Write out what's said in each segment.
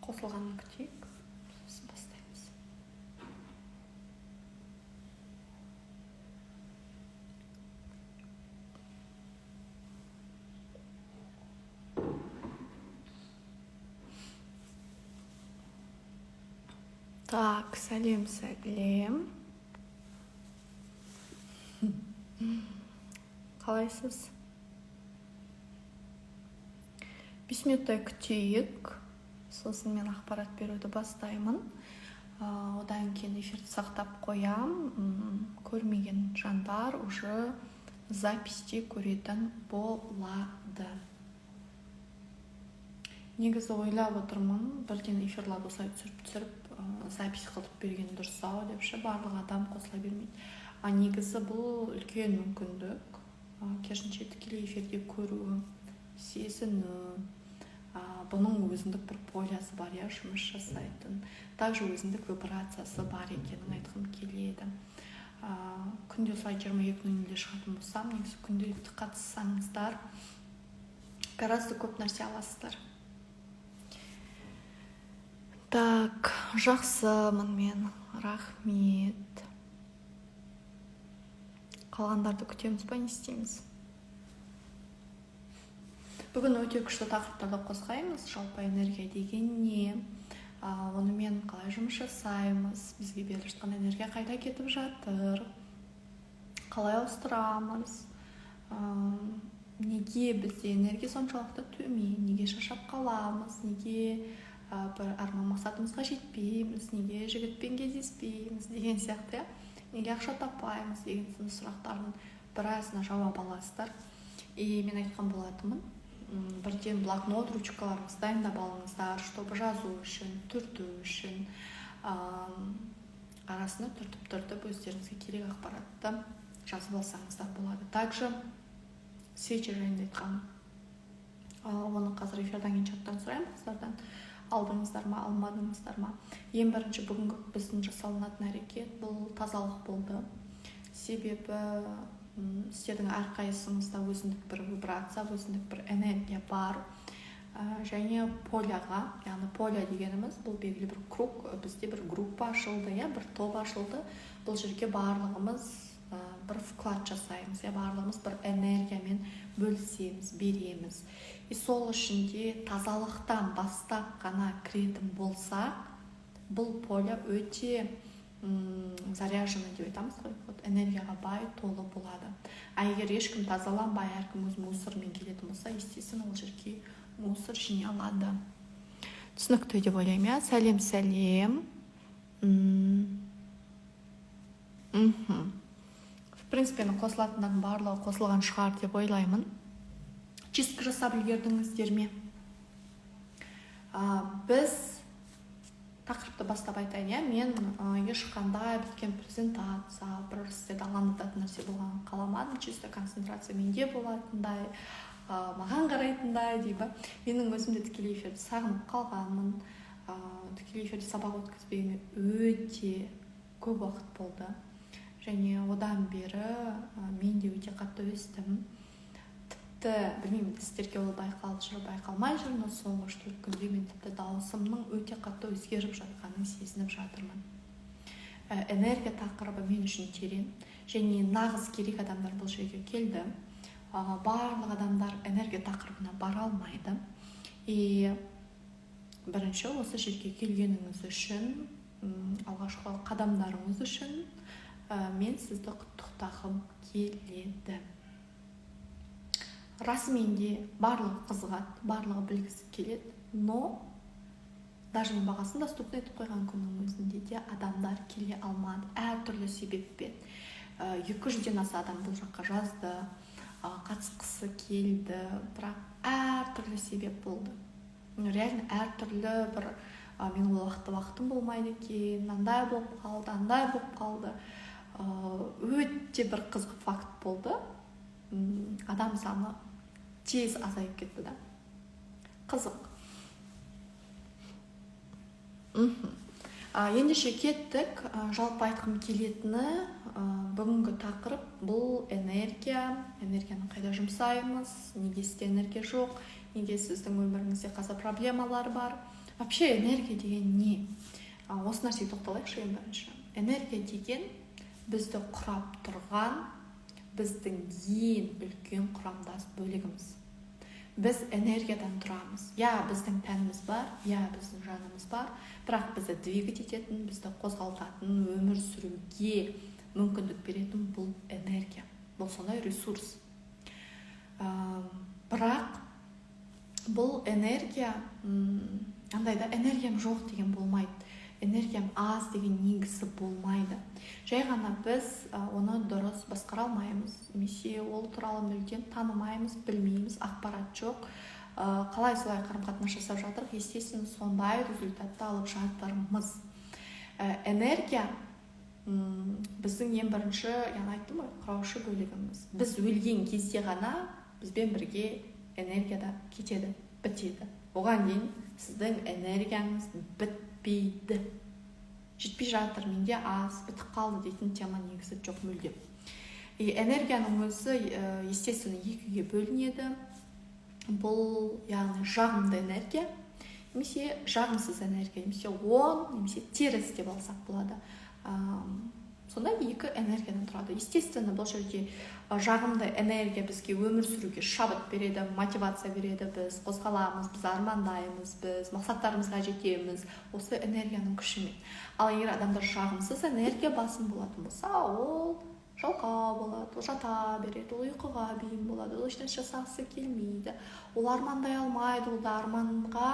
Қосылғанын күтейік. Сосын бастаймыз. Так, сәлем. Қалайсыз? 5 минуттай күтейік. Сосын мен ақпарат беруді бастаймын. Одан кейін эфирді сақтап қоям. Көрмеген жандар уже записьте көретін болады. Негізі ойлап отырмын, бірден эфирларды осылай түсіріп, запись қылып берген дұрыс-ау депші, барлық адам қосыла бермейді. Негізі бұл үлкен мүмкіндік. Керісінше тікелей эфирде көру, сезіну, бұның өзіндік бір полясы бар, жұмыс жасайтын. Также өзіндік вибрациясы бар екенін айтқым келеді. Күнде осылай 22:00-де шығатын болсам, негізі күнделікті қатыссаңыздар, гораздо көп нәрсе аласыздар. Так, жақсымын мен, рахмет. Қалғандарды күтеміз ба, не істейміз? Бүгін өте күшті тақырыптарды қозғаймыз. Жалпы энергия деген не? Онымен қалай жұмыс жасаймыз? Бізге беріліп жатқан энергия қайда кетіп жатыр? Қалай ауыстырамыз? Неге бізде энергия соншалықты төмен? Неге шаршап қаламыз? Неге бір арман мақсатымызға жетпейміз? Неге жігітпен кездеспейміз? Деген сияқты. Неге ақша таппаймыз? Деген сұрақтардың біразына жауап аласыздар. Мен айтқан болатынмын. Бірден блокнот, ручкаларыңызды дайындап алыңыздар, чтобы жазу үшін, түрту үшін, арасында түртіп өздеріңізге керек ақпаратты жазып алсаңыздар болады. Также свечи жайында айтқан. Оны қазір эфирдан кейін чаттан сұраймын қыздардан. Алдыңыздар ма, алмадыңыздар ма? Ең бірінші бүгінгі біздің жасалынатын әрекет бұл тазалық болды. Себебі сіздердің әрқайсыңызда өзіндік бір вибрация, өзіндік бір энергия бар. Және поляға, яғни поля дегеніміз бұл белгілі бір круг, бізде бір группа ашылды, бір топ ашылды. Бұл жерге барлығымыз бір вклад жасаймыз, барлығымыз бір энергиямен бөлісеміз, береміз. Сол ішінде тазалықтан бастап қана кіретін болсақ, бұл поля өте заряжены деп айтамыз ғой, энергияға бай, толы болады. Егер ешкім тазаланбай, әркім өз мусормен келетін болса, естественно, ол жерге мусор жине алады. Түсінікті деп ойлаймын, Сәлем. В принципе, қосылатындардың барлығы қосылған шығар деп ойлаймын. Чистка жасап үлгердіңіздер ме? Біз тақырыпты бастап айтайын, мен ешқандай біткен презентация, бір сіздерді алаңдататын нәрсе болған қаламадым. Чисто концентрация менде болатындай, маған қарайтындай дейбі. Менің өзімде тікелей эфирді сағынып қалғанмын. Тікелей эфирде сабақ өткізбегеніме өте көп уақыт болды. Және одан бері мен де өте қатты өстім. Білмеймін, сіздерге ол байқалып жүр, байқалмай жүр, но соңғы 3 күнде мен тіпті дауысымның өте қатты өзгеріп жатқанын сезініп жатырмын. Энергия тақырыбы мен үшін терең, және нағыз керек адамдар бұл жерге келді. Барлық адамдар энергия тақырыбына бара алмайды. Бірінші осы жерге келгеніңіз үшін, алғашқы қадамдарыңыз үшін мен сізді құттықтағым келеді. Расымен де барлығы қызығады, барлығы білгісі келеді, но даже мен бағасын доступны етіп қойған күннің өзінде де адамдар келе алмады, әртүрлі себеппен. 200-ден аса адам бұл жаққа жазды, қатысқысы келді, бірақ әртүрлі себеп болды. Реально әртүрлі бір, мен ол уақытым болмайды екен, андай болып қалды. Өте бір қызық факт болды. Адам саны тез азайып кетті да. Қызық. Ендеше кеттік. Жалпы айтқым келетіні, бүгінгі тақырып бұл энергия. Энергияны қайда жұмсаймыз? Неге сізде энергия жоқ? Неге сіздің өміріңізде қазір проблемалар бар? Вообще энергия деген не? Осы нәрсеге тоқталайықшы ең бірінші. Энергия деген бізді құрап тұрған біздің ең үлкен құрамдас бөлігіміз. Біз энергиядан тұрамыз. Біздің тәніміз бар, біздің жанымыз бар, бірақ бізді двигать ететін, бізді қозғалтатын, өмір сүруге мүмкіндік беретін бұл энергия. Бұл сондай ресурс. Бірақ бұл энергия, энергиям жоқ деген болмайды. Энергиям аз деген негізі болмайды. Жай ғана біз оны дұрыс басқара алмаймыз, немесе ол туралы мүлдем танымаймыз, білмейміз, ақпарат жоқ. Қалай солай қарым-қатынас жасап жатырық, естественно, сондай результатты алып жатырмыз. Энергия біздің ең бірінші, айттым ғой, құраушы бөлігіміз. Біз өлген кезде ғана бізбен бірге энергия да кетеді, бітеді. Оған дейін сіздің энергияңыз бітпейді. Жетпей жатыр, менде аз, бітіп қалды дейтін тема негізі жоқ мүлде. Энергияның өзі, естественно, екіге бөлінеді. Бұл, жағымды энергия, немесе жағымсыз энергия, немесе оң, немесе теріс деп алсақ болады. Сондай екі энергиядан тұрады. Естественно, бұл жерде жағымды энергия бізге өмір сүруге шабыт береді, мотивация береді, біз қозғаламыз, біз армандаймыз, біз мақсаттарымызға жетеміз осы энергияның күшімен. Ал егер адамдар жағымсыз энергия басым болатын болса, ол жалқау болады, ол жата береді, ол ұйқыға бейім болады, ол ештеңе жасағысы келмейді, ол армандай алмайды, ол да арманға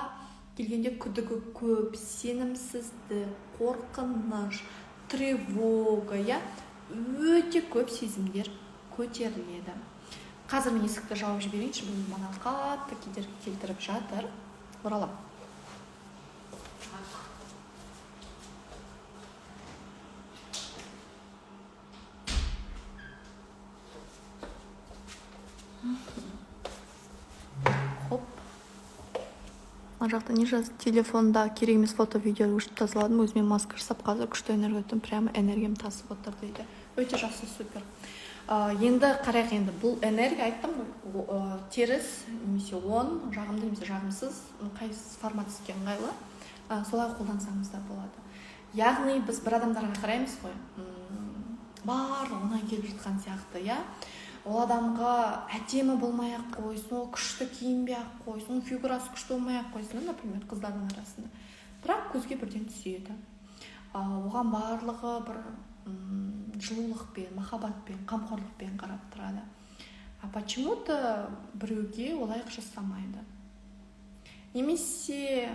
келгенде күдігі көп, сенімсіздік, қорқыныш, тревога, өте көп сезімдер көтеріледі. Қазір мен есікті жауып жіберейінші, бұл маған қатты кедергі келтіріп жатыр. Оралам. Хоп. Мына жақта не жазды? Телефонда керек емес фото-видео өшіп тазаладым, өзіме маска жасап, қазір күшті энергиядан прямо энергиям тасып отыр дейді. Өте жақсы, супер. Енді қарайық, енді бұл энергия, айттым ғой, теріс немесе оң, жағымды немесе жағымсыз, қай формат сізге ыңғайлы, солай қолдансаңыз да болады. Яғни біз бір адамдарға қараймыз ғой, барлығынан келіп жатқан сияқты, ол адамға әдемі болмай-ақ қойсын, ол күшті киінбей-ақ қойсын, фигурасы күшті болмай-ақ қойсын, например, қыздардың арасында. Бірақ көзге бірден түседі. Оған барлығы бір жылулықпен, махаббатпен, қамқорлықпен қарап тұрады. Почему-то біреуге олай жасамайды. Немесе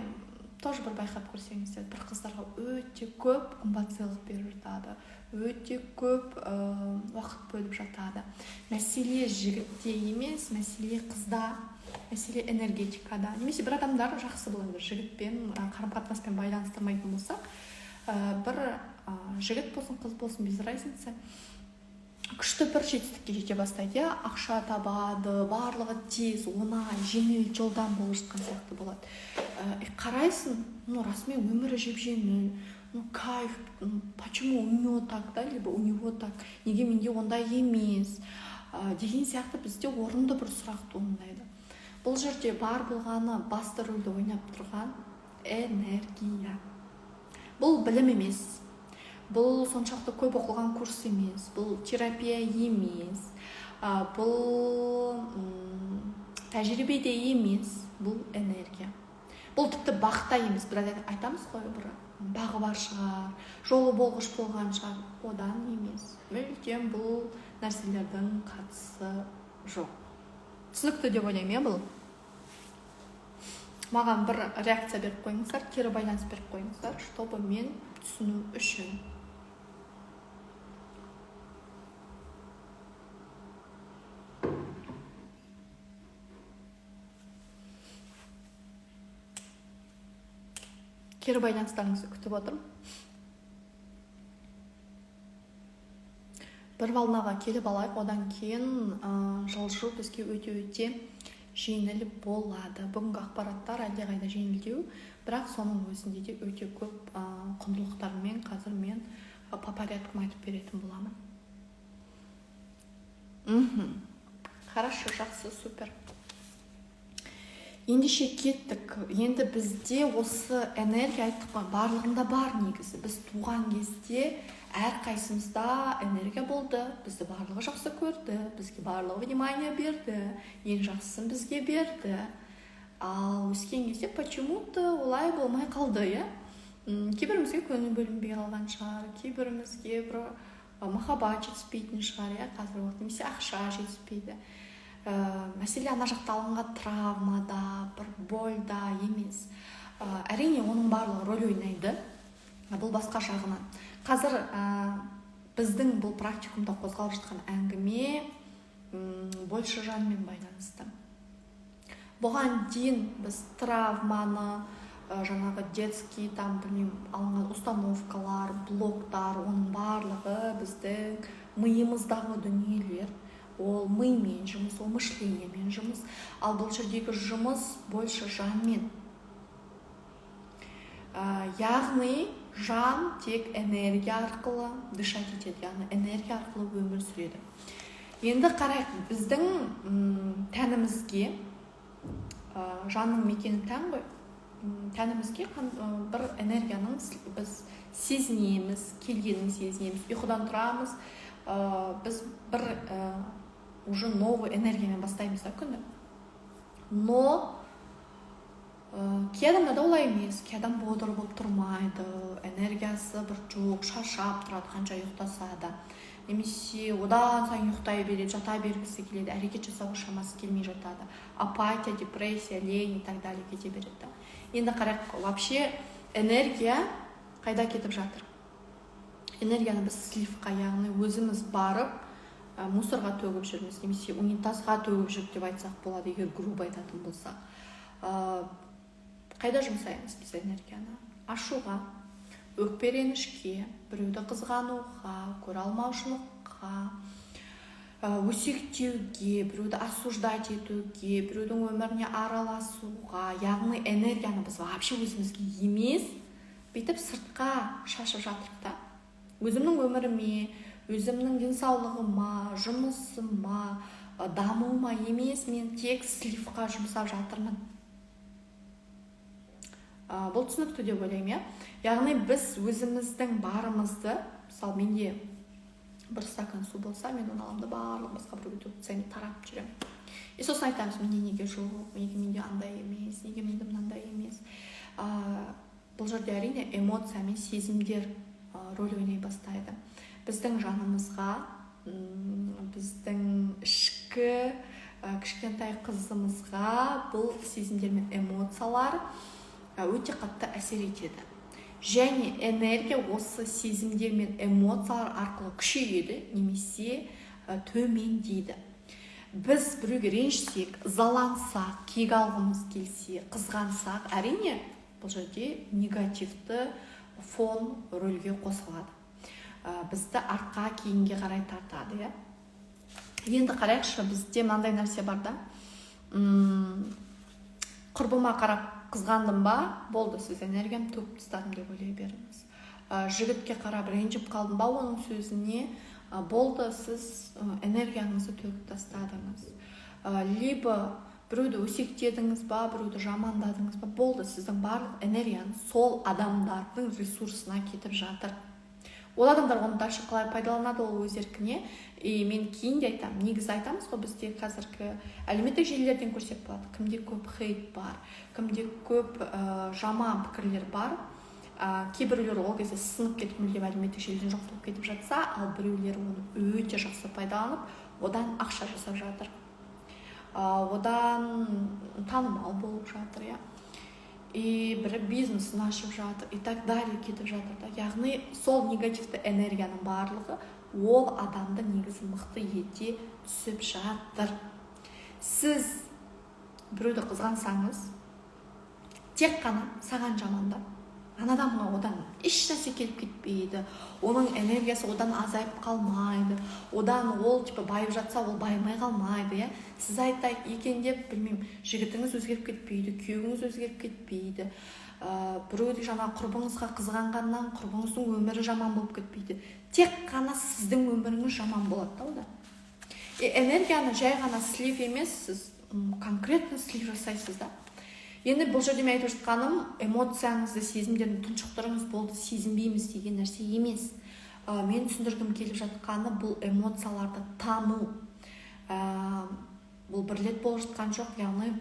тоже бір байқап көрсеңіздер, бір қыздарға өте көп қымбат сыйлық беріп жатады, өте көп уақыт бөліп жатады. Мәселе жігітте емес, мәселе қызда, мәселе энергетикада. Немесе бір адамдар жақсы болады, жігітпен қарым-қатынаспен байланыстырмайтын болсақ, бір жігіт болсын, қыз болсын, без разницы, күшті бір жетістікке жете бастайды, ақша табады, барлығы тез, оңай, жеңіл жолдан болып жатқан сияқты болады. Қарайсың, расымен өмірі жеп-жеңіл, кайф, почему у него так, либо у него так, неге менде ондай емес, деген сияқты бізде орынды бір сұрақ туындайды. Бұл жерде бар болғаны басты рөлді ойнап тұрған энергия. Бұл білім емес, бұл соншалықты көп оқылған курс емес, бұл терапия емес, бұл тәжірибеде емес, бұл энергия. Бұл тіпті бақта емес, бір айтамыз ғой, бір бағы бар шығар, жолы болғыш болған шығар, одан емес. Мүлдем бұл нәрселердің қатысы жоқ. Түсінікті деп ойлаймын, бұл? Маған бір реакция беріп қойыңыздар, кері байланыс беріп қойыңыздар, чтобы мен түсіну үшін. Кері байланыстарыңызды күтіп отырмын. Бір волнаға келіп алайық, одан кейін жылжу бізге өте жеңіл болады. Бүгінгі ақпараттар әлдеқайда жеңілдеу, бірақ соның өзінде де өте көп құндылықтармен қазір мен по порядку айтып беретін боламын. Хорошо, жақсы, супер. ендеше кеттік. Енді бізде осы энергия айттық қой, барлығында бар негізі. Біз туған кезде әрқайсымызда энергия болды, бізді барлығы жақсы көрді, бізге барлығы внимание берді, ең жақсысын бізге берді. Ал өскен кезде почему-то олай болмай қалды, иә? Кейбірімізге көңіл бөлінбей қалған шығар, кейбірімізге бір махаббат жетіспейтін шығар, иә, қазіргі уақытта, немесе ақша жетіспейді. Мәселе ана жақта алынған травмада, бір бойда емес. Әрине оның барлығы рөл ойнайды, бұл басқа жағынан. Қазір біздің бұл практикумда қозғалып жатқан әңгіме больше жанмен байланысты. Бұған дейін біз травманы, жаңағы детский, алынған установкалар, блоктар, оның барлығы біздің миымыздағы дүниелер. Ол мимен жұмыс, ол мышлениемен жұмыс. Ал бұл жердегі жұмыс больше жанмен. Яғни жан тек энергия арқылы дышать етеді, яғни энергия арқылы өмір сүреді. Енді қарайық, біздің тәнімізге, жанның мекені тән ғой, тәнімізге бір энергияның біз сезінеміз, келгенін сезінеміз, ұйқыдан тұрамыз, біз бір уже новый энергиямен бастаймыз да күні. Но кей адамда да олай емес, кей адам бодыр болып тұрмайды, энергиясы бір жоқ, шаршап тұрады қанша ұйықтаса да. Немесе одан сайын ұйықтай береді, жата бергісі келеді, әрекет жасауға шамасы келмей жатады. Апатия, депрессия, лень и так далее кете береді. Енді қарайық, вообще энергия қайда кетіп жатыр? Энергияны біз сливқа, яғни өзіміз барып мусорға төгіп жүрміз, немесе унитазға төгіп жүр деп айтсақ болады, егер грубо айтатын болсақ. Қайда жұмсаймыз біз энергияны? Ашуға, өкпе-ренішке, біреуді қызғануға, көре алмаушылыққа, өсектеуге, біреуді осуждать етуге, біреудің өміріне араласуға, яғни энергияны біз вообще өзімізге емес, бүйтіп сыртқа шашып жатырмыз да. Өзімнің өміріме, өзімнің денсаулығыма, жұмысыма, дамуыма емес, мен тек сливқа жұмсап жатырмын. Бұл түсінікті деп ойлаймын, яғни біз өзіміздің барымызды, мысалы менде бір стакан су болса, мен оны аламын да барлық басқа біреуге төгіп тарап жүремін. И сосын айтамыз, менде неге жоқ, неге менде андай емес, неге менде мынандай емес. Бұл жерде әрине эмоция мен сезімдер рөл ойнай бастайды. Біздің жанымызға, біздің ішкі кішкентай қызымызға бұл сезімдер мен эмоциялар өте қатты әсер етеді. Және энергия осы сезімдер мен эмоциялар арқылы күшейеді, немесе төмендейді. Біз біреуге ренжісек, ызалансақ, кек алғымыз келсе, қызғансақ, әрине бұл жерде негативті фон рөлге қосылады. Бізді артқа, кейінге қарай тартады, иә. Енді қарайықшы, бізде мынандай нәрсе бар да. Құрбыма қарап қызғандым ба, болды, сіз энергиям төгіп тастадым деп ойлай беріңіз. Жігітке қарап ренжіп қалдым ба, оның сөзіне, болды, сіз энергияңызды төгіп тастадыңыз. Либо біреуді өсектедіңіз ба, біреуді жамандадыңыз ба, болды, сіздің барлық энергияңыз сол адамдардың ресурсына кетіп жатыр. Ол адамдар оны дальше қалай пайдаланады, ол өз еркіне. И мен кейін де айтамын, негізі айтамыз ғой, бізде қазіргі әлеуметтік желілерден көрсек болады, кімде көп хейт бар, кімде көп жаман пікірлер бар. Кейбіреулер ол кезде сынып кетіп мүлдем әлеуметтік желіден жоқ болып кетіп жатса, ал біреулер оны өте жақсы пайдаланып, одан ақша жасап жатыр. Одан танымал болып жатыр, иә. И бір бизнесін ашып жатыр, и так далее кетіп жатыр да. Яғни сол негативті энергияның барлығы ол адамды негізі мықты ете түсіп жатыр. Сіз біреуді қызғансаңыз, тек қана саған жамандап, адамға одан еш нәрсе келіп кетпейді, оның энергиясы одан азайып қалмайды, одан ол байып жатса, ол байымай қалмайды, сіз айтайық екен деп, білмеймін, жігітіңіз өзгеріп кетпейді, күйеуіңіз өзгеріп кетпейді, біреуді жаңа құрбыңызға қызғанғаннан құрбыңыздың өмірі жаман болып кетпейді, тек қана сіздің өміріңіз жаман болады да. Энергияны жай ғана слив емес, сіз конкретно слив жасайсыз да. Енді бұл жерде мен айтып жатқаным, эмоцияңызды, сезімдерді тұншықтырыңыз, болды, сезінбейміз деген нәрсе емес. Мен түсіндіргім келіп жатқаны, бұл эмоцияларды тану. Бұл бір рет болып жатқан жоқ, яғни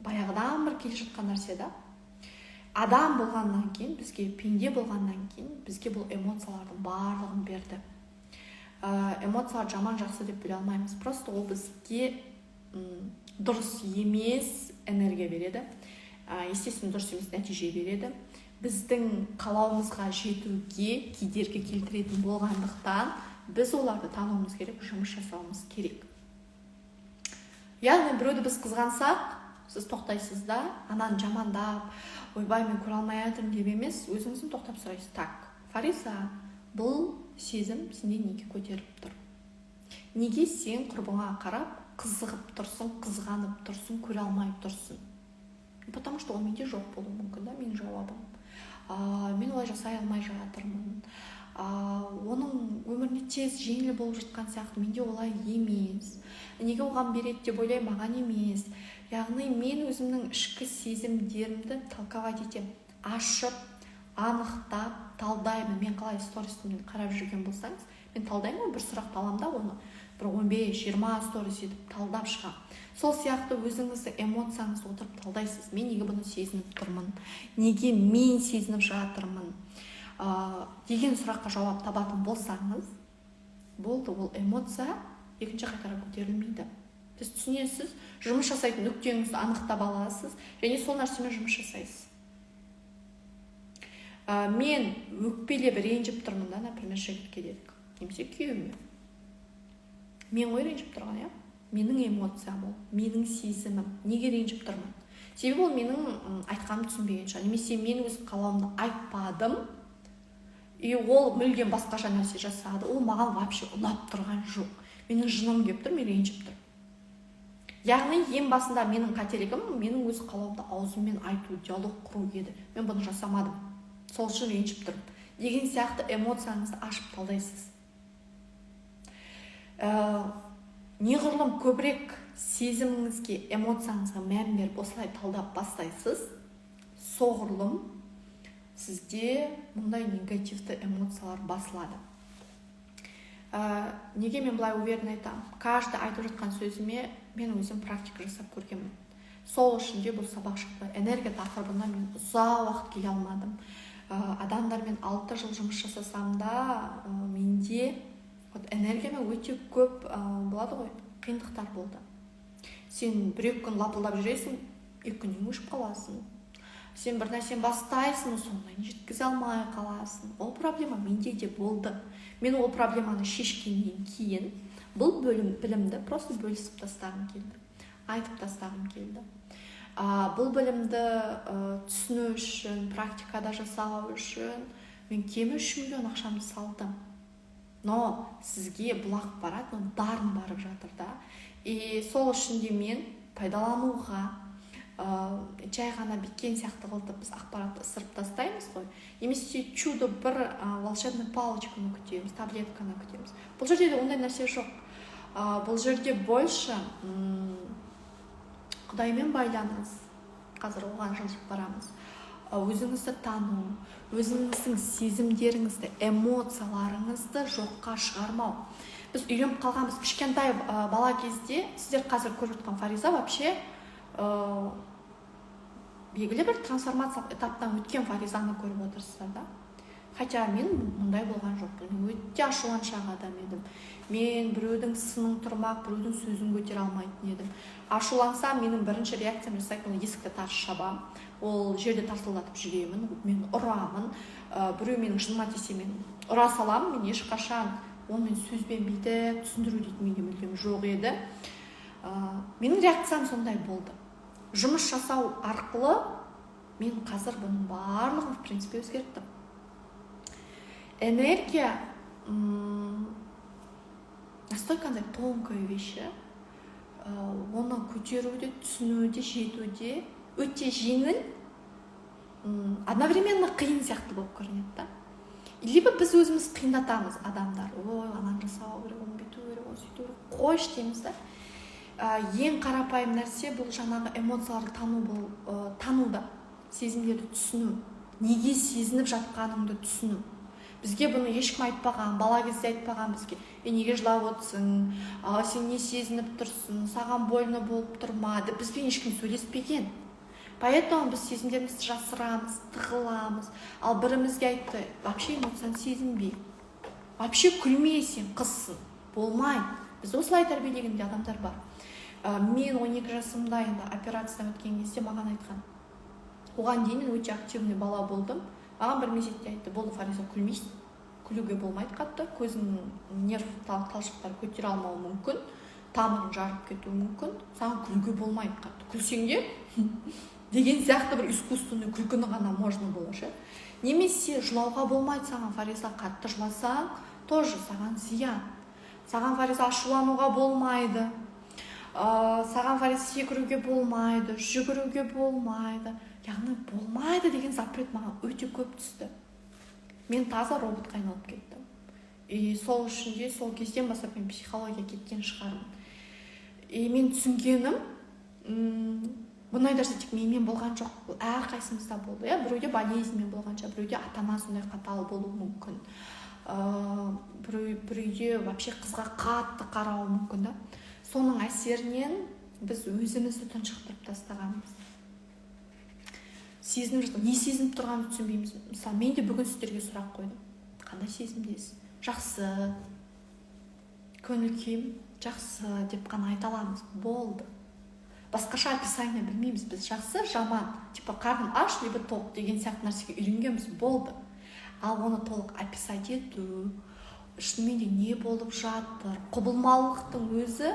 баяғыдан бір келе жатқан нәрсе да. Адам болғаннан кейін, бізге пенде болғаннан кейін, бізге бұл эмоциялардың барлығын берді. Эмоциялар жаман жақсы деп біле алмаймыз. Просто ол бізге дұрыс емес энергия береді. Естественно, дұрыс емес нәтиже береді. Біздің қалауымызға жетуге кедергі келтіретін болғандықтан біз оларды тануымыз керек, жұмыс жасауымыз керек. Яғни біреуді біз қызғансақ, сіз тоқтайсыз да, ананы жамандап, ойбай мен көре алмай жатырмын деп емес, өзіңіздің тоқтап сұрайсыз. Так, Фариза, бұл сезім сенде неге көтеріп тұр? Неге сен құрбыңа қарап қызығып тұрсың, қызғанып тұрсың, көре алмай тұрсың? Потому что ол менде жоқ болуы мүмкін да, менің жауабым. Мен олай жасай алмай жатырмын. Оның өміріне тез жеңіл болып жатқан сияқты, менде олай емес. Неге оған береді деп ойлай, маған емес. Яғни мен өзімнің ішкі сезімдерімді талқылай етемін, ашып, анықтап, талдаймын. Мен қалай сторисімді қарап жүрген болсаңыз, мен талдаймын, бір сұрақты аламын да, оны бір 15-20 сторис етіп талдап шығамын. Сол сияқты өзіңіздің эмоцияңызды отырып талдайсыз. Мен неге бұны сезініп тұрмын? Неге мен сезініп жатырмын? Деген сұраққа жауап табатын болсаңыз, болды, ол эмоция екінші қайтара көтерілмейді. Сіз түсінесіз, жұмыс жасайтын нүктеңізді анықтап аласыз, және сол нәрсемен жұмыс жасайсыз. Мен өкпелеп ренжіп тұрмын да, например, жігітке дедік, немесе күйеуіме. Мен ғой ренжіп тұрған, иә? Менің эмоциям ол, менің сезімім. Неге ренжіп тұрмын? Себебі ол менің айтқанымды түсінбеген шығар. Немесе мен өз қалауымды айтпадым, и ол мүлдем басқаша нәрсе жасады. Ол маған вообще ұнап тұрған жоқ. Менің жыным келіп тұр, мен ренжіп тұр. Яғни ең басында менің қателігім, менің өз қалауымды аузыммен айту, диалог құру еді. Мен бұны жасамадым. Сол үшін ренжіп тұрмын. Деген сияқты эмоцияңызды ашып талдайсыз. Неғұрлым көбірек сезіміңізге, эмоцияңызға мән беріп осылай талдап бастайсыз, соғұрлым сізде мұндай негативті эмоциялар басылады. Неге мен бұлай уверен айтамын? Каждый айтып жатқан сөзіме мен өзім практика жасап көргенмін. Сол үшін де бұл сабақ шықты. Энергия тақырыбына мен ұзақ уақыт келе алмадым. Адамдармен 6 жыл жұмыс жасасам да, менде энергиямен өте көп болады ғой, қиындықтар болды. Сен 1-2 күн лапылдап жүресің, 2 күннен өшіп қаласың. Сен бір нәрсені бастайсың, соңынан жеткізе алмай қаласың. Ол проблема менде де болды. Мен ол проблеманы шешкеннен кейін бұл білімді просто бөлісіп тастағым келді. Айтып тастағым келді. Бұл білімді түсіну үшін, практикада жасау үшін мен кемі 3 миллион ақшамды салдым. Но сізге бұл ақпарат дарын барып жатыр да. И сол үшін де мен пайдалануға, жай ғана біткен сияқты қылып біз ақпаратты ысырып тастаймыз ғой. Немесе чудо бір волшебный палочканы күтеміз, таблетканы күтеміз. Бұл жерде де ондай нәрсе жоқ. Бұл жерде больше Құдаймен байланыс. Қазір оған жылжып барамыз. Өзіңізді тану, өзіңіздің сезімдеріңізді, эмоцияларыңызды жоққа шығармау. Біз үйреніп қалғанбыз. Кішкентай бала кезде, сіздер қазір көріп жатқан Фариза вообще белгілі бір трансформациялық этаптан өткен Фаризаны көріп отырсыздар да. Хотя мен мұндай болған жоқпын. Мен өте ашуланшақ адам едім. Мен біреудің сынын тұрмақ, біреудің сөзін көтере алмайтын едім. Ашулансам, менің бірінші реакциям жасайтын есікті тарс шабам. Ол жерде тарсылдатып жүремін, мен ұрамын. Біреу менің жыныма тисе, мен ұра салам, мен ешқашан онымен сөзбен бүйтіп түсіндіру дейтін менде мүлдем жоқ еді. Менің реакциям сондай болды. Жұмыс жасау арқылы мен қазір бұның барлығын в принципе өзгерттім. Энергия настолько тонкая вещь. Оны көтеруде, түсінуде, жетуде өте жеңіл, одновременно қиын сияқты болып көрінеді да. Либо біз өзіміз қиындатамыз адамдар. Ой, ананы жасау керек, оны бүйту керек, оны сөйту керек. Қойшы дейміз да. ең қарапайым нәрсе бұл жаңағы эмоцияларды тануда, сезімдерді түсіну, неге сезініп жатқаныңды түсіну. Бізге бұны ешкім айтпаған, бала кезде айтпаған бізге. Неге жылап отырсың, сен не сезініп тұрсың, саған больно болып тұрмады. Бізбен ешкім сөйлеспеген. Поэтому біз сезімдерімізді жасырамыз, тығыламыз. Ал бірімізге айтты, вообще эмоцияны сезінбей, вообще күлмей, сен қызсың, болмайды. Біз осылай тәрбиелеген де адамдар бар. Мен 12 жасымда енді операциядан өткен кезде маған айтқан. Оған дейін мен өте активный бала болдым. Маған бір мезетте айтты, болды Фариза, күлмейсің, күлуге болмайды қатты, көзіңнің нерв талшықтары көтере алмауы мүмкін, тамырың жарып кетуі мүмкін, саған күлуге болмайды қатты, күлсең де деген сияқты бір искусственный күлкіні ғана можно болар. Немесе жылауға болмайды саған, Фариза, қатты жыласаң, тоже саған зиян. Саған, Фариза, ашулануға болмайды, саған, Фариза, секіруге болмайды, жүгіруге болмайды. Яғни болмайды деген запрет маған өте көп түсті. Мен таза роботқа айналып кеттім. Сол үшін де сол кезден бастап мен психология кеткен шығармын. Мен түсінгенім, бұндай нәрсе тек менімен болған жоқ, бұл әрқайсымызда болды. Біреуде болезньмен болғанша, біреуде ата-ана сондай қатал болуы мүмкін. Біреуде вообще қызға қатты қарауы мүмкін. Соның әсерінен біз өзімізді тұншықтырып тастағанбыз. Сезініп жатыр, не сезініп тұрғанын түсінбейміз. Мысалы, мен де бүгін сіздерге сұрақ қойдым. Қандай сезімдесіз? Жақсы, көңіл күйім жақсы деп қана айта аламыз. Болды. Басқаша описание білмейміз. Біз жақсы, жаман, типа қарным аш, либо тоқ деген сияқты нәрсеге үйренгенбіз. Болды. Ал оны толық описать ету, шынымен де не болып жатыр, құбылмалылықтың өзі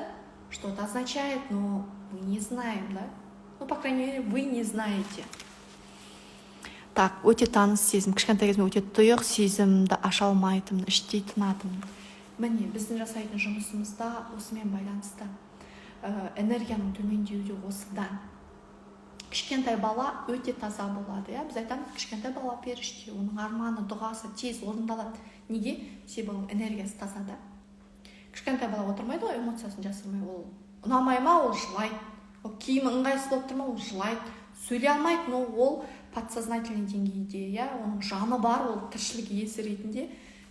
что-то означает, но мы не знаем, да? Ну, по крайней мере, вы не знаете. Так, өте таныс сезім. Кішкентай кезімде өте тұйық сезімді аша алмайтын, іштей тынатын. Міне, біздің жасайтын жұмысымызда осымен байланысты. Энергияның төмендеуі осыдан. Кішкентай бала өте таза болады. Біз айтамыз, кішкентай бала періште, оның арманы, дұғасы тез орындалады. Неге? Себебі энергиясы тазада. Кішкентай бала отырмайды ғой, эмоциясын жасырмай. Ол ұнамай ма, ол жылайды. Ол киімі ыңғайсыз болып тұр ма, ол жылайды. Сөйлей алмайды, но ол подсознательный деңгейде, оның жаны бар, ол тіршілік иесі ретінде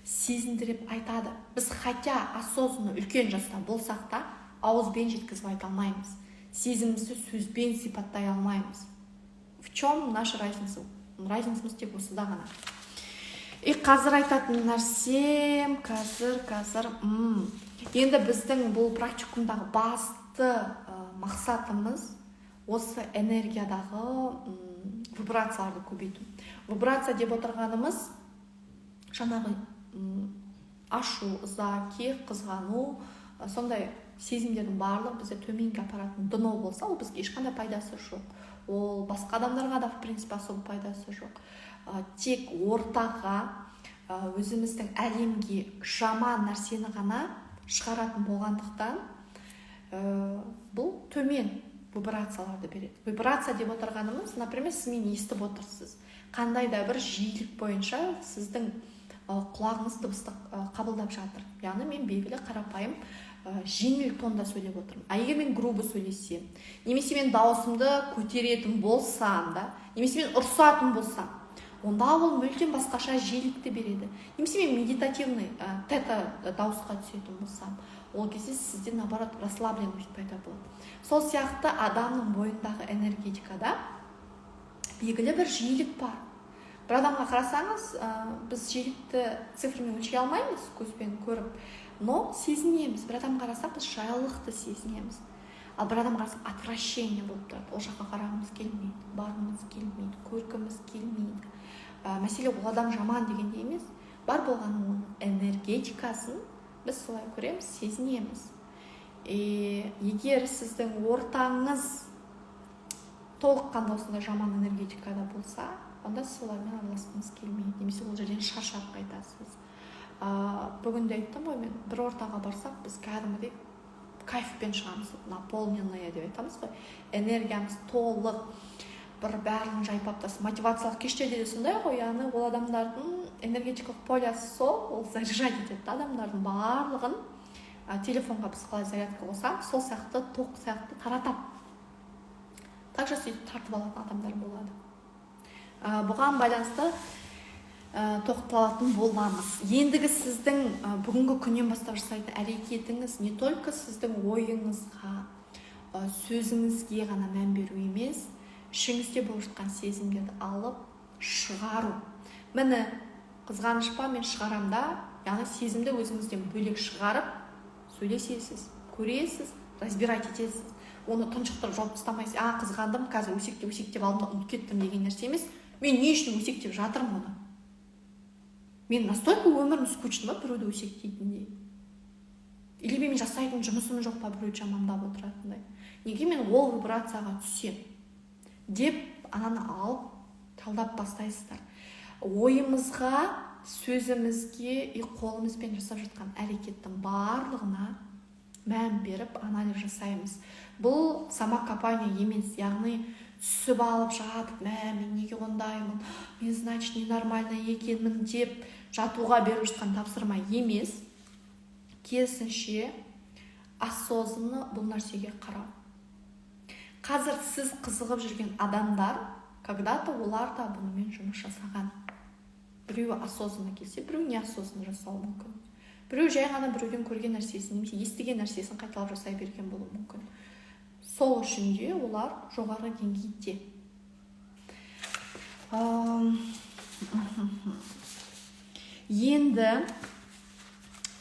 сезіндіріп айтады. Біз хотя осознанно үлкен жаста болсақ та, ауызбен жеткізіп айта алмаймыз. Сезімімізді сөзбен сипаттай алмаймыз. В чем наша разница? Разницамыз тек осыда ғана. Қазір айтатын нәрсем, енді біздің бұл практикумдағы басты мақсатымыз осы энергиядағы вибрацияларды көбейту. Вибрация деп отырғанымыз жаңағы ашу, ыза, кек, қызғану, сондай сезімдердің барлығы бізде төменге апаратын дно болса, ол бізге ешқандай пайдасы жоқ. Ол басқа адамдарға да в принципе особо пайдасы жоқ. Тек ортаға, өзіміздің әлемге жаман нәрсені ғана шығаратын болғандықтан бұл төмен вибрацияларды береді. Вибрация деп отырғанымыз, например, сіз мені естіп отырсыз. Қандай да бір жиілік бойынша сіздің құлағыңыз дыбысты қабылдап жатыр. Яғни мен белгілі қарапайым жеңіл тонда сөйлеп отырмын. Егер мен грубо сөйлесем, немесе мен дауысымды көтеретін болсам да, немесе мен ұрсатын болсам, онда ол мүлдем басқаша жиілікті береді. Немесе мен медитативный тета дауысқа түсетін болсам, ол кезде сізде наоборот расслабленность пайда болады. Сол сияқты адамның бойындағы энергетикада белгілі бір жиілік бар. Бір адамға қарасаңыз, біз жиілікті цифрмен өлшей алмаймыз, көзбен көріп, но сезінеміз. Бір адамға қарасақ, біз жайлылықты сезінеміз. Ал бір адамға қарасақ, отвращение болып тұрады. Ол жаққа қарағымыз келмейді, барғымыз келмейді, көргіміз келмейді. Мәселе ол адам жаман дегенде емес, бар болғанның оның энергетикасын біз солай көреміз, сезінеміз. Егер сіздің ортаңыз толыққанды осындай жаман энергетикада болса, онда солармен араласқыңыз келмейді, немесе ол жерден шаршап қайтасыз. Бүгінде айттым ғой, мен бір ортаға барсақ, біз кәдімгідей кайфпен шығамыз, наполненная деп айтамыз ғой, энергиямыз толық, бір бәрін жайпап тастап, мотивациялық кештерде де сондай ғой, яғни ол адамдардың энергетикалық полясы сол, ол заряжать етеді адамдардың барлығын телефонға біз қалай зарядка қосамыз, сол сияқты тоқ сияқты таратады. Также сөйтіп тартып алатын адамдар болады. Бұған байланысты тоқталатын боламыз. Ендігі сіздің бүгінгі күннен бастап жасайтын әрекетіңіз не только сіздің ойыңызға, сөзіңізге ғана мән беру емес, ішіңізде болып жатқан сезімдерді алып шығару. Міне, қызғаныш па, мен шығарам да, яғни сезімді өзіңізден бөлек шығарып, сөйлесесіз, көресіз, разбирать етесіз. Оны тұншықтырып жауып тастамайсыз. Қызғандым, қазір өсектеп алдым да ұмытып кеттім деген нәрсе емес. Мен не үшін өсектеп жатырмын оны? Мен настолько өмірім скучно ма біреуді өсектейтіндей? Или мен жасайтын жұмысым жоқ па біреуді жамандап отыратындай? Неге мен ол вибрацияға түсем? Деп ананы алып талдап бастайсыздар. Ойымызға, сөзімізге, қолымызбен жасап жатқан әрекеттің барлығына мән беріп анализ жасаймыз. Бұл самокопание емес, яғни түсіп алып жатып, мен неге ондаймын, мен значит ненормально екенмін деп жатуға беріп жатқан тапсырма емес. Керісінше осознанно бұл нәрсеге қарау. Қазір сіз қызығып жүрген адамдар, когда-то олар да бұнымен жұмыс жасаған. Біреуі осознанно келсе, біреу неосознанно жасауы мүмкін. Біреу жай ғана біреуден көрген нәрсесін, немесе естіген нәрсесін қайталап жасай берген болуы мүмкін. Сол үшін де олар жоғары деңгейде. Енді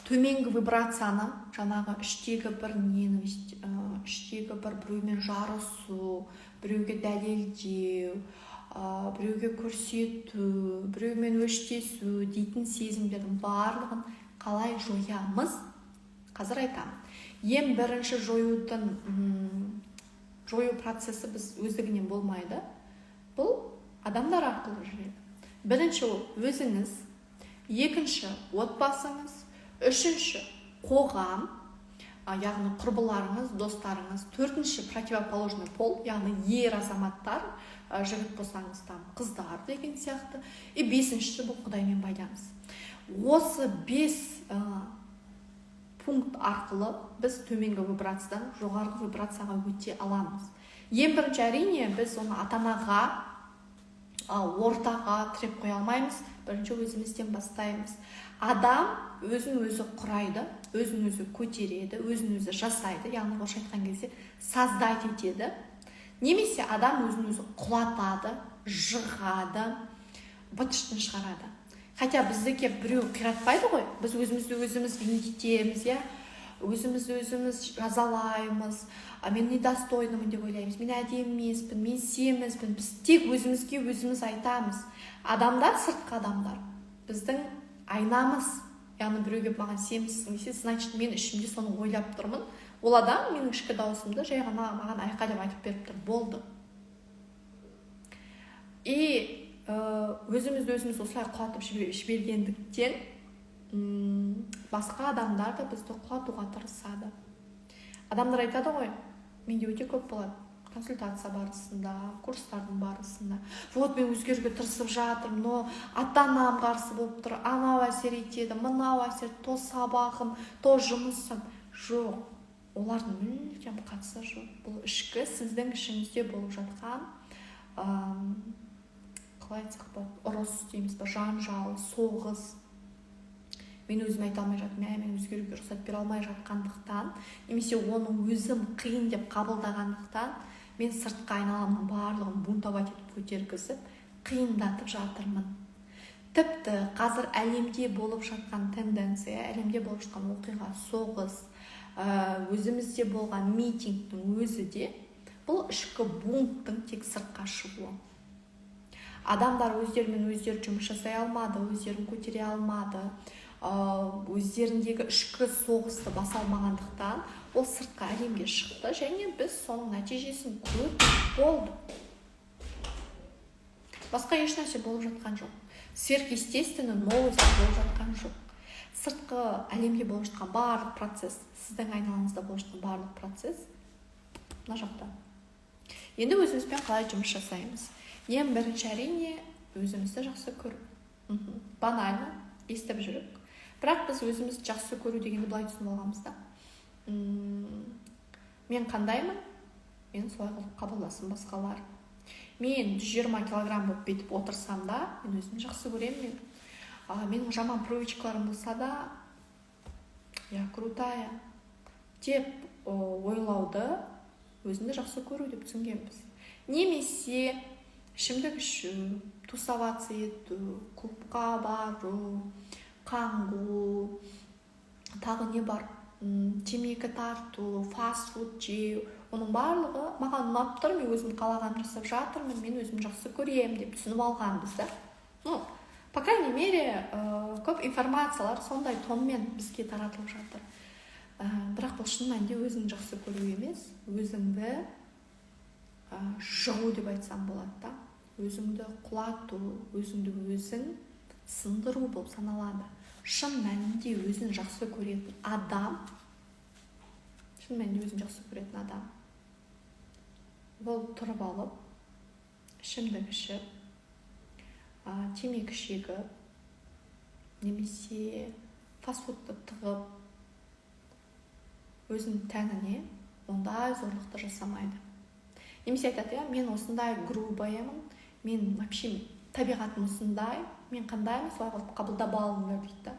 төменгі вибрацияны, жаңағы іштегі бір ненависть, іштегі бір біреумен жарысу, біреуге дәлелдеу, біреуге көрсету, біреумен өштесу дейтін сезімдердің барлығын қалай жоямыз? Қазір айтамын. Ең бірінші жою процесі біз өздігінен болмайды. Бұл адамдар арқылы жүреді. Бірінші өзіңіз, екінші отбасыңыз, үшінші қоғам, яғни құрбыларыңыз, достарыңыз, төртінші противоположный пол, яғни ер азаматтар, жігіт болсаңыз там қыздар деген сияқты, и бесіншісі бұл Құдаймен байланыс. Осы 5 пункт арқылы біз төменгі вибрациядан жоғарғы вибрацияға өте аламыз. Ең бірінші әрине біз оны ата-анаға, ортаға тіреп қоя алмаймыз. Бірінші өзімізден бастаймыз. Адам өзін-өзі құрайды, өзін-өзі көтереді, өзін-өзі жасайды, яғни орысша айтқан кезде создать етеді. Немесе адам өзін-өзі құлатады, жығады, быт-шытын шығарады. Хотя біздіке біреу қиратпайды ғой, біз өзімізді өзіміз бейнеттетеміз, өзіміз жазалаймыз, мен недостойнымын деп ойлаймыз, мен әдемі емеспін, мен семізбін, біз тек өзімізге өзіміз айтамыз. Адамдар, сыртқы адамдар, біздің айнамыз, яғни біреуге маған семізсің десе, значит мен ішімде соны ойлап тұрмын. Ол адам менің ішкі даусымды жай ғана маған айқайлап айтып беріп тұр, болды. И өзімізді өзіміз осылай құлатып жібергендіктен басқа адамдар да бізді құлатуға тырысады. Адамдар айтады ғой, менде өте көп болады, консультация барысында, курстардың барысында. Вот мен өзгеруге тырысып жатырмын, но ата-анам қарсы болып тұр, анау әсер етеді, мынау әсер, то сабағым, то жұмысым. Жоқ, олардың мүлдем қатысы жоқ. Бұл ішкі сіздің ішіңізде болып жатқан қалай айтсақ болады, ұрыс дейміз ба, жанжал, соғыс. Мен өзім айта алмай жатырмын, мен өзгеруге рұқсат бере алмай жатқандықтан, немесе оның өзім қиын деп қабылдағандықтан, мен сыртқы айналамның барлығын бунтовать етіп көтергізіп, қиындатып жатырмын. Тіпті қазір әлемде болып жатқан тенденция, әлемде болып жатқан оқиға, соғыс, өзімізде болған митингтің өзі де, бұл ішкі бунттың тек сыртқа шығуы. Адамдар өздерімен өздері жұмыс жасай алмады, өздерін көтере алмады, өздеріндегі ішкі соғысты баса алмағандықтан ол сыртқы әлемге шықты, және біз соның нәтижесін көрдік, болды. Басқа еш нәрсе болып жатқан жоқ. Сверхъестественный новость болып жатқан жоқ. Сыртқы әлемде болып жатқан барлық процесс, сіздің айналаңызда болып жатқан барлық процесс мына жақта. Енді өзімізбен қалай жұмыс жасаймыз? Ең бірінші әрине өзімізді жақсы көру. Банально естіп жүрік. Бірақ біз өзімізді жақсы көру дегенді былай түсініп алғанбыз да. мен қандаймын, мен солай қылып қабылдасын басқалар. Мен 120 килограмм болып бетіп отырсам да, мен өзімді жақсы көремін. Менің жаман привычкаларым болса да, я крутая деп ойлауды өзіңді жақсы көру деп түсінгенбіз. Немесе ішімдік ішу, тусоваться ету, клубқа бару, қаңғу, тағы не бар, темекі тарту, фастфуд жеу, оның барлығы маған ұнап тұр, мен өзім қалағанымды жасап жатырмын, мен өзім жақсы көремін деп түсініп алғанбыз да. По крайней мере, көп информациялар сондай тонмен бізге таратылып жатыр. Бірақ бұл шын мәнінде өзіңді жақсы көру емес, өзіңді жығу деп айтсам болады да. Өзіңді құлату, өзіңді өзің сындыру болып саналады. Шын мәнінде өзін жақсы көретін адам, ол тұрып алып, ішімдік ішіп, темекі шегіп, немесе фастфудты тығып, өзінің тәніне ондай зорлықты жасамайды. Немесе айтады, мен осындай грубаямын, мен вообще табиғатым осындай, мен қандаймын, солай қылып қабылдап алыңдар дейді.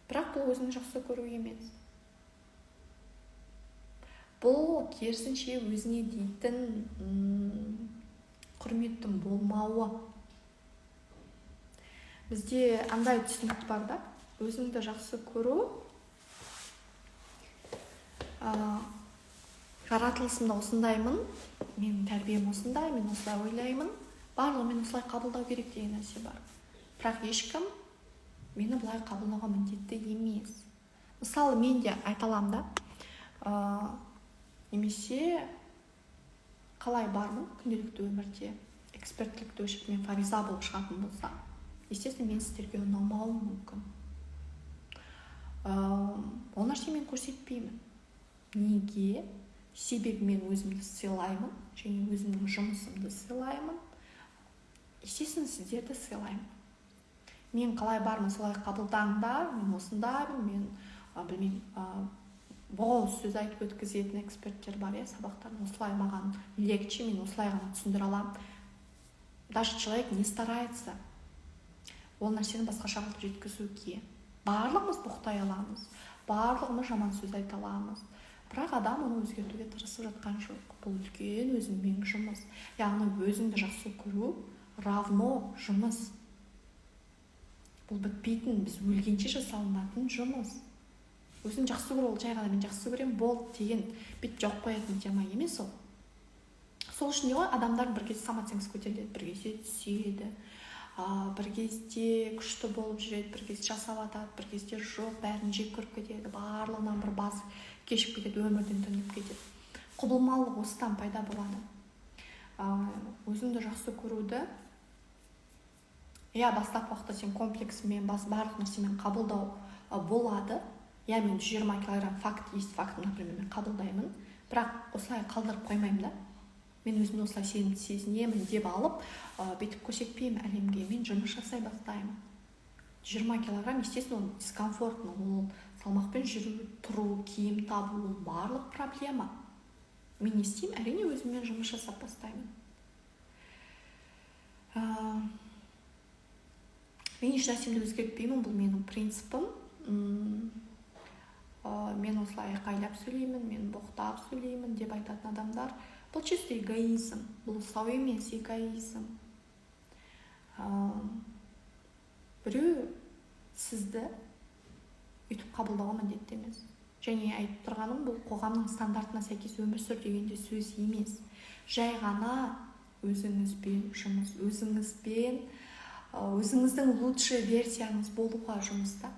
Бірақ бұл өзін жақсы көру емес. Бұл керісінше өзіне дейтін құрметтің болмауы. Бізде андай түсінік бар да, өзіңді жақсы көру, жаратылысымда осындаймын, менің тәрбием осындай, мен осылай ойлаймын, барлығы мен осылай қабылдау керек деген нәрсе бар. Бірақ ешкім мені бұлай қабылдауға міндетті емес. Мысалы, мен де айталам да, немесе қалай бармын күнделікті өмірде, экспертлікті өшіп мен фариза болып шығатын болса, естественно, мен сіздерге ұнамауым мүмкін. Ол нәрсе мен көрсетпеймін. Неге? Себебі мен өзімді сыйлаймын, және өзімнің жұмысымды сыйлаймын. Естественно, сіздерді сыйлаймын. Мен қалай бармын, солай қабылдаңдар, мен осындаймын, мен білмеймін, боғауыз сөз айтып өткізетін эксперттер бар, сабақтарын осылай маған легче, мен осылай ғана түсіндіре аламын. Даже человек не старается ол нәрсені басқаша қылып жеткізуге. Барлығымыз боқтай аламыз, барлығымыз жаман сөз айта аламыз. Бірақ адам оны өзгертуге тырысып жатқан жоқ. Бұл үлкен өзіңмен жұмыс. Яғни өзіңді жақсы көру равно жұмыс. Бұл бітпейтін, біз өлгенше жасалынатын жұмыс. Өзін жақсы көру, ол жай ғана мен жақсы көремін, болды деген бет жауып қоятын тема емес ол. Сол үшін не ғой, адамдар бір кезде самооценкасы көтеріледі, бір кезде түседі, бір кезде күшті болып жүреді, бір кезде жасап атады, бір кезде жоқ, бәрін жек көріп кетеді, барлығынан бір баз кешіп кетеді, өмірден төніп кетеді. Құбылмалық осыдан пайда болады. Өзіңді жақсы көруді, бастапқы уақытта сен комплексімен, барлық нәрсемен қабылдау болады. Мен 120 килограмм факт, например, мен қабылдаймын, бірақ осылай қалдырып қоймаймын да. Мен өзімді осылай сезінемін деп алып, бетіп көрсетпеймін әлемге, мен жұмыс жасай бастаймын. 20 килограмм, естественно, ол дискомфортно, ол салмақпен жүру, тұру, киім табу, барлық проблема. Мен не істеймін? Әрине өзіммен жұмыс жасап бастаймын. Мен еш нәрсемді өзгертпеймін, бұл менің принципім. Мен осылай айқайлап сөйлеймін, мен боқтап сөйлеймін деп айтатын адамдар. Бұл чисто эгоизм, бұл сау емес эгоизм. Біреу сізді үйтіп қабылдауға міндетті емес. Және айтып тұрғаным, бұл қоғамның стандартына сәйкес өмір сүр дегенде сөз емес. Жай ғана өзіңізбен жұмыс, өзіңіздің лучший версияңыз болуға жұмыста.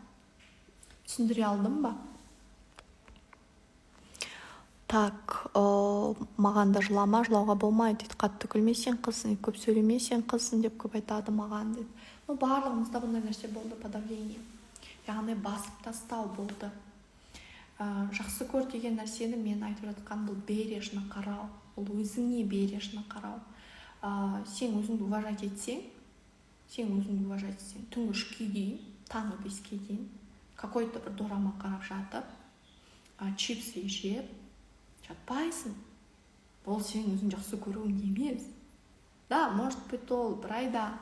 Түсіндіре алдым ба? Так, маған да жылауға болмайды дейді. Қатты күлмесең қызсың, көп сөйлемесең қызсың деп көп айтады маған дейді. Барлығымызда бұндай нәрсе болды, подавление. Яғни басып тастау болды. Жақсы көр деген нәрсені мен айтып жатқан бұл бережно қарау. Бұл өзіңе бережно қарау. Сен өзіңді уважать етсең, түнгі 3-ке дейін, таңғы 5-ке дейін, какой-то бір дорама қарап жатып, чипсы жеп жатпайсың. Ол сенің өзің жақсы көруің емес. Да, может быть, ол бір айда,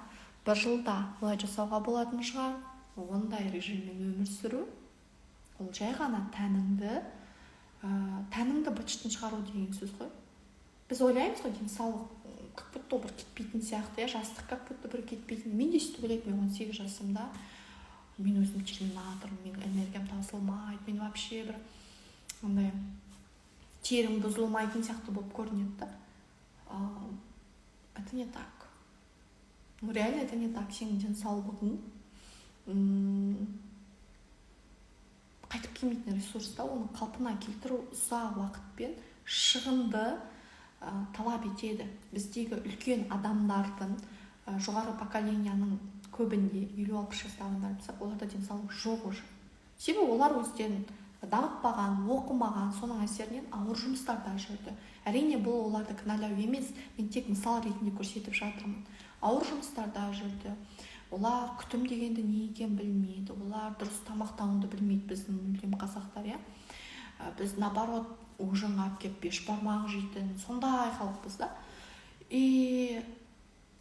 бір жылда олай жасауға болатын шығар. Ондай режиммен өмір сүру, ол жай ғана тәніңді быт-шытын шығару деген сөз ғой. Біз ойлаймыз ғой, денсаулық как будто бір кетпейтін сияқты, жастық как будто бір кетпейтін. Мен де сөйтіп ойлаймын, мен 18 жасымда мен өзім терминатормын, менің энергиям таусылмайды, мен вообще бір андай терім бұзылмайтын сияқты болып көрінеді да. Это не так. Ну реально это не так. Сенің денсаулығың қайтып келмейтін ресурс та, оны қалпына келтіру ұзақ уақытпен шығынды талап етеді. Біздегі үлкен адамдардың, жоғары поколенияның көбінде 50-60 жастағандар болса, оларда денсаулық жоқ уже. Себебі олар өздерін дамытпаған, оқымаған, соның әсерінен ауыр жұмыстарда жүрді. Әрине бұл оларды кінәлау емес, мен тек мысал ретінде көрсетіп жатырмын. Ауыр жұмыстарда жүрді. Олар күтім дегенді не екен білмейді, олар дұрыс тамақтануды білмейді, біздің мүлдем қазақтар, біз наоборот ужин алып келіп бешбармақ жейтін, сондай халықпыз да. И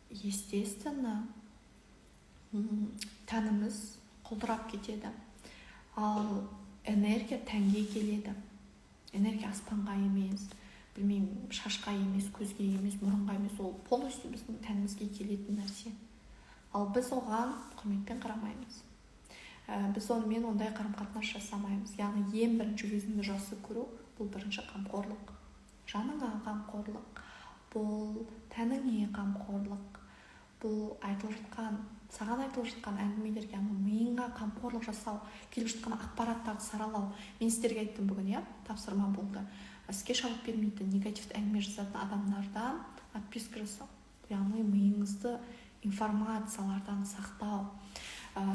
естественно тәніміз құлдырап кетеді. Ал энергия тәнге келеді. Энергия аспанға емес, білмеймін, шашқа емес, көзге емес, мұрынға емес, ол полностью біздің тәнімізге келетін нәрсе. Ал біз оған құрметпен қарамаймыз. Біз онымен ондай қарым-қатынас жасамаймыз. Яғни ең бірінші өзіңді жақсы көру, бұл бірінші қамқорлық. Жаныңа қамқорлық, бұл тәніңе қамқорлық, бұл саған айтылып жатқан әңгімелерге, миыңа қамқорлық жасау, келіп жатқан ақпараттарды саралау. Мен сіздерге айттым бүгін, тапсырма болды. Іске шабыт бермейтін, негативті әңгіме жазатын адамдардан отписка жасау. Яғни миыңызды информациялардан сақтау.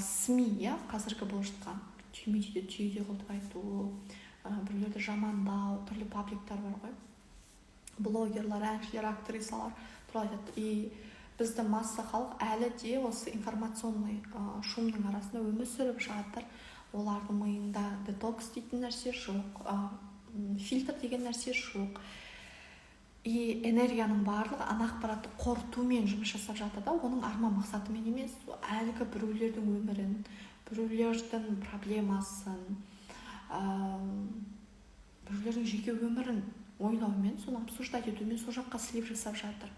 СМИ, қазіргі болып жатқан түймедейді түйеде қылып айту, біреулерді жамандау, түрлі пабликтар бар ғой. Блогерлар, әншілер, актрисалар туралы айтады. И бізді масса халық әлі де осы информационный шумның арасында өмір сүріп жатыр. Олардың миында детокс дейтін нәрсе жоқ, фильтр деген нәрсе жоқ. И энергияның барлығы ана ақпаратты қорытумен жұмыс жасап жатыр да, оның арман мақсатымен емес, әлгі біреулердің өмірін, біреулердің проблемасын, біреулердің жеке өмірін ойлаумен, соны обсуждать етумен сол жаққа слив жасап жатыр.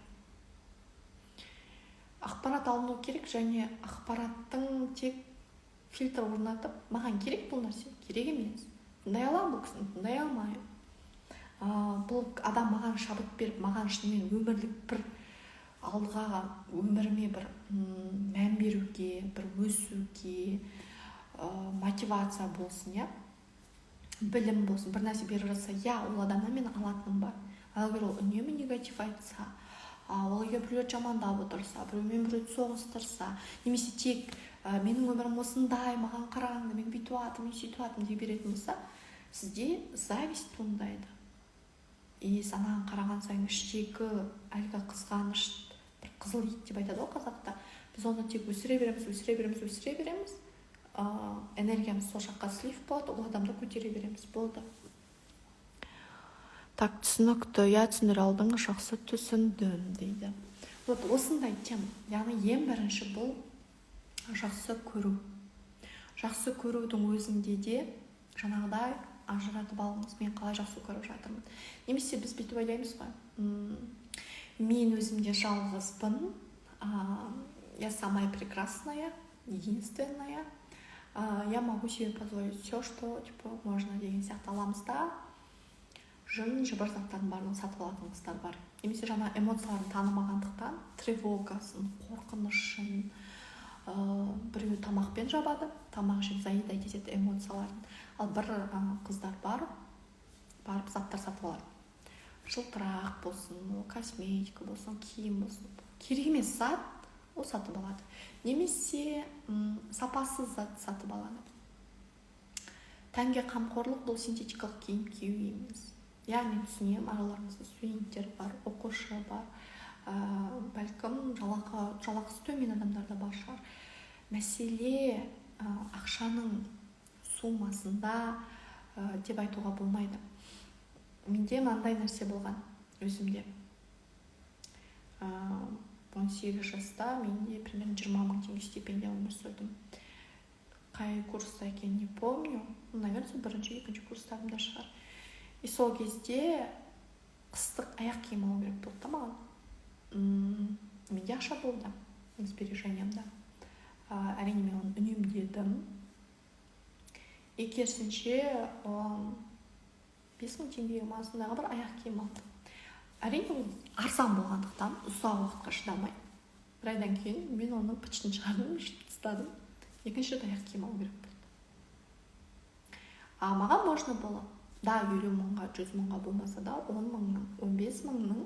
Ақпарат алыну керек, және ақпараттың тек фильтр орнатып, маған керек бұл нәрсе, керек емес. Тыңдай аламын бұл кісіні, тыңдай алмаймын. Бұл адам маған шабыт беріп, маған шынымен өмірлік бір алдыға өміріме бір мән беруге, бір өсуге, мотивация болсын, білім болсын, бір нәрсе беріп жатса, ол адамнан мен алатыным бар. Ал егер ол үнемі негатив айтса, ол егер біреулер жамандап отырса, біреумен біреуді соғыстырса, немесе тек менің өмірім осындай, маған қараңды, мен бүйтіп атым, мен сөйтіп атым деп беретін болса, сізде зависть туындайды. И санаған қараған сайын іштегі әлгі қызғаныш, бір қызыл ит деп айтады ғой қазақта. Біз оны тек өсіре береміз. Энергиямыз сол жаққа слив болады, ол адамды көтере береміз. Болды. Так, түсінікті, түсіндіре алдыңыз, жақсы түсіндім дейді. Вот осындай тема. Яғни ең бірінші бұл жақсы көру. Жақсы көрудің өзінде де жаңағыдай ажыратып алыңыз, мен қалай жақсы көріп жатырмын. Немесе біз бүйтіп ойлаймыз ғой, мен өзімде жалғызбын, я самая прекрасная, единственная, я могу себе позволить все, что можно деген сияқты аламыз да, жын-жыбыр заттардың барлығын сатып алатын қыздар бар. Немесе жаңа эмоцияларын танымағандықтан тревогасын, қорқынышын, біреу тамақпен жабады, тамақ жеп заедай етеді эмоцияларын. Ал бір қыздар барып заттар сатып алады. Жылтырақ болсын, косметика болсын, киім болсын. Керек емес зат, ол сатып алады. Немесе сапасыз зат сатып алады. Тәнге қамқорлық бұл синтетикалық киім кию емес. Мен түсінемін, араларыңызда студенттер бар, оқушы бар, бәлкім жалақысы төмен адамдар да бар шығар. Мәселе ақшаның суммасында, деп айтуға болмайды. Менде мынандай нәрсе болған өзімде. 18 жаста менде примерно 20 000 теңге стипендия өмір сүрдім. Қай курста екенін не помню. Наверное, бірінші, екінші курстарымда шығар. И сол кезде қыстық аяқ киім алу керек болды маған. Менде ақша болды, сбережениямда. Әрине мен оны үнемдедім. И керісінше 5 000 теңгеге масындағы бір аяқ киім алдым. Әрине арзан болғандықтан ұзақ уақытқа шыдамай. Бір айдан кейін мен оны пыштын шығардым, жіп тастадым. Екінші рет аяқ киім алу керек болды. Маған можно было, да, 50 000-ға, 100 000-ға болмаса да, 10 000-ның, 15 000-ның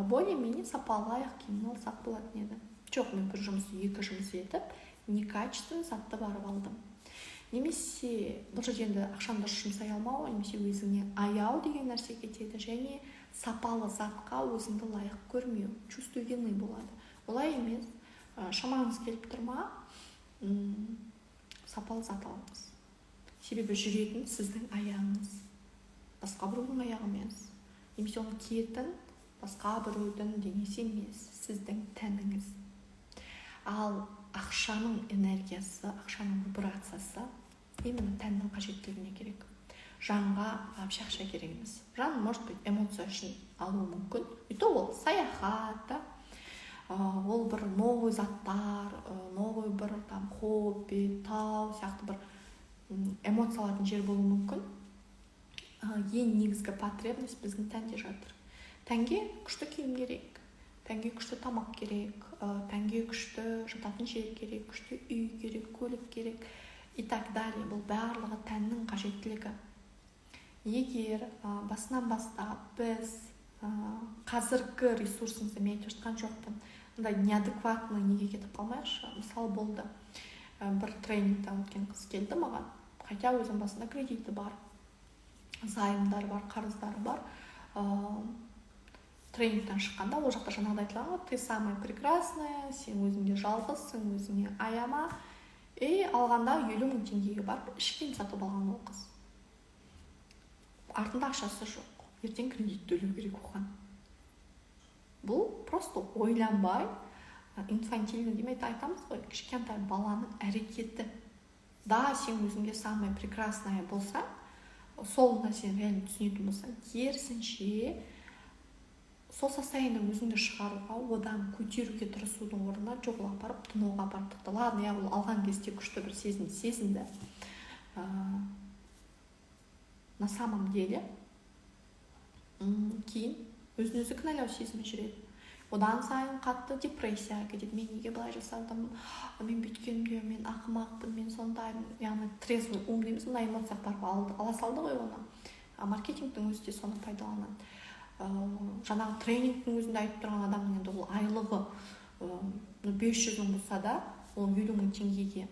более-менее сапалы аяқ киімін алсақ болатын еді. Жоқ, мен бір жұмыс, екі жұмыс етіп, некачественный затты барып алдым. Немесе бұл жерде енді ақшаны дұрыс жұмсай алмау, немесе өзіңе аяу деген нәрсе кетеді, және сапалы затқа өзіңді лайық көрмеу, чувство вины болады. Олай емес, шамаңыз келіп тұрма, сапалы зат алыңыз. Себебі жүретін сіздің аяғыңыз, басқа біреудің аяғы емес. Немесе оны киетін басқа біреудің денесі емес, сіздің тәніңіз. Ал ақшаның энергиясы, ақшаның вибрациясы именно тәннің қажеттілігіне керек. Жанға ақша керек емес. Жан, может быть, эмоция үшін алуы мүмкін. И то ол саяхат, ол бір новый заттар, новый бір хобби, тау сияқты бір эмоциялардың жер болуы мүмкін. Ең негізгі потребность біздің тәнде жатыр. Тәнге күшті киім керек, тәнге күшті тамақ керек, тәнге күшті жататын жер керек, күшті үй керек, көлік керек и так далее. Бұл барлығы тәннің қажеттілігі. Егер басынан бастап біз қазіргі ресурсымызды мен айтып жатқан жоқпын, неадекватный неге кетіп қалмайықшы. Мысалы болды, бір тренингтен өткен қыз келді маған, хотя өзім басында кредиті бар, займдар бар, қарыздары бар. Тренингтен шыққанда ол жақта жаңағыдай айтылған, ты самая прекрасная, сен өзіңде жалғызсың, өзіңе аяма. И алғанда 50 000 теңгеге барып ішкем сатып алған ол қыз. Артында ақшасы жоқ, ертең кредит төлеу керек оған. Бұл просто ойланбай, инфантильный демейді айтамыз ғой, кішкентай баланың әрекеті. Да, сен өзіңде самая прекрасная болса, сол нәрсені реально түсінетін болса, керісінше сол состояниеде өзіңді шығаруға, одан көтеруге тырысудың орнына жоғыла апарып, тынуға апарып тықты. Ладно, я ол алған кезде күшті бір сезінді. На самом деле, кейін өзін-өзі кінәлау сезімі жүреді. Одан сайын қатты депрессия кетеді. Мен неге былай жасадым, мен бүйткенімде, мен ақымақпын, мен сондаймын. Яғни трезвый ум дейміз, мына эмоция барып ала салды ғой оны. Маркетингтің өзі де соны пайдаланады. Жаңағы тренингтің өзінде айтып тұрған адамның енді ол айлығы 500 000 болса да, ол 50 000 теңгеге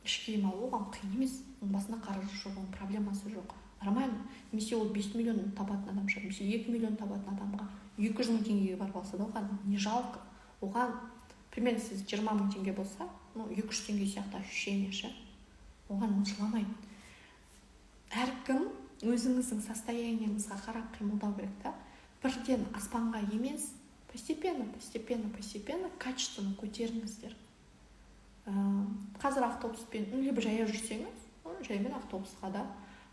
іш киім алу оған қиын емес. Оның басына қаржы жоқ, оның проблемасы жоқ. Нормально. Немесе ол 5 миллион табатын адам шығар, немесе 2 миллион табатын адамға 200 000 теңгеге барып алса да оған не жалко. Оған, примерно сіз 20 000 теңге болса, 200 теңге сияқты ощущение ше. Оған ол жыламайды. Әркім өзіңіздің состояниеңізға қарап қимылдау керек та. Бірден аспанға емес, постепенно качественно көтеріңіздер. Қазір автобуспен, либо жаяу жүрсеңіз, жаймен автобусқа да,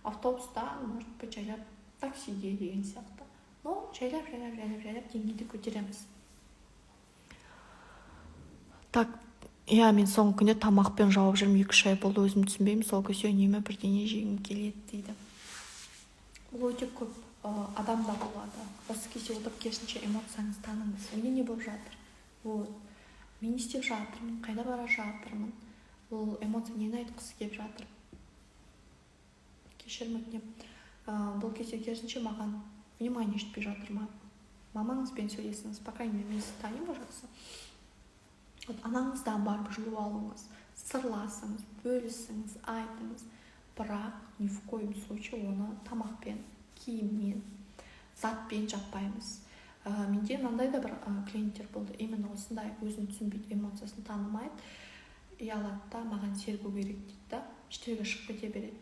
автобустан, может быть, жайлап таксиге деген сияқты. Но жайлап деңгейді көтереміз. Так, мен соңғы күнде тамақпен жауып жүрмін, 2-3 ай болды, өзім түсінбеймін, сол кезде үнемі бірдеңе жегім келеді дейді. Бұл өте көп адамда болады. Осы кезде отырып керісінше эмоцияңызды таныңыз. Менде не болып жатыр? Мен не істеп жатырмын, қайда бара жатырмын? Бұл эмоция нені айтқысы келіп жатыр? Кешірім өтінем. Бұл кезде керісінше маған внимание жетпей жатыр ма? Мамаңызбен сөйлесіңіз, по крайней мере, мен сізді танимын жақсы. Анаңыздан барып жылу алыңыз, сырласыңыз, бөлісіңіз, айтыңыз. Бірақ ни в коем случае оны тамақпен, киіммен, затпен жаппаймыз. Менде мынандай да бір клиенттер болды. Именно осындай өзін түсінбейді, эмоциясын танымайды. Алады да, маған сергу керек дейді да, іштерге шығып кете береді.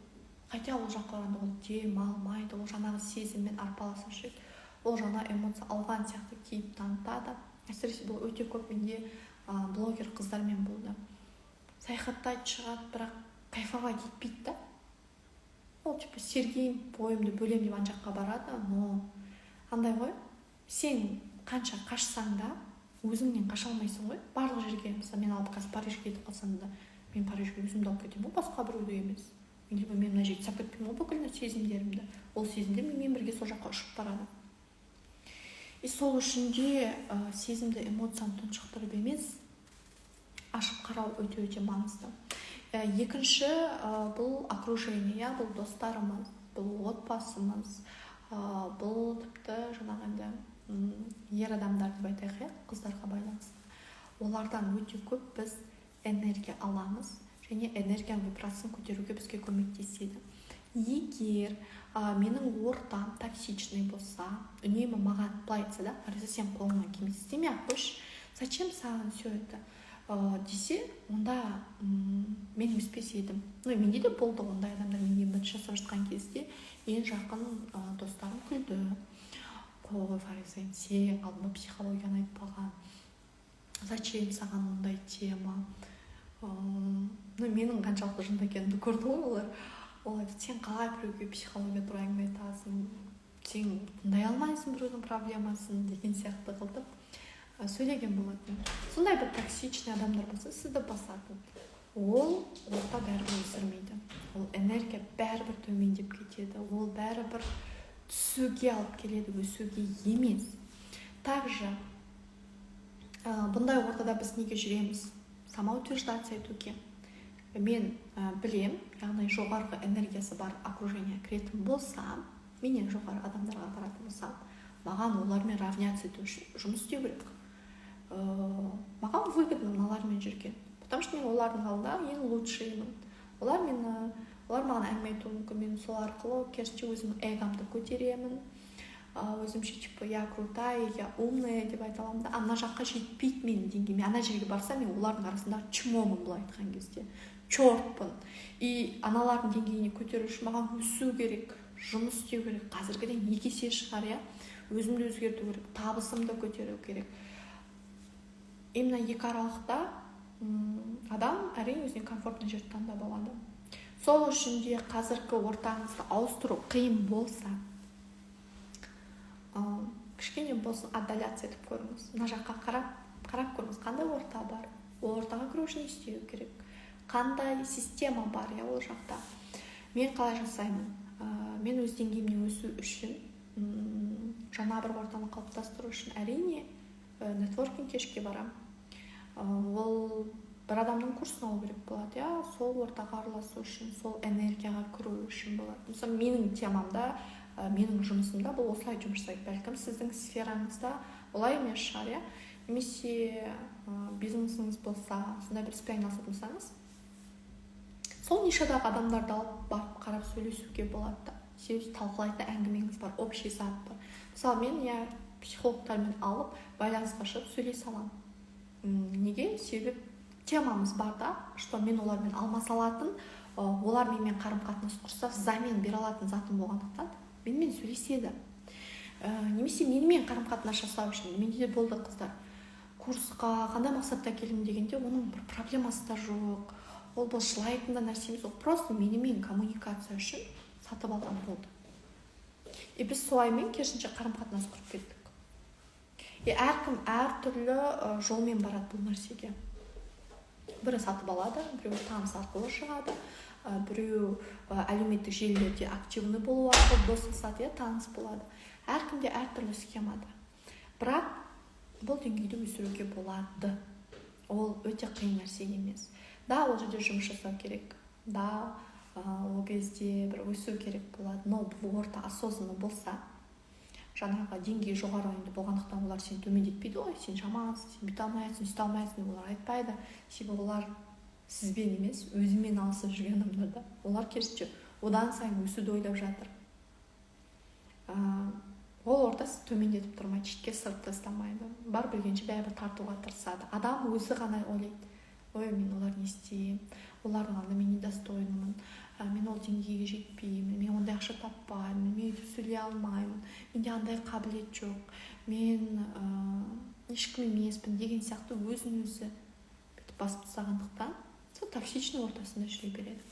хотя ол жаққа барғанда ол дем алмайды, ол жаңағы сезіммен арпалысып жүреді, ол жаңа эмоция алған сияқты кейіп танытады. Әсіресе бұл өте көп менде блогер қыздармен болды. Саяхаттайды, шығады, бірақ кайфовать етпейді да. Ол типа сергейім, бойымды бөлем деп ана жаққа барады, но андай ғой, сен қанша қашсаң да өзіңнен қаша алмайсың ғой. Барлық жерге, мысалы мен алып қазір Парижге кетіп қалсам да, мен Парижге өзімді алып кетемін ғой, басқа біреуді емес. Мен мына жерге сап кетпеймін ғой бүкіл сезімдерімді. Ол сезімдер менімен бірге сол жаққа ұшып барады. И сол үшін де сезімді, эмоцияны тұншықтырып емес, ашып қарау өте маңызды. Екінші, бұл окружение, бұл достарымыз, бұл отбасымыз, бұл тіпті жаңағында ер адамдар деп айтайық, қыздарға байланысты. Олардан өте көп біз энергия аламыз, және энергияның вибрациясын көтеруге бізге көмектеседі. Егер менің ортам токсичный болса, үнемі маған былай айтса да, Фариза, сен қолыңнан келмейді, істемей ақ қойшы, зачем саған все это десе, онда мен өспес едім. Менде де болды ондай адамдар. Менде бірінші жасап жатқан кезде ең жақын достарым күлді. Қой, Фариза, сен алдыма психологияны айтпаған, зачем саған мұндай тема? Менің қаншалықты жынды екенімді көрді ғой олар. Олар сен қалай біреуге психология туралы әңгіме айтасың, сен тыңдай алмайсың біреудің проблемасын деген сияқты қылып сөйлеген болатын. Сондай бір токсичный адамдар болса, сізді басатын. Ол орта бәрібір өсірмейді. Ол энергия бәрібір төмендеп кетеді. Ол бәрібір түсуге алып келеді, өсуге емес. Также бұндай ортада біз неге жүреміз? Самоутверждаться етуге. Мен білем, яғни жоғарғы энергиясы бар окружение кіретін болсам, менен жоғары адамдарға баратын болсам, маған олармен равняться ету үшін жұмыс істеу керек. Маған выгодно мыналармен жүрген, потому что мен олардың алдында ең лучшиймін. Олар маған әңгіме айтуы мүмкін, мен сол арқылы керісінше өзімнің эгомды көтеремін, өзімше типа я крутая, я умная деп айта аламын да, ана жаққа жетпейді менің деңгейіме. Ана жерге барсам, мен олардың арасындағы чмомын, былай айтқан кезде чортпын. И аналардың деңгейіне көтеру үшін маған өсу керек, жұмыс істеу керек. Қазіргіден 2 есе шығар, өзімді өзгерту керек, табысымды көтеру керек. Именно екі аралықта адам әрине өзіне комфортный жерді таңдап алады. Сол үшін де қазіргі ортаңызды ауыстыру қиын болса, кішкене болсын отдаляться етіп көріңіз. Мына жаққа қарап көріңіз, қандай орта бар. Ол ортаға кіру үшін не істеу керек? Қандай система бар ол жақта? Мен қалай жасаймын? Мен өз деңгейімнен өсу үшін, жаңа бір ортаны қалыптастыру үшін әрине нетворкинг кешке барам. Ол бір адамның курсын алу керек болады, сол ортаға араласу үшін, сол энергияға кіру үшін болады. Мысалы, менің темамда, менің жұмысымда бұл осылай жұмыс жасайды. Бәлкім сіздің сфераңызда олай емес шығар, немесе бизнесіңіз болса, сондай бір іспен айналысатын болсаңыз, сол нишадағы адамдарды алып барып қарап сөйлесуге болады. Сіз талқылайтын әңгімеңіз бар, общий зат бар. Мысалы, мен психологтармен алып байланысқа шығып сөйлей саламын. Неге? Себебі темамыз бар да, что мен олармен алмаса алатын, олар менімен қарым-қатынас құрса, замен бере алатын затым болғандықтан менімен сөйлеседі. Немесе менімен қарым-қатынас жасау үшін менде де болды қыздар. Курсқа қандай мақсатта келдім дегенде, оның бір проблемасы да жоқ. Ол бұл жылайтын да нәрсеміз, ол просто менімен коммуникация үшін сатып алған болды. И біз солаймен керісінше қарым-қатынас құрып кеттік. Әркім әртүрлі жолмен барады бұл нәрсеге. Бірі сатып алады, біреу таныс арқылы шығады, біреу әлеуметтік желілерде активны болу арқылы достасады, таныс болады. Әркімде әртүрлі схемада. Бірақ бұл деңгейді өсіруге болады. Ол өте қиын нәрсе емес. Да, ол жерде жұмыс жасау керек. Да, ол кезде бір өсу керек болады. Но бұл орта осознанно болса, жаңағы деңгей жоғары болғандықтан олар сені төмендетпейді ғой, сен жамансың, сен бүйте алмайсың, сөйте алмайсың, олар айтпайды. Себебі олар сізбен емес, өзімен алысып жүрген адамдар да. Олар керісінше одан сайын өсуді ойлап жатыр. Ол орта сізді төмендетіп тұрмайды, шетке сырып тастамайды. Бар білгенше бәрібір тартуға тырысады. Адам өзі ғана ойлайды. Ой, мен олар не істеймін, олардың алдында мен недостойнымын, мен ол деңгейге жетпеймін, мен ондай ақша таппаймын, мен өйтіп сөйлей алмаймын, менде андай қабілет жоқ, мен ешкім емеспін деген сияқты өзін өзі басып тастағандықтан сол токсичный ортасында жүре береді.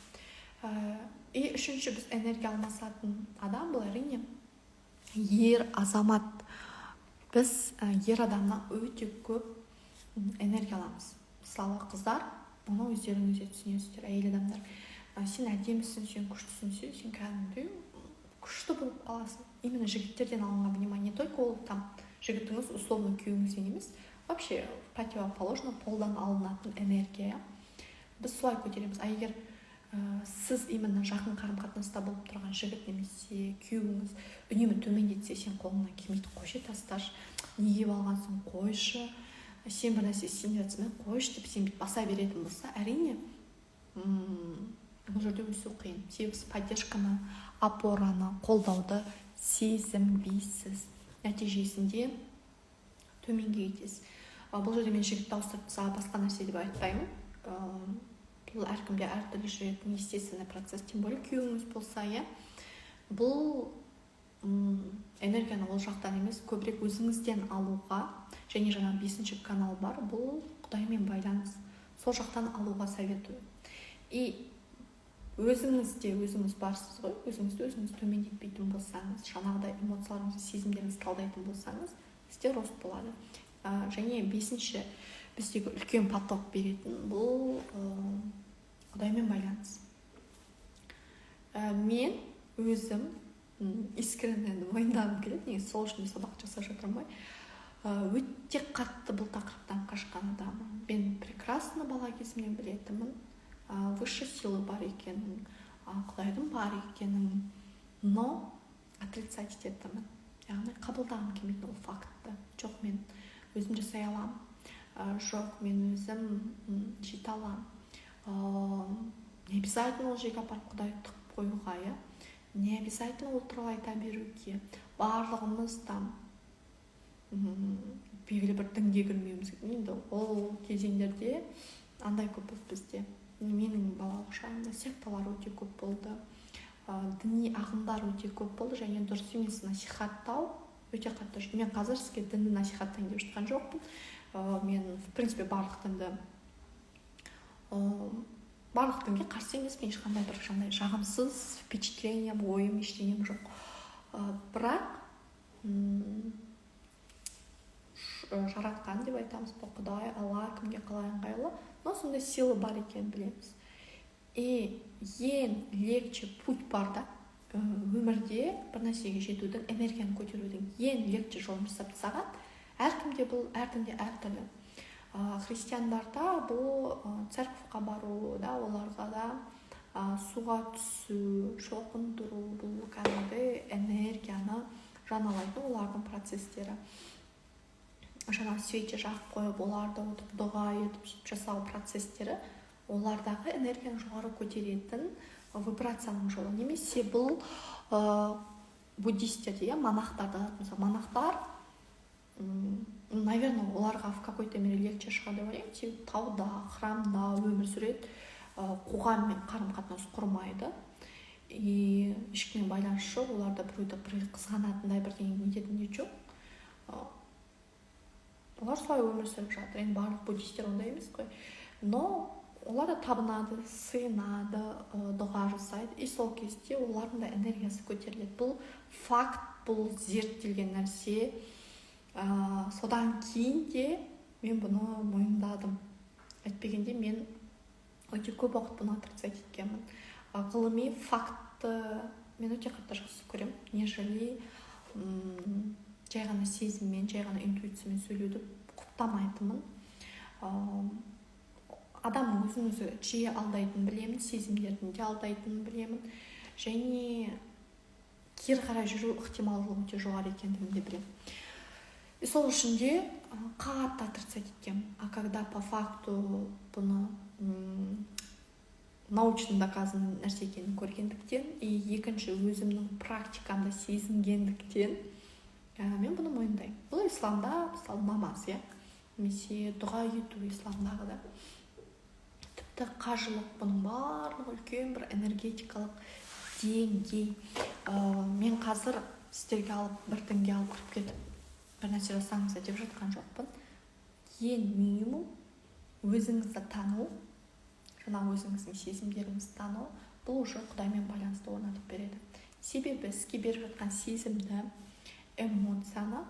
И үшінші, біз энергия алмасатын адам бұл әрине ер азамат. Біз ер адамнан өте көп энергия аламыз. Мысалы, қыздар, оны өздеріңіз түсінесіздер, әйел адамдар. Сен әдемісің, сен күштісің, сен кәдімгідей күшті болып қаласың. Именно жігіттерден алынған внимание, не только ол там жігітіңіз условно күйеуіңізден емес, вообще противоположно полдан алынатын энергия. Біз солай көтереміз. А егер сіз именно жақын қарым-қатынаста болып тұрған жігіт немесе күйеуіңіз үнемі төмендетсе, сен қолыңнан келмейді, қойшы тасташы, неге алғансың, қойшы, сен бір нәрсе істейін жатсың, қойшы деп сен баса беретін болса, әрине бұл жерде өсу қиын. Себебі поддержканы, опораны, қолдауды сезінбейсіз. Нәтижесінде төменге кетесіз. Бұл жерде мен жігітті ауыстырып басқа нәрсе деп айтпаймын. Бұл әркімде әртүрлі жүретін естественный процесс, тем более күйеуіңіз болса, бұл энергияны ол жақтан емес, көбірек өзіңізден алуға, және жаңа 5-ші канал бар, бұл Құдаймен байланыс, сол жақтан алуға советую. И өзіңізде өзіңіз барсыз ғой, өзіңізді өзіңіз төмендетпейтін болсаңыз, жаңағыдай эмоцияларыңызды, сезімдеріңізді талдайтын болсаңыз, сізде рост болады. Және 5-ші біздегі үлкен поток беретін бұл Құдаймен байланыс. Мен өзім искренне мойындағым келеді, негізі сол үшін сабақ жасап жатырмын ғой. Өте қатты бұл тақырыптан қашқан адаммын. Мен прекрасно бала кезімнен білетінмін, высший силы бар екенін, Құдайдың бар екенін, но отрицать ететінмін. Яғни қабылдағым келмейтін ол фактты. Жоқ, мен өзім жасай аламын. Жоқ, мен өзім жете аламын. Не обязательно ол жерге апарып Құдай тығып қоюға, не обязательно ол туралы айта беруге. Барлығымыз там белгілі бір дінге кірмеуіміз керек. Енді ол кезеңдерде андай көп болды бізде. Менің балалық шағымда секталар өте көп болды, діни ағымдар өте көп болды, және дұрыс емес насихаттау өте қатты. Мен қазір сізге дінді насихаттайын деп жатқан жоқпын. Мен в принципе барлық дінге қарсы емеспін, ешқандай бір жағымсыз впечатлением, ойым, ештеңем жоқ. Бірақ жаратқан деп айтамыз, Құдай, Алла кімге қалай ыңғайлы, но сондай силы бар екенін білеміз. И ең легче путь бар да, өмірде бір нәрсеге жетудің, энергияны көтерудің ең легче жолын жасап тастаған. Әркімде бұл, әркімде әртүрлі. Христиандарда бұл церковьқа бару, оларға да суға түсу, шоқындыру, бұл кәдімгі энергияны жаналайтын олардың процестері. Жаңа свече жағып қойып, оларды отырып дұға етіп жасау процестері олардағы энергияны жоғары көтеретін вибрацияның жолы. Немесе бұл буддистерде, монахтарда, монахтар, наверное, оларға в какой-то мере легче шығады, ойлаймын. Тауда, храмда өмір сүреді, қоғаммен қарым-қатынас құрмайды. И ешкіммен байланыс жоқ, оларда біреуді қызғанатындай бірдеңе нететіндей жоқ. Олар солай өмір сүріп жатыр. Енді барлық буддистер ондай емес қой. Но олар да табынады, сыйынады, дұға жасайды. И сол кезде олардың да энергиясы көтеріледі. Бұл факт, бұл зерттелген нәрсе. Содан кейін де мен бұны мойындадым. Әйтпегенде мен өте көп уақыт бұны отрицать еткенмін. Ғылыми факты мен өте қатты жақсы көремін, нежели жай ғана сезіммен, жай ғана интуициямен сөйлеуді құптамайтынмын. Адам өзін-өзі жиі алдайтынын білемін, сезімдердің де алдайтынын білемін, және кері қарай жүру ықтималдығы өте жоғары екендігін де білемін. И сол үшін де қатты отрицать еткенмін. А когда по факту бұны научно доказан нәрсе екенін көргендіктен, и екінші өзімнің практикамда сезінгендіктен, мен бұны мойындаймын. Бұл исламда мысалы намаз, немесе дұға ету исламдағы да. тіпті қажылық, бұның барлығы үлкен бір энергетикалық деңгей. Мен қазір сіздерге алып бір дінге алып кіріп кетіп бір нәрсе жасаңыз деп жатқан жоқпын. Ең минимум өзіңізді тану, жаңа өзіңіздің сезімдеріңізді тану, бұл уже Құдаймен байланысты орнатып береді. Себебі сізге беріп жатқан сезімді, эмоцияны,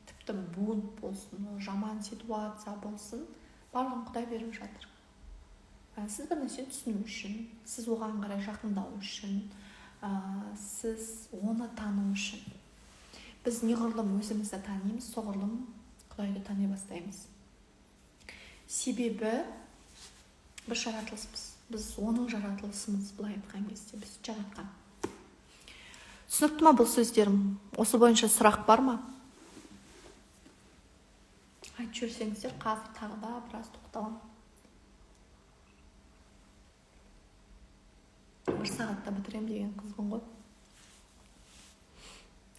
тіпті бунт болсын, жаман ситуация болсын, барлығын Құдай беріп жатыр. Сіз бір нәрсені түсіну үшін, сіз оған қарай жақындау үшін, сіз оны тану үшін. Біз неғұрлым өзімізді танимыз, соғұрлым Құдайды тани бастаймыз. Себебі біз жаратылыспыз. Біз оның жаратылысымыз, былай айтқан кезде біз жаратқан. Түсінікті ма бұл сөздерім? Осы бойынша сұрақ бар ма? Айтып жүрсеңіздер, қазір тағы да біраз тоқталамын. Бір сағатта бітірем деген қызбын ғой.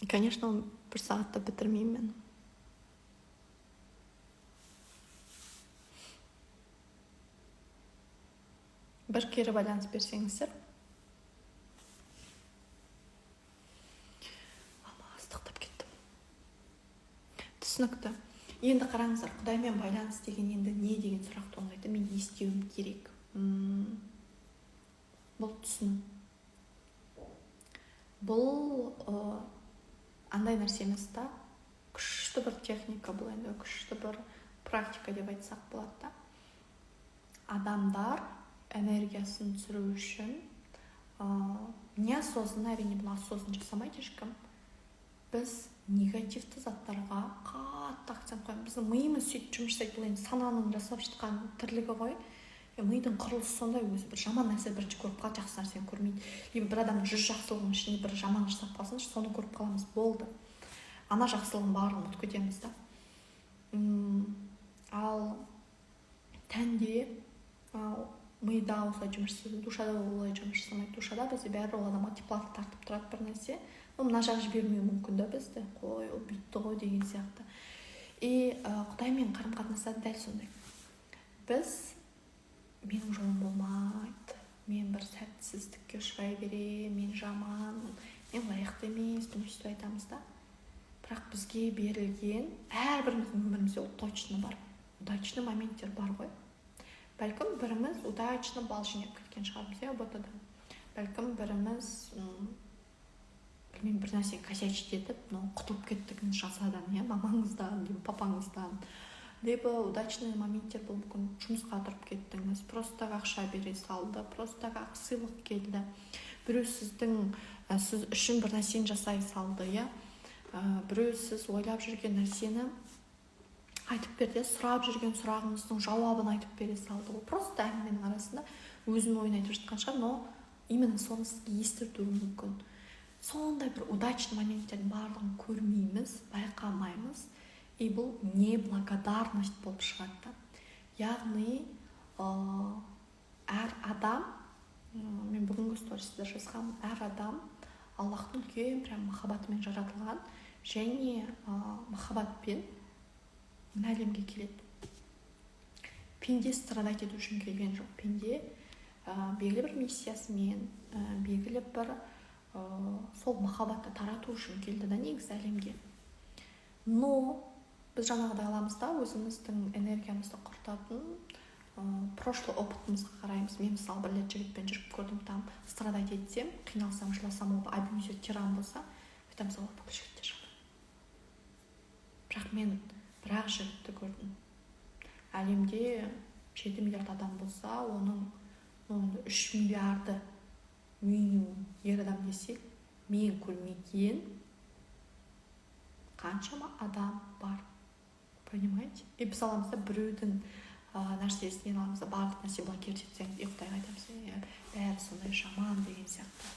Конечно, бір сағатта бітірмеймін мен. Бір кері байланыс берсеңіздер. Астықтап кеттім. Түсінікті. Енді қараңыздар, Құдаймен байланыс деген енді не деген сұрақ туындайды? Мен не істеуім керек? Бұл түсіну. Бұл андай нәрсе емес та, күшті бір техника, бұл енді күшті бір практика деп айтсақ болады да. Адамдар энергиясын түсіру үшін неосознанно, әрине бұл осознанно жасамайды ешкім. Біз негативті заттарға қатты акцент қоямыз. Біздің миымыз сөйтіп жұмыс жасайды, бұл енді сананың жасап жатқан тірлігі ғой. Мидың құрылысы сондай, өзі бір жаман нәрсе бірінші көріп қалады, жақсы нәрсені көрмейді. Либо бір адамның 100 жақсылығының ішінде бір жаман жасап қалсыншы, соны көріп қаламыз, болды. Ана жақсылығын барлығын ұмытып кетеміз да. Ал тәнде мида осылай жұмыс жасайды, душада олай жұмыс жасамайды. Душада бізде бәрі ол адамға теплоты тартып тұрады бір нәрсе. Мына жақ жібермеуі мүмкін да бізді. Қой, ол бүйтті ғой деген сияқты. Құдаймен қарым-қатынаста дәл сондай. Біз менің жолым болмайды, мен бір сәтсіздікке ұшырай беремін, мен жаманмын, мен лайықты емеспін, сөйтіп айтамыз да. Бірақ бізге берілген әрбіріміздің өмірімізде ол точно бар. Удачный моменттер бар ғой. Бәлкім біріміз удачно бал жинап кеткен шығармыз, ұбт-да. Бәлкім біріміз бір нәрсе косячить етіп, құтылып кеттігін жасадан, мамаңыздан, папаңыздан. Либо удачный моменттер бұл мүмкін, жұмысқа тұрып кеттіңіз, просто ақша бере салды, просто сыйлық келді. Біреу сіз үшін бір нәрсені жасай салды, біреу сіз ойлап жүрген нәрсені айтып берді, сұрап жүрген сұрағыңыздың жауабын айтып бере салды. Ол просто әңгіменің арасында өзінің ойын айтып жатқан шығар, но именно соны сізге естіртуі мүмкін. Сондай бір удачный моменттердің барлығын көрмейміз, байқамаймыз. И бұл неблагодарность болып шығады. Яғни әр адам, мен бүгінгі стористе жазғанмын, әр адам Аллахтың үлкен прям махаббатымен жаратылған, және махаббатпен мына әлемге келеді. Пенде страдать ету үшін келген жоқ. Пенде белгілі бір миссиясымен, белгілі бір сол махаббатты тарату үшін келді да негізі әлемге. Но біз жаңағыдай аламыз да, өзіміздің энергиямызды құртатын прошлый опытымызға қараймыз. Мен мысалы бір рет жігітпен жүріп көрдім, там страдать етсем, қиналсам, жыласам, ол абьюзер, тиран болса, айтамыз, ол бүкіл жігіттер жаман. Бірақ мен бір-ақ жігітті көрдім. Әлемде 7 миллиард адам болса, оның 3 миллиарды минимум ер адам десек, мен көрмеген қаншама адам бар. Понимаете? И біз аламыз да біреудің нәрсесінен аламыз да, барлық нәрсе блокировать етсеңіз, Құдайға айтамыз, бәрі сондай жаман деген сияқты.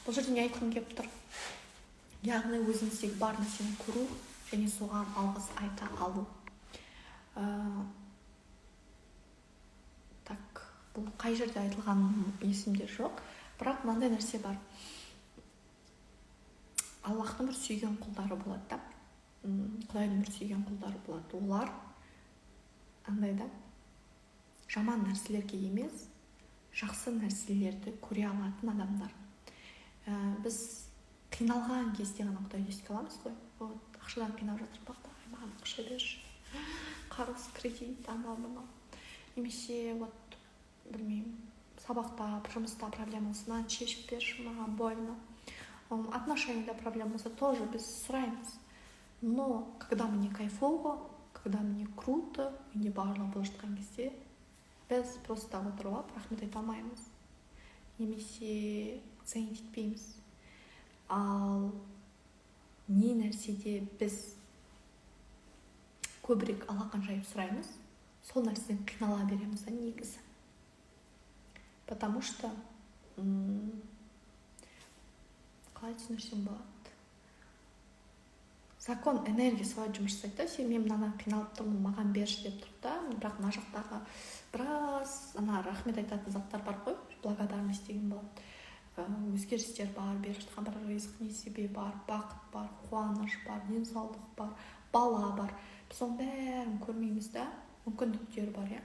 Бұл жерде не айтқым келіп тұр? Яғни өзіңіздегі бар нәрсені көру және соған алғыс айта алу. Так, бұл қай жерде айтылған есімде жоқ, бірақ мынандай нәрсе бар. Аллахтың бір сүйген құлдары болады да. Құдайдың бір сүйген құлдары болады. Олар андай да, жаман нәрселерге емес, жақсы нәрселерді көре алатын адамдар. Біз қиналған кезде ғана Құдайды еске аламыз ғой. Вот ақшадан қинап жатыр, маған ақша берші, қарыз, кредит, анау мынау. Немесе вот білмеймін, сабақта, жұмыста проблема болса, мынаны шешіп берші, маған больно. Отношенияда проблема болса, тоже біз сұраймыз. Но когда мне кайфово, когда мне круто, мне барлығы болып жатқан кезде, біз просто отырып алып рахмет айта алмаймыз. Немесе ценить етпейміз. Ал не нәрседе біз көбірек алақан жайып сұраймыз, сол нәрседен қинала береміз да негізі. Потому что қалай түсіндірсем болады, закон энергия солай жұмыс жасайды да. Мен мынаны қиналып тұрмын, маған берші деп тұр да. Бірақ мына жақтағы біраз рахмет айтатын заттар бар ғой, благодарность деген болады. Өзгерістер бар, беріп жатқан бір ризық несібе бар, бақыт бар, қуаныш бар, денсаулық бар, бала бар. Біз оның бәрін көрмейміз да, мүмкіндіктер бар, иә.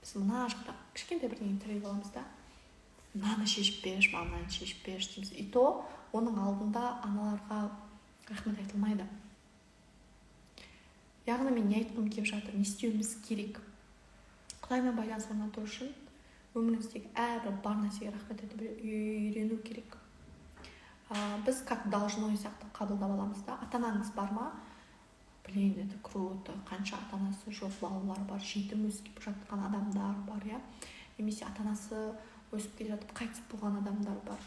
Біз мына жақта кішкентай бірдеңе тілеп аламыз да, мынаны шешіп берші, мынаны шешіп берші дейміз. И то оның алдында аналарға рахмет айтылмайды. Яғни мен не айтқым келіп жатыр, не істеуіміз керек? Құдаймен байланыс орнату үшін өміріміздегі әрбір бар нәрсеге рахмет айтып үйрену керек. Біз как должно сияқты қабылдап аламыз да. Ата-анаңыз бар ма? Блин, это круто. Қанша ата-анасы жоқ балалар бар, жетім өсіп жатқан адамдар бар, иә. Немесе ата-анасы өсіп келе жатып қайтыс болған адамдар бар.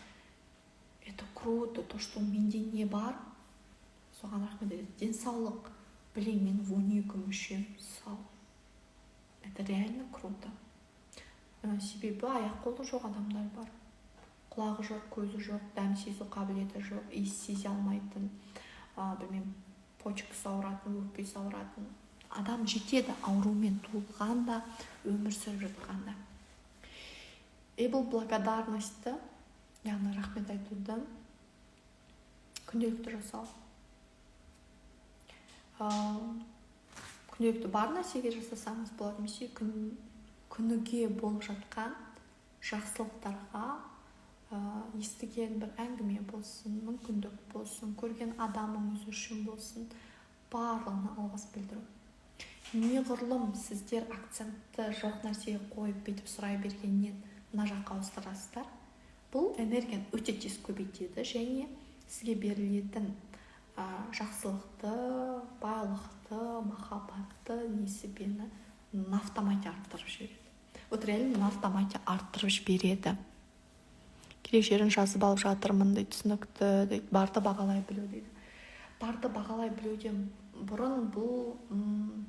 Это круто, то, что менде не бар, соған рахмет етеді. Денсаулық, блин, мен 12 мүшем сау. Это реально круто. Себебі аяқ-қолы жоқ адамдар бар. Құлағы жоқ, көзі жоқ, дәм сезу қабілеті жоқ, иіс сезе алмайтын, білмеймін, почкасы ауыратын, өкпесі ауыратын адам жетеді, аурумен туылғанда, өмір сүріп жатқанда. И бұл благодарностьті, яғни рахмет айтуды күнделікті жасау. Күнделікті бар нәрсеге жасасаңыз болады, немесе күніге болып жатқан жақсылықтарға естіген бір әңгіме болсын, мүмкіндік болсын, көрген адамыңыз үшін болсын, барлығына алғыс білдіру. Неғұрлым сіздер акцентті жоқ нәрсеге қойып бүйтіп сұрай бергеннен мына жаққа ауыстырасыздар, бұл энергияны өте тез көбейтеді және сізге берілетін жақсылықты, байлықты, махаббатты, несібені на автомате арттырып жібереді. Вот реально на автомате арттырып жібереді. Керек жерін жазып алып жатырмын дейді, түсінікті дейді, барды бағалай білу дейді. Барды бағалай білуден бұрын бұл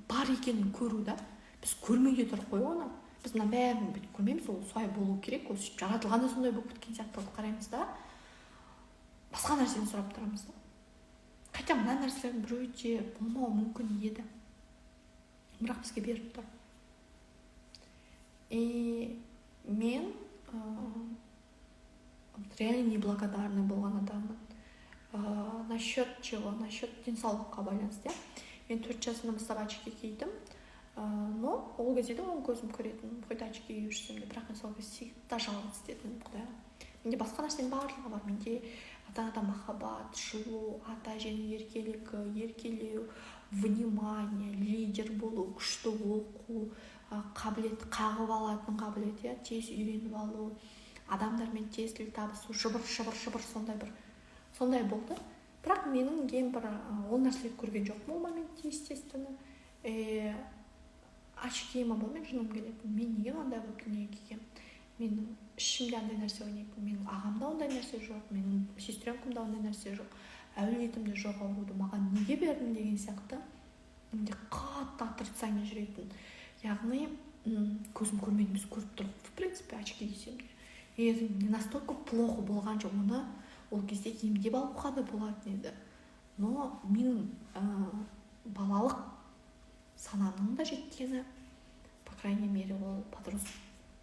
бар екенін көру да. Біз көрмейде тұрып қой оны. Біз мына бәрін бүйтіп көрмейміз, ол солай болу керек, ол жаратылғанда сондай болып кеткен сияқты қараймыз да. Басқа нәрсені сұрап тұрамыз да. Хотя мына нәрселердің біреуде болмауы мүмкін еді. Бірақ бізге беріп тұр. И мен реально неблагодарный болған адаммын. Насчет чего? Насчет денсаулыққа байланысты. Мен 4 жасымнан бастап очки кидім. Но ол кезде де оң көзім көретін. Қойда очки киіп жүрсем де, бірақ мен сол кезде всегда жалғыз істедім Құдайға. Менде басқа нәрсенің барлығы бар. Менде ата-анадан махаббат, жылу, ата-әженің еркелеу, внимание, лидер болу, күшті оқу, қабілет, қағып алатын қабілет, тез үйреніп алу, адамдармен тез тіл табысу, жыбыр сондай болды. Бірақ менің ең бір ол нәрселерді көрген жоқпын ол моментте, естественно. Очкиыма болмен жыным келетін. Мен неге ондай болып дүниеге келгенмін? Менің ішімде андай нәрсе ойнайтын. Менің ағамда ондай нәрсе жоқ, менің сестренкамда ондай нәрсе жоқ, әулетімде жоқ ауруды маған неге бердің деген сияқты. Менде қатты отрицание жүретін. Яғни көзім көрмейді емес, көріп тұр. В принципе, очки кисем де. И не настолько плохо болған жоқ, оны ол кезде емдеп алуға да болатын еді. Но менің балалық санамның да жеткені, по крайней мере, ол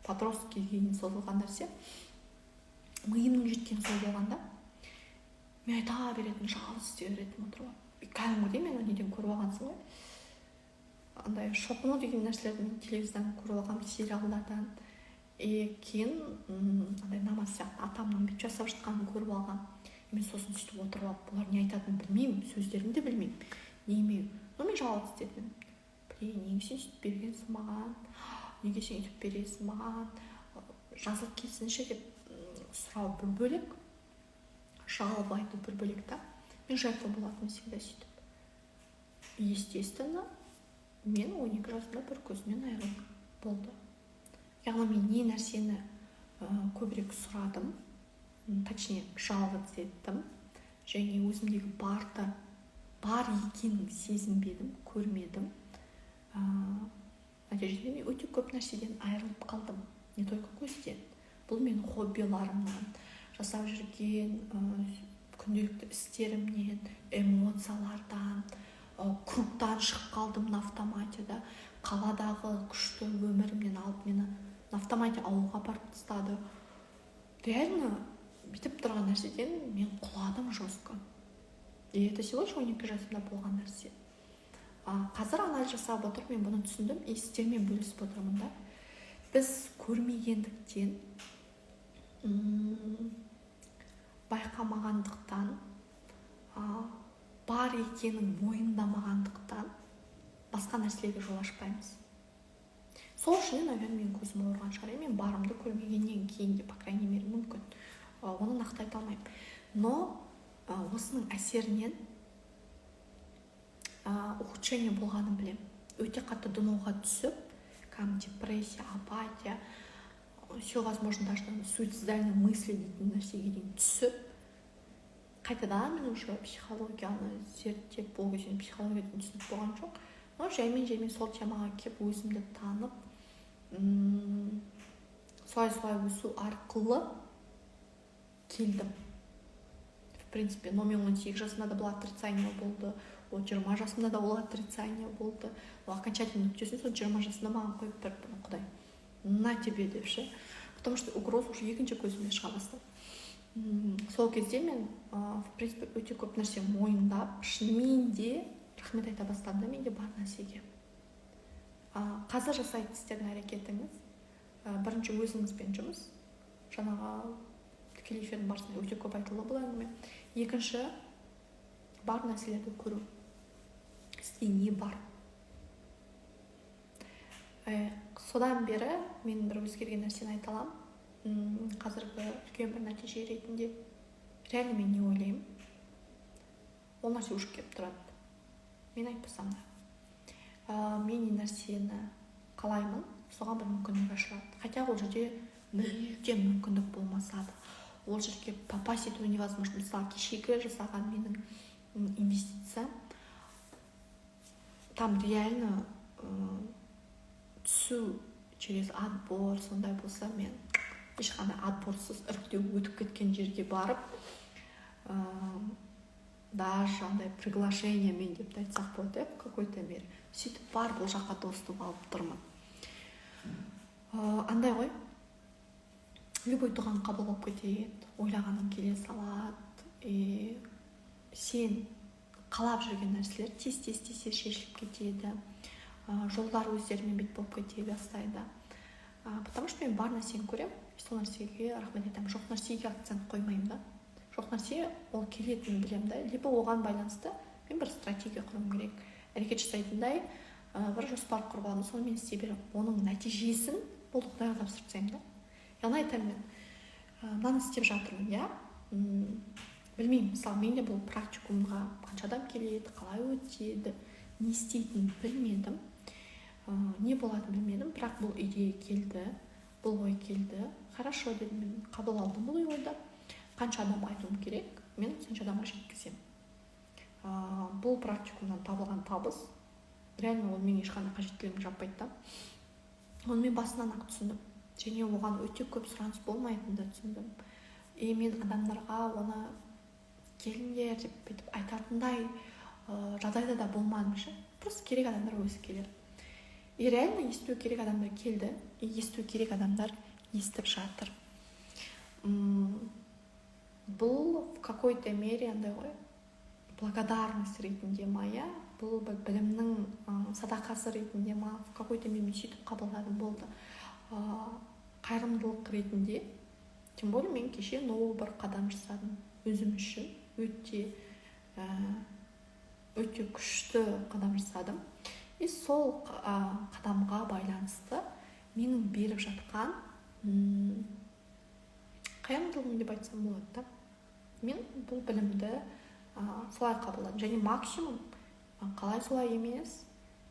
подростке кейін созылған нәрсе, миымның жеткені сол болғанда, мен айта беретін, жалғыз істей беретін отырып. Кәдімгідей мен неден көріп алғансың ғой. андай шоқыну деген нәрселерді мен телевизордан көріп алғанмын, сериалдардан. Кейін андай намаз сияқты атамның бүйтіп жасап жатқанын көріп алғанмын. Мен сосын сөйтіп отырып алып, бұлар не айтатынын білмеймін, сөздерін де білмеймін. Неме, мен жауап істедім. Неге сен сөйтіп бергенсің маған? Неге сен сөйтіп бересің маған? Жазылып келсінші деп сұрау бір бөлек, жалоб айту бір бөлек та. Мен жертва болатынмын всегда сөйтіп. Естественно, мен 12 жасымда бір көзімнен айырылып болды. Яғни мен не нәрсені көбірек сұрадым, точнее жалғыз еттім, және өзімдегі бар екенін сезінбедім, көрмедім. Нәтижесінде мен өте көп нәрседен айырылып қалдым, не только көзден. Бұл менің хоббиларымнан, жасап жүрген күнделікті істерімнен, эмоциялардан, кругтан шығып қалдым на автоматияда. Қаладағы күшті өмірімнен алып мені на автомате ауылға апарып тастады. Реально бүйтіп тұрған нәрседен мен құладым жестко. И это всего лишь 12 жасымда болған нәрсе. Қазір анализ жасап отыр, мен бұны түсіндім, и сіздермен бөлісіп отырмын да. Біз көрмегендіктен, байқамағандықтан, бар екенін мойындамағандықтан басқа нәрселерге жол ашпаймыз. Сол үшін, наверное, мен көзім ауырған шығар. Мен барымды көрмегеннен кейін де, по крайней мере, мүмкін. Оны нақты айта алмаймын. Но осының әсерінен ухудшение болғанын білем. Өте қатты дымауға түсіп, депрессия, апатия, все возможно, даже суицидальные мысли дейтін нәрсеге дейін түсіп, қайтадан мен уже психологияны зерттеп, ол кезде психологиядан түсініп болған жоқ. Но жаймен сол темаға келіп, өзімді танып, солай өсу арқылы келдім. В принципе, но мен 18 жасымда да бұл отрицание болды, 20 жасымда да ол отрицание болды. Окончательно нүктесін сол 20 жасымда маған қойып берді, құдай. На тебе депші. Потому что угроза уже екінші көзіме шыға бастады. Сол кезде мен, в принципе, өте көп нәрсе мойындап, шынымен де рахмет айта бастадым да менде бар нәрсеге. Қазір жасайтын істердің әрекетіңіз, бірінші өзіңізбен жұмыс, жаңағы тікелей эфирдің барысында өте көп айтылды бұл әңгіме. Екінші, бар нәрселерді көру. Сізде не бар? Содан бері мен бір өзгерген нәрсені айта аламын. Қазіргі үлкен бір нәтиже ретінде реально мен не ойлаймын? Ол нәрсе ұшып келіп тұрады. Мен айтпасам да. Мен не нәрсені қалаймын, соған бір мүмкіндік ашылады. Хотя ол жерде мүлдем мүмкіндік болмаса да. Ол жерге попасть ету невозможно. Мысалы, кешегі жасаған менің инвестициям, там реально түсу через отбор, сондай болса, мен ешқандай отборсыз іріктеу өтіп кеткен жерге барып, даже андай приглашение мен деп айтсақ болады, в какой-то мере. Сөйтіп бар бұл жаққа доступ алып тұрмын. Андай ғой, любой туған қабыл болып кетеді, ойлағаным келе салады, сен қалап жүрген нәрселер тез шешіліп кетеді, жолдар өздерімен бет болып кете бастайды. Потому что мен бар нәрсені көрем, сол нәрсеге рахмет айтамын. Жоқ нәрсеге акцент қоймаймын да. Жоқ нәрсе ол келетінін білем да. Либо оған байланысты мен бір стратегия құруым керек. Әрекет жасайтындай бір жоспар құрып аламын, соны мен істей беремін. Оның нәтижесін бұл Құдайға тапсырып тастаймын да. Яғни айтамын мен, мынаны істеп жатырмын, иә. Білмеймін, мысалы, менде бұл практикумға қанша адам келеді, қалай өтеді, не істейтінін білмедім, не болатынын білмедім, бірақ бұл идея келді, бұл ой келді. Хорошо дедім, мен қабыл алдым бұл ойды. Қанша адамға айтуым керек, мен сонша адамға жеткіземін. Бұл практикумнан табылған табыс, реально ол мен ешқандай қажеттілігімді жаппайды да. Оны мен басынан ақ түсіндім. Және оған өте көп сұраныс болмайтынын да түсіндім. Мен адамдарға оны келіңдер деп айтатындай жағдайда да болмадым ше. Просто керек адамдар өзі келер. И реально есту керек адамдар келді, и есту керек адамдар естіп жатыр. Бұл в какой-то мере андай ғой, благодарность ретінде моя бұл бір білімнің садақасы ретінде ма, в какой-то мен сөйтіп қабылдадым, болды. Қайырымдылық ретінде, тем более мен кеше новый бір қадам жасадым өзім үшін, өте күшті қадам жасадым. И сол қадамға байланысты менің беріп жатқан қайырымдылығым деп айтсам болады да. Мен бұл білімді солай қабылдадым, және максимум қалай солай емес,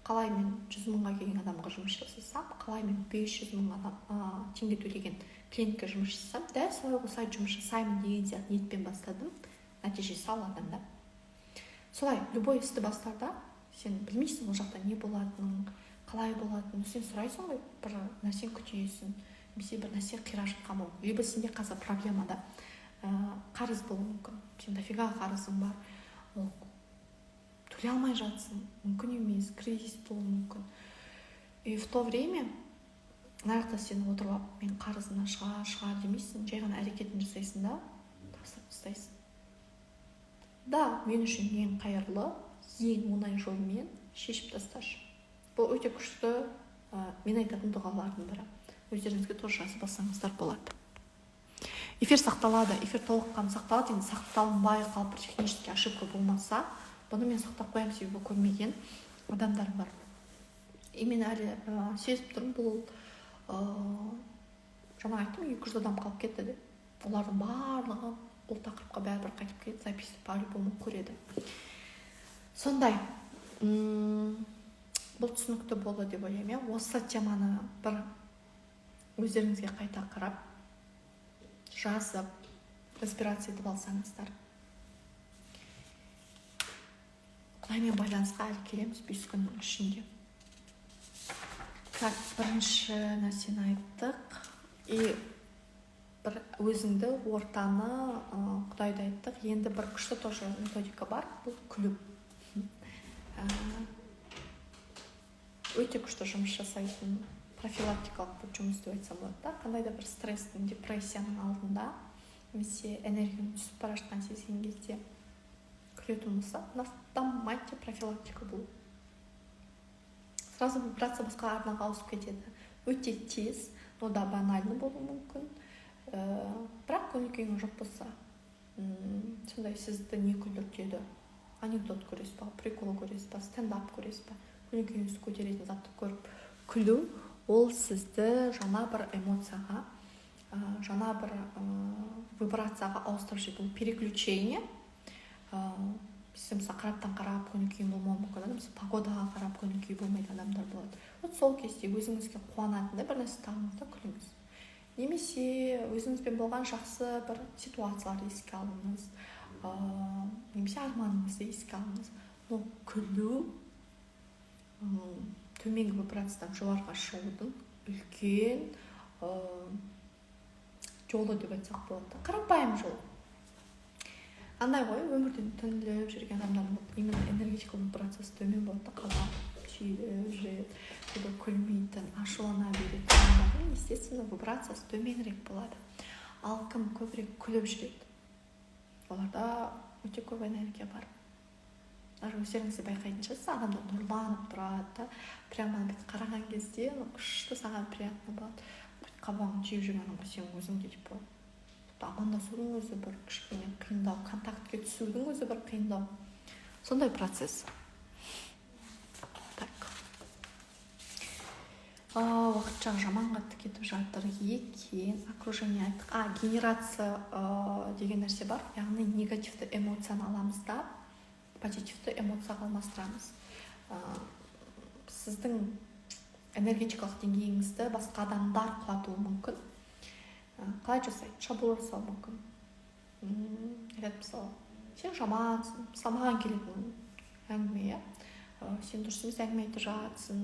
қалай мен 100 мыңға келген адамға жұмыс жасасам, қалай мен 500 мың теңге төлеген клиентке жұмыс жасасам, дәл солай жұмыс жасаймын деген сияқты ниетпен бастадым, нәтижесі алладан да. Солай, любой істі бастарда сен білмейсің ол жақта не болатынын, қалай болатынын, сен сұрайсың ғой, бір нәрсені күтесің, немесе бір нәрсе қирап жатқан мүмкін, либо сенде қазір проблемада қарыз болуы мүмкін, сен дофига қарызың бар, ол төлей алмай жатсың, мүмкін емес, кризис болуы мүмкін. И в то время нарықта сен отырып алып, мен қарызына шығар демейсің, жай ғана әрекетін жасайсың да, тастап тастайсың. Да, мен үшін ең қайырлы, ең оңай жолмен шешіп тасташы. Бұл өте күшті мен айтатын дұғалардың бірі. Өздеріңізге тоже жазып алсаңыздар болады. Эфир сақталады, эфир толыққан сақталады, енді сақталынбай қалып бір технический ошибка болмаса, бұны мен сақтап қоямын, себебі көрмеген адамдар бар. И мен әлі сезіп тұрмын, бұл жаңа айттым, 200 адам қалып кетті деп. Олардың барлығы бұл тақырыпқа бәрібір қайтып келеді, записьті по-любому көреді. Сондай, бұл түсінікті болды деп ойлаймын. Осы теманы бір өздеріңізге қайта қарап, жазып, инспирация етіп алсаңыздар. Құдаймен байланысқа әлі келеміз 5 күннің ішінде. Бірінші нәрсені айттық, и бір өзіңді, ортаны, Құдайды айттық. Енді бір күшті тоже методика бар, бұл күлу. Өте күшті жұмыс жасайтын профилактикалық бір жұмыс деп айтсам болады да. Қандай да бір стресстің, депрессияның алдында, немесе энергияның түсіп бара жатқан сезген кезде күлетін болса, автоматты профилактика бұл. Сразу вибрация басқа арнаға ауысып кетеді. Өте тез, но да банально болуы мүмкін. Бірақ көңіл күйің жоқ болса, сондай сізді не күлдіртеді? Анекдот көресіз ба, прикол көресіз ба, стендап көресіз ба, көңіл күйіңізді көтеретін затты көріп күлу, ол сізді жаңа бір эмоцияға, жаңа бір вибрацияға ауыстырып жібереді. Бұл переключение. Мысалы қараптан қарап көңіл күйің болмауы мүмкін, мысалы погодаға қарап көңіл күй болмайтын адамдар болады. Вот сол кезде өзіңізге қуанатындай бір нәрсе табыңыз да күліңіз. Немесе өзіңізбен болған жақсы бір ситуацияларды еске алыңыз, немесе арманыңызды еске алыңыз. Но күлу төменгі вибрациядан жоғарыға шығудың үлкен жолы деп айтсақ болады. Қарапайым жол. Андай ғой, өмірден түңіліп жүрген адамдар именно энергетикалық вибрациясы төмен болады, қалап, түйіліп жүреді, кейбір күлмейтін, ашулана беретін адамдардың, естественно, вибрациясы төменірек болады. Ал кім көбірек күліп жүреді, оларда өте көп энергия бар. Даже өздеріңізде байқайтын шығарсыз, адамдар нұрланып тұрады, прямо қараған кезде күшті саған приятно болады. Қабағын түйіп жүрген адамға сен өзің де деп болады. Амандасудың өзі бір кішкене қиындау, контактке түсудің өзі бір қиындау. Сондай процесс. Так. Уақытша жаман қатты кетіп жатыр екен. Окружение айттық. Генерация деген нәрсе бар. Яғни негативті эмоцияны аламыз да, позитивті эмоцияға алмастырамыз. Сіздің энергетикалық деңгейіңізді басқа адамдар құлатуы мүмкін. Қалай жасайды? Шабуыл жасау мүмкін. Мысалы, сен жамансың, маған келетін әңгіме, сен дұрыс емес әңгіме айтып жатсың,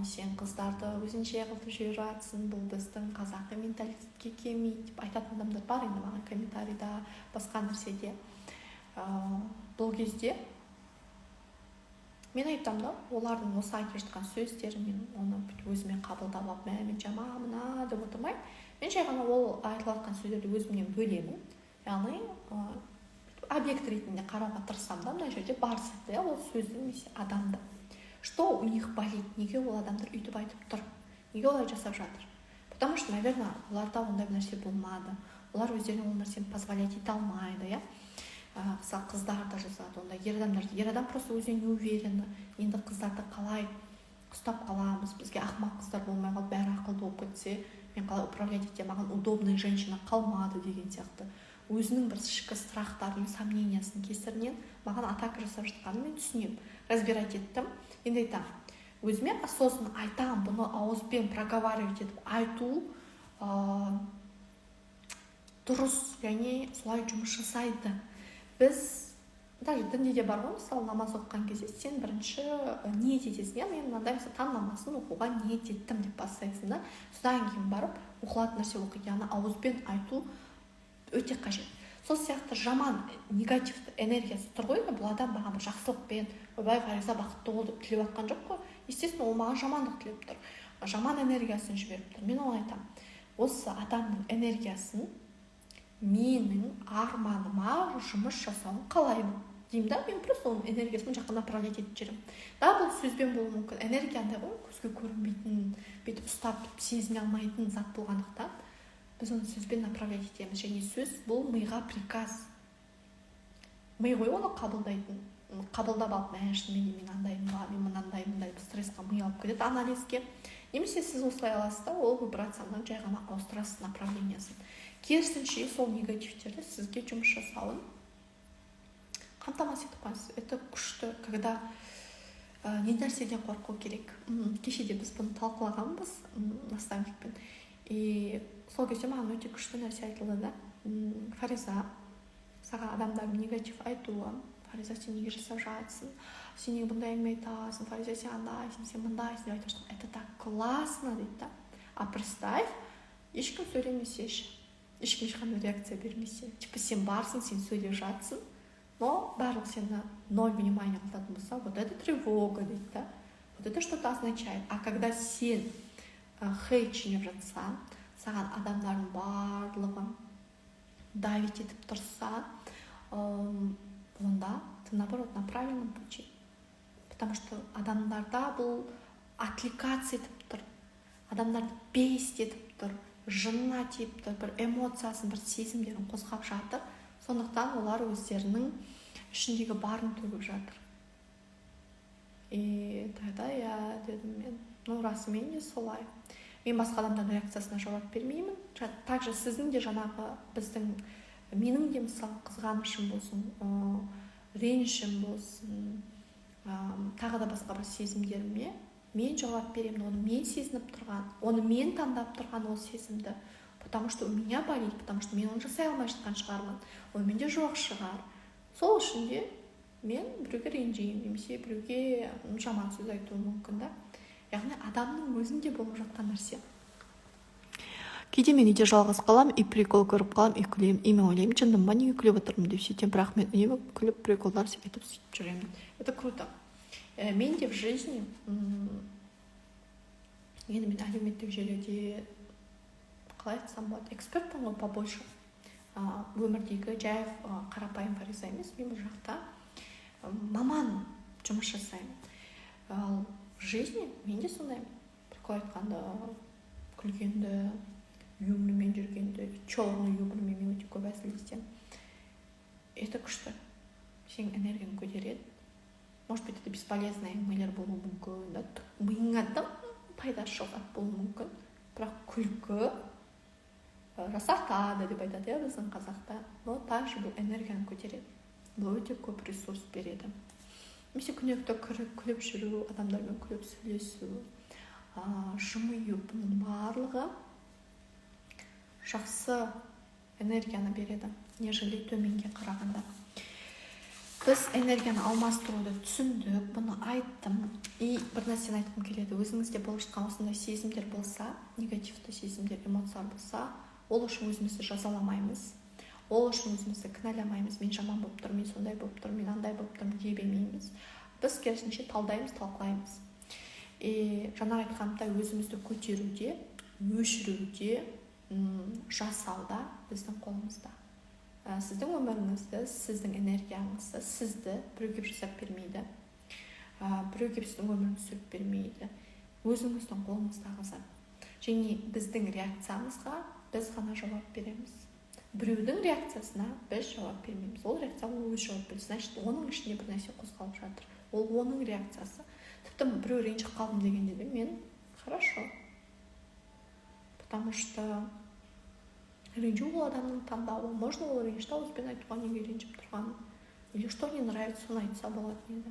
сен қыздарды өзінше қылып жүріп жатсың, бұл біздің қазақы менталитетке келмейді деп айтатын адамдар бар енді маған комментарийда, басқа нәрседе. Бұл кезде мен айтамын да, олардың осы айтып жатқан сөздері, мен оны өзіме қабылдап алып, мен жаман деп отырмай, мен жай ғана ол айтылатын сөздерді өзімнен бөлемін. Яғни объект ретінде қарауға тырысамын да, мына жерде бар сияқты, ол сөзді немесе адамды. Что у них болит? Неге ол адамдар үйтіп айтып тұр? Неге олар жасап жатыр? Потому что, наверное, оларда ондай нәрсе болмады. Олар өздеріне ол нәрсені позволять ете алмайды, иә. Қыздар да жазады, онда ер адам просто өзіне не уверен. Енді қыздарды қалай ұстап қаламыз? Бізге ақымақ қыздар болмай қалып, бәрі ақылды болып кетсе, мен қалай управлять етемін, маған удобный женщина қалмады деген сияқты. Өзінің бір ішкі страхтарын, сомнениясын кесірінен маған атака жасап жатқанын мен түсінемін, разбирать еттім. Енді айтамын, өзіме осознанно айтамын, бұны ауызбен проговаривать етіп айту дұрыс, яғни солай жұмыс жасайды. Біз даже дінде де бар ғой, мысалы намаз оқыған кезде сен бірінші ниет етесің, иә, мен мынандай таң намазын оқуға ниет еттім деп бастайсың да, содан кейін барып оқылатын нәрсе оқиды, яғни ауызбен айту өте қажет. Сол сияқты жаман негативті энергиясы тұр ғой, бұл адам маған бір жақсылықпен, ойбай Фариза бақытты бол деп тілеп жатқан жоқ қой. Естественно, ол маған жамандық тілеп тұр, жаман энергиясын жіберіп тұр. Мен оған айтамын, осы адамның энергиясын менің арманыма жұмыс жасауын қалаймын деймін да, мен просто оның энергиясын жаққа направлять етіп жүремін. Да, бұл сөзбен болуы мүмкін. Энергия андай ғой, көзге көрінбейтін, бүйтіп ұстап сезіне алмайтын зат болғандықтан біз оны сөзбен направлять етеміз. Және сөз бұл миға приказ. Ми ғой оны қабылдайтын. Қабылдап алып, шынымен мен андаймын ба, мен мынандай стрессқа ми алып кетеді, анализге. Немесе сіз осылай аласыз да, ол вибрацияны жай ғана ауыстырасыз направлениясын. Керісінше сол негативтерді сізге жұмыс жасауын қамтамасыз етіп қойыңыз. Это күшті, когда не нәрседен қорқу керек. Кешеде біз бұны талқылағанбыз наставникпен. И сол кезде маған өте күшті нәрсе айтылды да. Фариза, саған адамдар негатив айтуы, Фариза, сен неге жасап жатсың? Сен неге бұндай әңгіме айтасың? Фариза, сен андайсың, сен мындайсың деп айтып жатқан. Это так классно дейді да. А представь, ешкім сөйлемесе, ешкім ешқандай реакция бермесе. Типа сен барсың, сен сөйлеп жатсың, но барлық сені ноль внимания қылатын болса, вот это тревога дейді да. Вот это что-то означает. А когда сен хейт жинеп жатсаң, саған адамдардың барлығы давить етіп тұрса, онда ты наоборот на правильном пути. Потому что адамдарда бұл отвлекаться етіп тұр, адамдарды бесит етіп тұр, жынына тиіп тұр, бір эмоциясын, бір сезімдерін қозғап жатыр. Сондықтан олар өздерінің ішіндегі барын төгіп жатыр. И тогда я дедім мен, ну расымен де солай. Мен басқа адамдардың реакциясына жауап бермеймін. Также сіздің де жаңағы біздің, менің де мысалы қызғанышым болсын, ренішім болсын, тағы да басқа бір сезімдеріме мен жауап беремін. Оны мен сезініп тұрған, оны мен таңдап тұрған ол сезімді. Потому что у меня болит, потому что мен оны жасай алмай жатқан шығармын. Ол менде жоқ шығар. Сол үшін де мен біреуге ренжимін, немесе біреуге жаман сөз айтуым мүмкін да. Яғни адамның өзінде болып жатқан нәрсе. Кейде мен үйде жалғыз қалам, и прикол көріп қалам, и күлемін, и мен ойлаймын, шындым ба, неге күліп отырмын деп сөйтемін, бірақ мен үнемі күліп приколдар айтып сөйтіп жүремін. Это круто. Мен де в жизни, енді мен әлеуметтік желіде қалай айтсам болады, экспертпін ғой побольше. Өмірдегі жай қарапайым Фариза емес, мен бұл жақта маман жұмыс жасаймын. Ал в жизни мен де сондай прикол айтқанда, күлгенді, юмормен жүргенді, черный юмормен мен өте көп әзілдесем. Это күшті. Сен энергияны көтереді. Может быть, это бесполезный әңгімелер болуы мүмкін, да? Миыңа да пайдасы жоқ болуы мүмкін. Бірақ күлкі жасақтады деп айтады, иә, біздің қазақта. Но также бұл энергияны көтереді. Бұл өте көп ресурс береді. Немесе күнделікті күліп жүру, адамдармен күліп сөйлесу, жымию, бұның барлығы жақсы энергияны береді, нежели төменге қарағанда. Біз энергияны алмастыруды түсіндік, бұны айттым. И бір нәрсені айтқым келеді. Өзіңізде болып жатқан осындай сезімдер болса, негативті сезімдер, эмоциялар болса, ол үшін өзімізді жазаламаймыз. Ол үшін өзімізді кінәламаймыз. Мен жаман болып тұрмын, мен сондай болып тұрмын, мен андай болып тұрмын дей бермейміз. Біз керісінше талдаймыз, талқылаймыз. Жаңа айтқанымда өзімізді көтеруде, өшіруде, жасауда біздің қолымызда. сіздің өміріңізді, сіздің энергияңызды, сізді біреу келіп жасап бермейді. Біреу келіп сіздің өміріңізді сүріп бермейді. Өзіңіздің қолыңыздағы зат. Және біздің реакциямызға біз ғана жауап береміз. Біреудің реакциясына біз жауап бермейміз. Ол реакция өз жауап береді. Значит, оның ішінде бір нәрсе қозғалып жатыр. Ол оның реакциясы. Тіпті біреу ренжіп қалдым дегенде де мен хорошо. Потому что ренжу ол адамның таңдауы. Можно ол ренжді ауызбен айтуға, неге ренжіп тұрғаны. Или что не нравится, соны айтса болады еді.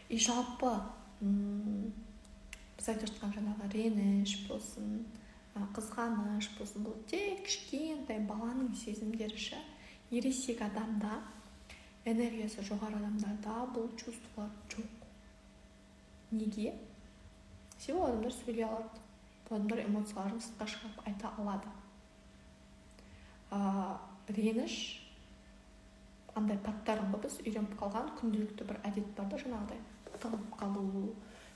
И жалпы біз айтып жатқан жаңағы реніш болсын, қызғаныш болсын, бұл тек кішкентай баланың сезімдері ше. Ересек адамда, энергиясы жоғары адамдарда бұл чувстволар жоқ. Неге? Себебі адамдар сөйлей алады. Адамдар эмоцияларын сыртқа шығарып айта алады. Реніш андай паттарын біз үйреніп қалған күнделікті бір әдет бар да, жаңағыдай тығылып қалу,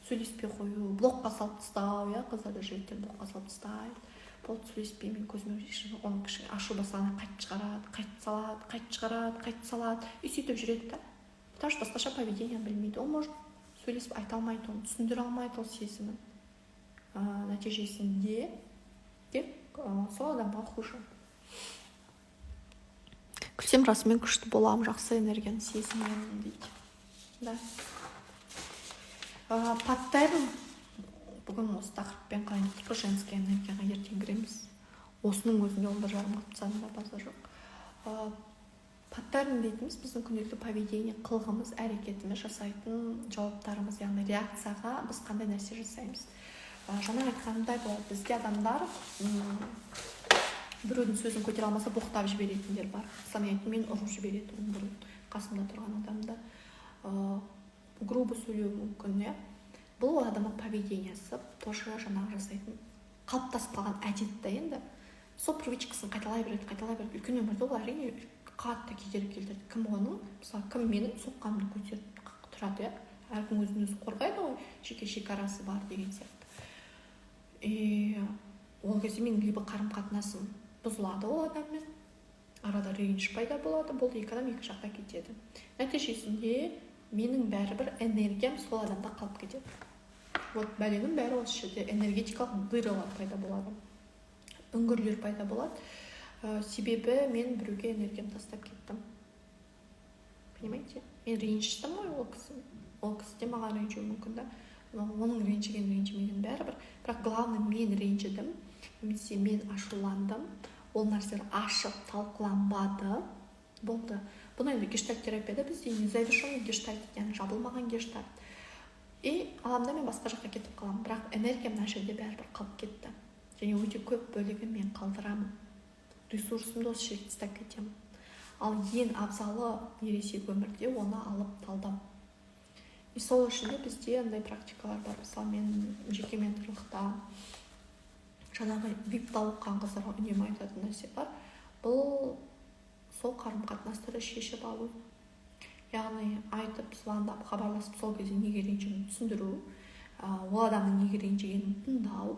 сөйлеспей қою, блокқа салып тастау, қыздар жігіттер блокқа салып тастайды. Болды, сөйлеспей, мен көзіме оның кішкене ашу басқаны қайтып шығарады, қайтып салады, қайтып шығарады, қайтып салады. И сөйтіп жүреді да. Потому что басқаша поведение білмейді. Ол может сөйлесіп айта алмайды, оны түсіндіре алмайды ол сезімін. Нәтижесінде тек сол адамға хуже. Күлсем расымен күшті боламын, жақсы энергияны сезінемін дейді. Да. Паттерн. Бүгін осы тақырыппен қалайын тұрып, женская энергияға ертең кіреміз. Осының өзінде 11:30 аптасында база жоқ. Паттерн дейтіміз біздің күнделікті поведение, қылығымыз, әрекетіміз, жасайтын жауаптарымыз, яғни реакцияға біз қандай нәрсе жасаймыз. Жаңа айтқанымдай болады, бізде адамдар біреудің сөзін көтере алмаса боқтап жіберетіндер бар. Мен ұрып жіберетінмін бұрын қасымда тұрған адамда. Грубо сөйлеу мүмкін, не? Бұл адамның поведениясы тоже жаңағы жасайтын қалыптасып қалған әдетті енді. Сол привычкасын қайталай береді. Үлкен өмірде ол әрине қатты кедергі келтіреді. Кім оның, мысалы, кім менің соққанымды көтеріп тұрады, әркім өзін-өзі қорғайды ғой, жеке шекарасы бар деген сияқты. Ол кезде мен либо қарым-қатынасым бұзылады ол адаммен, арада реніш пайда болады, бұл екі адам екі жаққа кетеді. Нәтижесінде менің бәрібір энергиям сол адамда қалып кетеді. Вот бәленің бәрі осы жерде энергетикалық дыралар пайда болады. Үңгірлер пайда болады. Себебі мен біреуге энергиям тастап кеттім. Понимаете? Мен ренжістім ғой ол кісі. Ол кісі де маған ренжуі мүмкін да. Оның ренжімеген бәрібір. Бірақ главный мен ренжідім. Немесе мен ашуландым. Ол нәрселер ашып талқыланбады. Болды. Бұны енді гештальт терапияда бізде незавершенный гештальт, яғни жабылмаған гештальт. И аламда мен басқа жаққа кетіп қаламын. Бірақ энергия мына жерде бәрібір қалып кетті. Және өте көп бөлігін мен қалдырамын. Ресурсымды осы жерге тастап кетемін. Ал ең абзалы ересек өмірде оны алып талдау. И сол үшін де бізде андай практикалар бар. Мысалы, мен жеке менторлықта жаңағы випта оқыған қыздарға үнемі айтатын нәрсе бар. Бұл сол қарым-қатынастарды шешіп алу. Яғни айтып, сыландап, хабарласып, сол кезде неге ренжігенін түсіндіру, ол адамның неге ренжігенін тыңдау,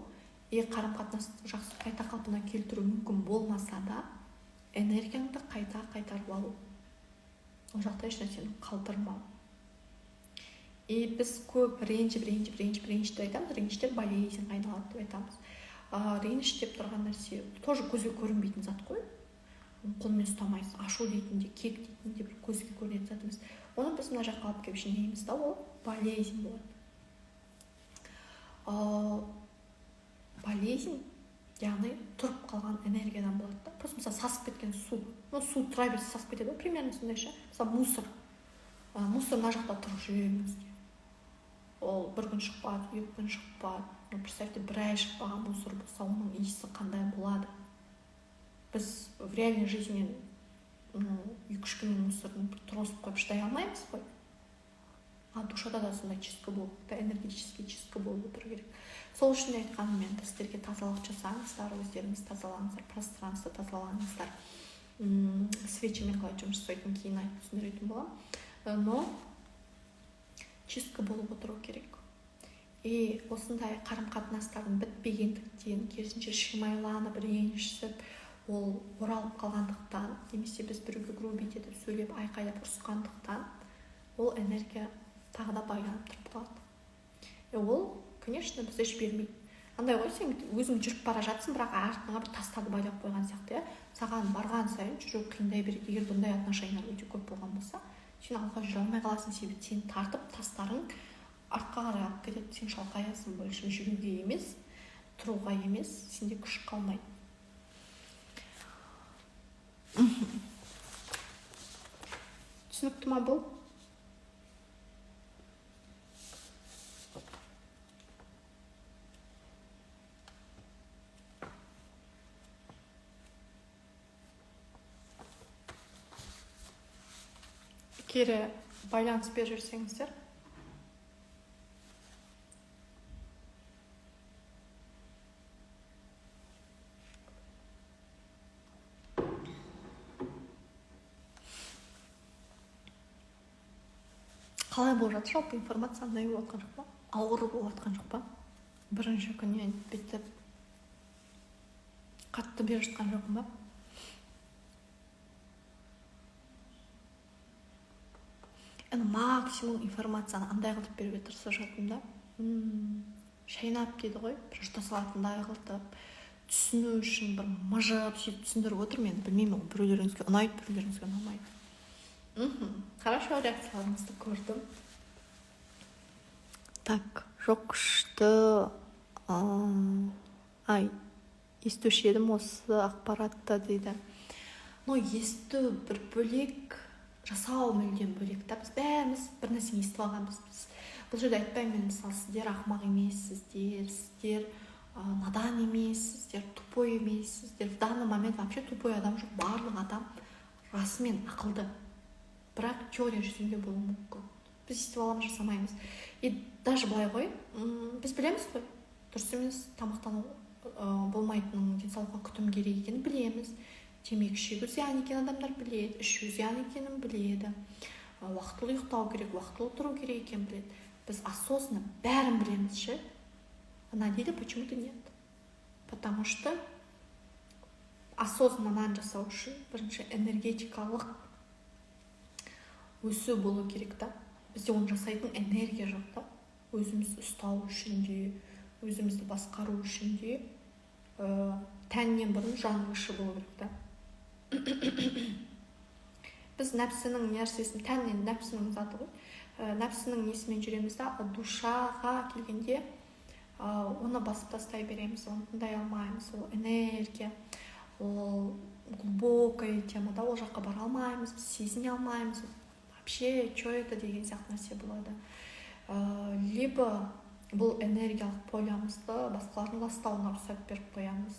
қарым-қатынасты жақсы қайта қалпына келтіру мүмкін болмаса да, энергияңды қайта қайтарып алу. Ол жақта еш нәрсені қалдырмау. Біз көп ренжіп айтамыз, реніштер болезнь айналады деп айтамыз. Реніш деп тұрған нәрсе тоже көзге көрінбейтін зат қой. Қолмен ұстамайсыз, ашу дейтін де, кек дейтін де бір көзге көрінетін зат емес. Оны біз мына жаққа алып келіп жинаймыз да, ол болезнь болады. Болезнь, яғни тұрып қалған энергиядан болады да. Просто мысалы сасып кеткен су. Су тұра берсе сасып кетеді, примерно сондай ше. Мысалы мусор мына жақта тұрып жүреміз. Ол бір күн шықпады, 2 күн шықпады. Представьте, бір ай шықпаған мусор болса, оның иісі қандай болады. Біз в реальной жизни 2-3 күннен мусорын тұрғызып қойып шыдай алмаймыз ғой. А душада да сондай чистка болу, энергетический чистка болу тұру керек. Сол үшін де айтқаным, мен сіздерге тазалық жасаңыздар, өздеріңіз тазалаңыздар, пространство тазалаңыздар. Свечамен қалай жұмыс жасайтын кейін айтып түсіндіретін боламын. Но чистка болып отыру керек. И осындай қарым-қатынастардың бітпегендіктен, керісінше шимайланып, ренжісіп, ол оралып қалғандықтан, немесе біз біреуге грубить етіп сөйлеп айқайлап ұрысқандықтан ол энергия тағы да байланып тұрып қалады. Ол, конечно, бізді жібермейді. Андай ғой, сен өзің жүріп бара жатсың, бірақ артыңа бір тастарды байлап қойған сияқты, саған барған сайын жүру қиындай береді. Егер бұндай отношениялар өте көп болған болса, сен алға жүре алмай қаласың, себебі сені тартып тастарың артқа қарай алып кетеді. Сен шалқаясың, больше жүруге емес, тұруға емес, сенде күш қалмайды. Түсінікті ма бұл? Кері байланыс беріп жүрсеңіздер. Қалай болып жатыр, жалпы информация андай болып жатқан жоқ па? Ауыр болып жатқан жоқ па? Бірінші күннен бүйтіп қатты беріп жатқан жоқпын ба? Максимум информацияны андай қылып беруге тырысып жатырмын да. Шайнап дейді ғой, бір жұта салатындай қылып, түсіну үшін бір мыжып сөйтіп түсіндіріп отыр. Мен білмеймін, біреулеріңізге ұнайды, біреулеріңізге ұнамайды. Хорошо, реакцияларыңызды көрдім. Так, жоқ күшті. Естуші едім осы ақпаратты дейді. Но есту бір бөлек, жасау мүлдем бөлек. Біз бәріміз бір нәрсені естіп алғанбыз. Бұл жерде айтпаймын, мысалы, сіздер ақымақ емессіздер, сіздер надан емессіздер, тупой емессіздер. В данный момент вообще тупой адам жоқ, барлық адам расымен ақылды. Бірақ теория жүзінде болуы мүмкін. Біз естіп аламыз, жасамаймыз. И даже былай ғой, біз білеміз ғой, дұрыс емес тамақтану болмайтынын, денсаулыққа күтім керек екенін білеміз. Темекі шегу зиян екенін адамдар біледі, ішу зиян екенін біледі. Уақытылы ұйықтау керек, уақытылы тұру керек екенін біледі. Біз осознанно бәрін білеміз ше. Она дейді, почему-то нет. Потому что осознанно жасау үшін бірінші энергетикалық өсу болу керек та. Бізде оны жасайтын энергия жоқ та. Өзімізді ұстау үшін де, өзімізді басқару үшін де тәннен бұрын жан выше болу керек та. Біз нәпсінің нәрсесін, тәннен нәпсінің заты ғой. Нәпсінің несімен жүреміз да, душаға келгенде оны басып тастай береміз, оны тыңдай алмаймыз. Ол энергия, ол глубокая тема да, ол жаққа бара алмаймыз, біз сезіне алмаймыз. Вообще, что это деген сияқты нәрсе болады. Либо бұл энергиялық полямызды басқалардың ластауына рұқсат беріп қоямыз.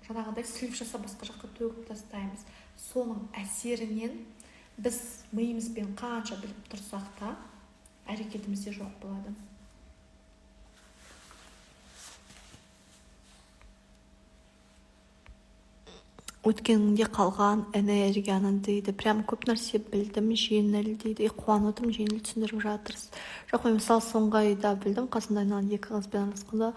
Жаңағыдай слив жасап басқа жаққа төгіп тастаймыз. Соның әсерінен біз миымызбен қанша біліп тұрсақ та әрекетімізде жоқ болады. Өткеніңде қалған энергияны дейді. Прям көп нәрсе білдім, жеңіл дейді. Қуанып отырмын, жеңіл түсіндіріп жатырсыз. Жоқ, мен мысалы соңғы айда білдім, қасымда айналған екі қызбен араласқанда,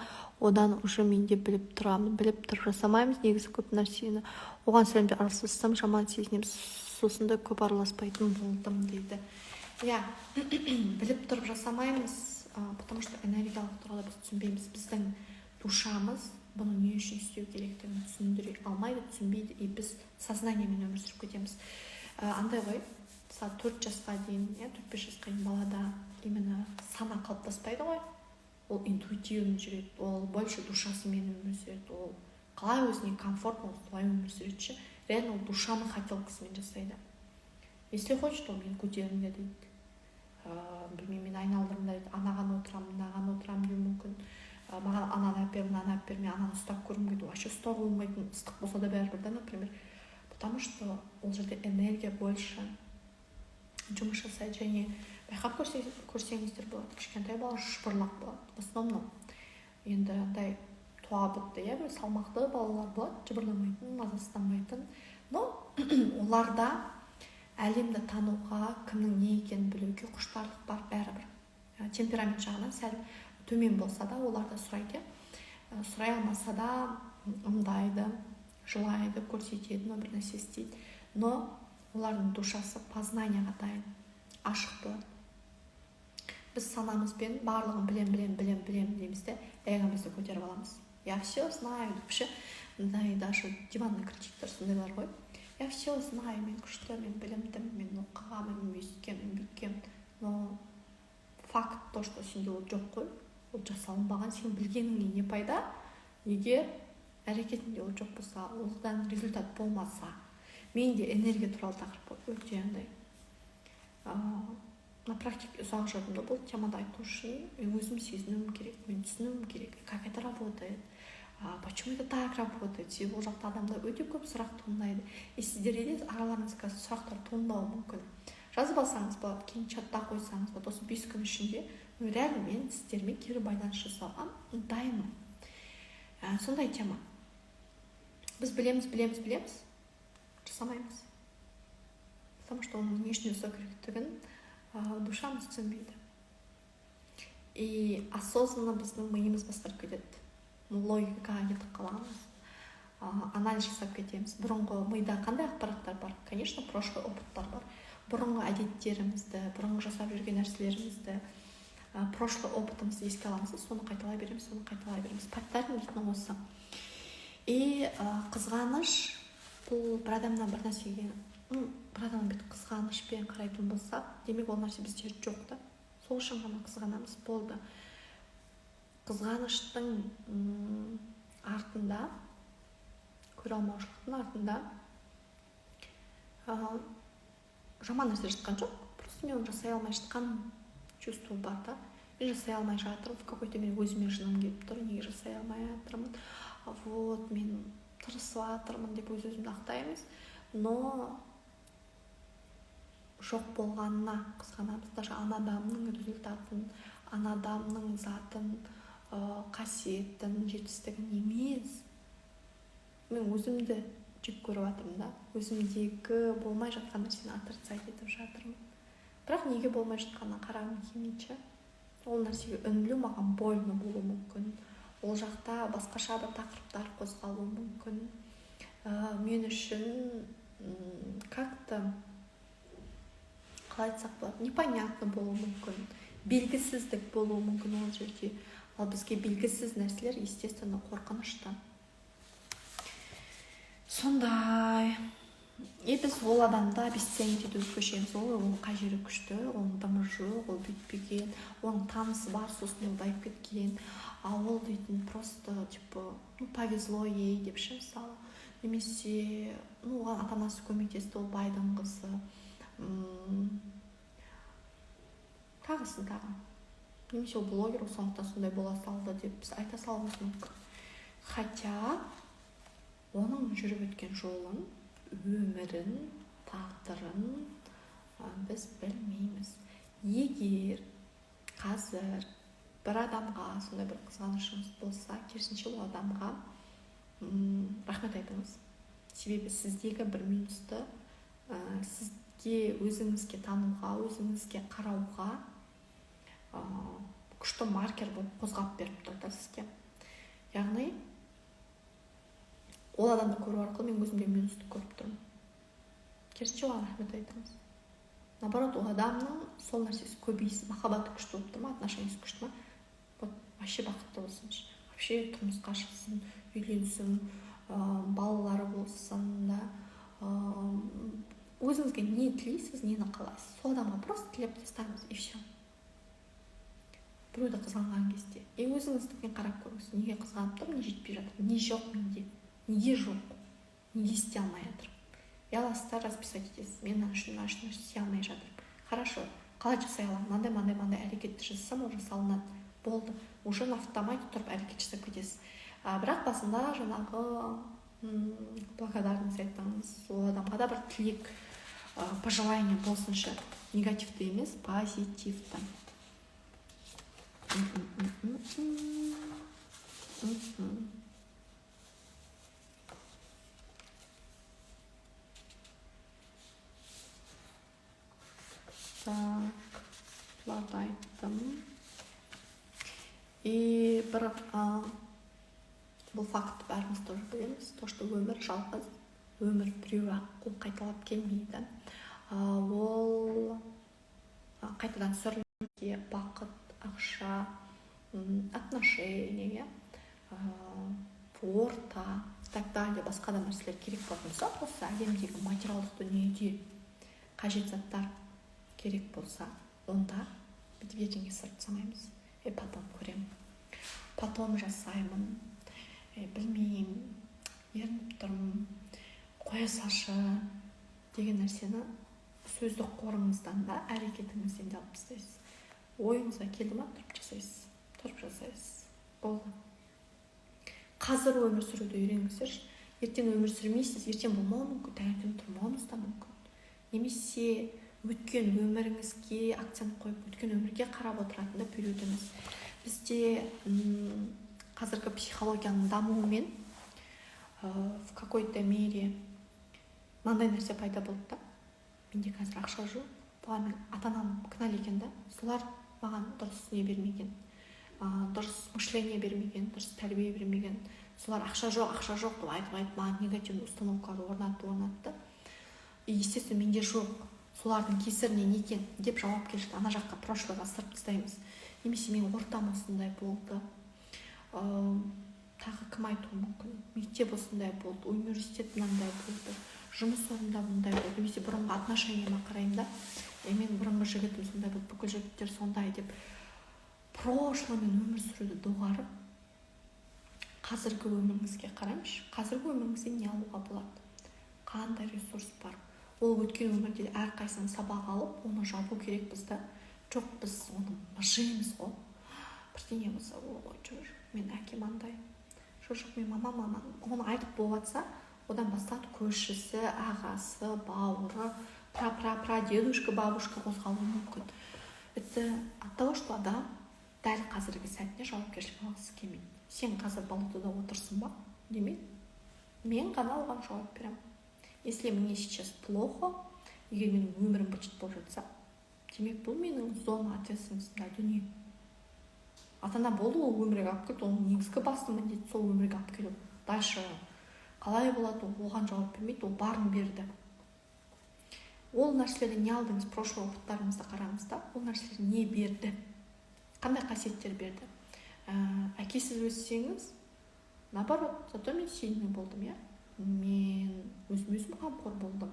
одан уже менде біліп тұрамын. Біліп тұрып жасамаймыз негізі көп нәрсені. Оған сәлемде аралассам жаман сезінемін, сосын да көп араласпайтын болдым дейді. Иә, біліп тұрып жасамаймыз, потому что энергиялық тұрғыда біз түсінбейміз. Біздің душамыз бұны не үшін істеу керектігін түсіндіре алмайды, түсінбейді, и біз сознаниямен өмір сүріп кетеміз. Андай ғой, 4 жасқа дейін, 4-5 жасқа дейін балада именно сана қалыптаспайды ғой. Ол интуитивно жүреді, ол больше душасымен өмір сүреді, ол қалай өзіне комфортно, солай өмір сүреді. Реально ол душаның хотелкасымен жасайды. Если хочет, ол мен көтерімде дейді. Білмеймін, мен айналдырымда дейді, анаған отырамын деу мүмкін. Маған ананы әпер, мынаны әпер, мен ананы ұстап көрім дейді. Вообще ұстауға болмайтын, ыстық болса да бәрібір да, например. Потому что ол жерде энергия больше жұмыс жасайды. Және байқап көрсеңіздер болады, кішкентай бала шұбырлақ болады. В основном енді андай туа бітті, салмақты балалар болады, жыбырламайтын, мазасызданбайтын. Но оларда әлемді тануға, кімнің не екенін білуге құштарлық бар бәрібір. Темперамент жағынан сәл төмен болса да, оларда сұрайды. Сұрай алмаса да ымдайды, жылайды, көрсетеді, бір нәрсе істейді, но олардың душасы познанияға дайын, ашық болады. Біз санамызбен барлығын білем дейміз де, эгомызды көтеріп аламыз. Я все знаю, вообще, даже диванный критиктер сондайлар ғой. Я все знаю, мен күшті, мен білімдім, мен оқығанмын, мен бүйткем. Но факт то, что сенде ол жоқ қой, ол жасалынбаған, сен білгеніңе не пайда? Егер әрекетінде ол жоқ болса, одан результат болмаса, менде энергия туралы тақырып өте андай. На практике ұзақ жүрдім де, бұл темада айту үшін өзім сезінуім керек, мен түсінуім керек, как это работает, почему это так работает. Себебі ол жақта адамда өте көп сұрақ туындайды. Сіздерде де араларыңызға сұрақтар туындауы мүмкін. Жазып алсаңыз болады, кейін чатта қойсаңыз болады. Осы 5 күн ішінде реально мен сіздермен кері байланыс жасауға дайынмын. Сондай тема. Біз білеміз, жасамаймыз. Потому что оның не үшін жасау керектігін душамыз түсінбейді. И осознанно біздің миымыз басқарып кетеді. Логикаға кетіп қаламыз, анализ жасап кетеміз. Бұрынғы мида қандай ақпараттар бар? Конечно, прошлый опыттар бар. Бұрынғы әдеттерімізді, бұрынғы жасап жүрген нәрселерімізді, прошлый опытымызды еске аламыз, соны қайталай береміз. Паттарың дейтін осы. И қызғаныш, бұл бір адамнан бір нәрсеге, бір адамның бет қызғанышпен қарайтын болсақ, демек ол нәрсе бізде жоқ та. Сол үшін ғана қызғанамыз, болды. Қызғаныштың артында, көре алмаушылықтың артында жаман нәрсе жатқан жоқ. Просто мен оны жасай алмай жатқан чувство бар да. Мен жасай алмай жатырмын, в какой-то мен өзіме жыным келіп тұр, неге жасай алмай жатырмын. Вот, мен тырысып жатырмын деп өз-өзімді ақтаймыз. Но жоқ болғанына қызғанамыз. Даже ана адамның результатын, ана адамның затын, қасиетін, жетістігін емес. Мен өзімді жек көріп жатырмын да. Өзімдегі болмай жатқан нәрсені отрицать етіп жатырмын. Бірақ неге болмай жатқанына қарағым келмейді. Ол нәрсеге үңілу маған больно болуы мүмкін. Ол жақта басқаша бір тақырыптар қозғалуы мүмкін. Мен үшін как-то қалай айтсақ болады, непонятно болуы мүмкін, белгісіздік болуы мүмкін ол жерде. Ал бізге белгісіз нәрселер, естественно, қорқынышты. Сондай. И біз ол адамда обесценить етуге көшеміз. Ол қай жері күшті, оның дымы жоқ, ол бүйтпеген, оның танысы бар, сосын ұлдайып кеткен. Ол дейтін просто, повезло ей деп ше, мысалы. Немесе, оған ата-анасы көмектесті, ол байдың қызы. Тағысын. Немесе ол блогер, сондықтан сондай бола салды деп біз айта салуымыз мүмкін. Хотя оның жүріп өткен жолын, өмірін, тағдырын біз білмейміз. Егер қазір бір адамға сондай бір қызғанышыңыз болса, керісінше ол адамға рахмет айтыңыз. Себебі сіздегі бір минусты сізге өзіңізге тануға, өзіңізге қарауға күшті маркер болып қозғап беріп тұрды сізге. Яғни ол адамды көру арқылы мен өзімде минусты көріп тұрмын. Керісінше оған рахмет айтыңыз. Наоборот, ол адамның сол нәрсесі көбейсін, махаббаты күшті болып тұр ма, отношениесі күшті ма, вот вообще бақытты болсыншы, вообще тұрмысқа шықсын, үйленсін, балалары болсын да, өзіңізге не тілейсіз, нені қалайсыз, сол адамға просто тілеп тастаңыз, и все. Біреуді қызғанған кезде, өзіңіздікпен қарап көріңіз, неге қызғанып тұр, не жетпей жатыр, не жоқ менде, неге жоқ, неге істей алмай жатыр. Аласыздар, расписать етесіз, мен үшін істей алмай жатырмын. Хорошо, қалай жасай аламын, мынандай әрекетті жасасам, ол жасалынады. Болды, уже на автомате тұрып әрекет жасап кетесіз. Бірақ басында жаңағы благодарность айтыңыз, ол адамға да бір тілек, пожелание болсыншы, негативті емес, позитивті. Так, бұларды айттым. И бір бұл факт бәріміз тоже білеміз, то что өмір жалғыз, өмір біреу-ақ, ол қайталап келмейді. Ол қайтадан сүрінуге бақыт, ақша, отношения, орта, так далее, басқа да нәрселер керек болатын болса, осы әлемдегі материалдық дүниеде қажет заттар керек болса, онда бүйтіп ертеңге сырт жасамаймыз. Потом көремін, потом жасаймын, білмеймін, ерініп тұрмын, қоя салшы деген нәрсені сөздік қорыңыздан да, әрекетіңізден де алып тастайсыз. Ойыңызға келді ма, тұрып жасайсыз. Болды. Қазір өмір сүруді үйреніңіздерші. Ертең өмір сүрмейсіз, ертең болмауы мүмкін, таңертең тұрмауыңыз да мүмкін. Немесе өткен өміріңізге акцент қойып, өткен өмірге қарап отыратында үйретіңіз. Бізде қазіргі психологияның дамуымен в какой-то мере мынандай нәрсе пайда болды да. Менде қазір ақша жоқ, бұған мен ата-анам кінәлі екен да. Солар маған дұрыс не бермеген, дұрыс мышление бермеген, дұрыс тәрбие бермеген. Солар ақша жоқ деп айтып маған негативный установкаларды орнатты. Естественно, менде жоқ. Солардың кесірінен екен деп жауап келші. Ана жаққа прошлыйға сырып тастаймыз. Немесе мен ортам осындай болды. Тағы кім айтуы мүмкін? Мектеп осындай болды, университет мынандай болды, жұмыс орнында мындай болды. Немесе бұрынғы отношенияма қараймын да. Мен бұрынғы жігітім сондай болды, бүкіл жігіттер сондай деп прошлыймен өмір сүруді доғарып, қазіргі өміріңізге қараңызшы. Қазіргі өміріңізде не алуға болады? Қандай ресурс бар? Ол өткен өмірде әрқайсысын сабақ алып, оны жабу керек бізді. Жоқ, біз оны мыжимыз ғой. Бірдеңе болса, ой, мен әкем андай. Жоқ, мен мамам, оны айтып болатса, одан бастап көршісі, ағасы, бауыры, прадедушка, бабушка қозғалуы мүмкін. Это от того, что адам дәл қазіргі сәтіне жауапкершілік алғысы келмейді. Сен қазір болотада отырсың ба? Демейді. Мен ғана оған жауап беремін. Если мне сейчас плохо, егер менің өмірім быт болып жатса, демек бұл менің зона ответственностьда дүние. Ата-ана болу ол өмірге алып келді, оның негізгі басты міндеті сол өмірге алып келу. Дальше қалай болады, оған жауап бермейді, ол барын берді. Ол нәрселерді не алдыңыз, прошлый опыттарыңызды қараңыз да, ол нәрселер не берді, қандай қасиеттер берді. Әкесіз өссеңіз, наоборот, зато мен сильный болдым, я. Мен өзім қамқор болдым.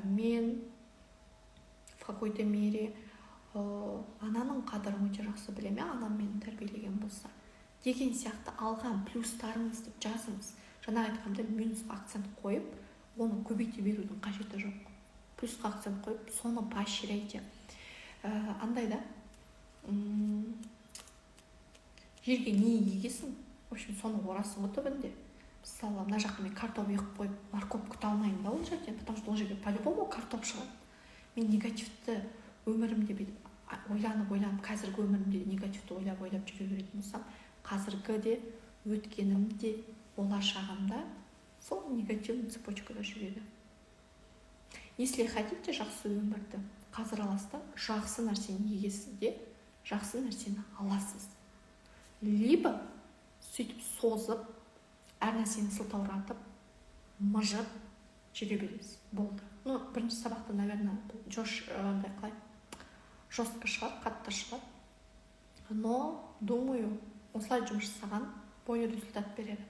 Мен в какой-то мере ананың қадірін өте жақсы білем, анам мені тәрбиелеген болса. Деген сияқты алған плюстарыңызды жазыңыз. Жаңа айтқанда минусқа акцент қойып, оны көбейте берудің қажеті жоқ. Плюсқа акцент қойып, соны поощряйте. Андай да, жерге не егесің, в общем, соны орасың түбінде. Мысалы, мына жаққа мен картоп егіп қойып, морковь күте алмаймын да ол жерден, потому что ол жерге по-любому картоп шығады. Мен негативті өмірімде ойланып, қазіргі өмірімде негативті ойлап жүре беретін болсам, қазіргі де, өткенімде, болашағымда сол негативный цепочкада жүреді. Если хотите жақсы өмірді, қазір аласыз, жақсы нәрсені егесіз де, жақсы нәрсені аласыз. Либо сөйтіп созып, әр нәрсені сылтауратып, мыжып жүре бересіз. Болды. Бірінші сабақта, наверное, жестко шығар, қатты шығар. Но, думаю, осылай жұмыс жасаған бойы результат береді.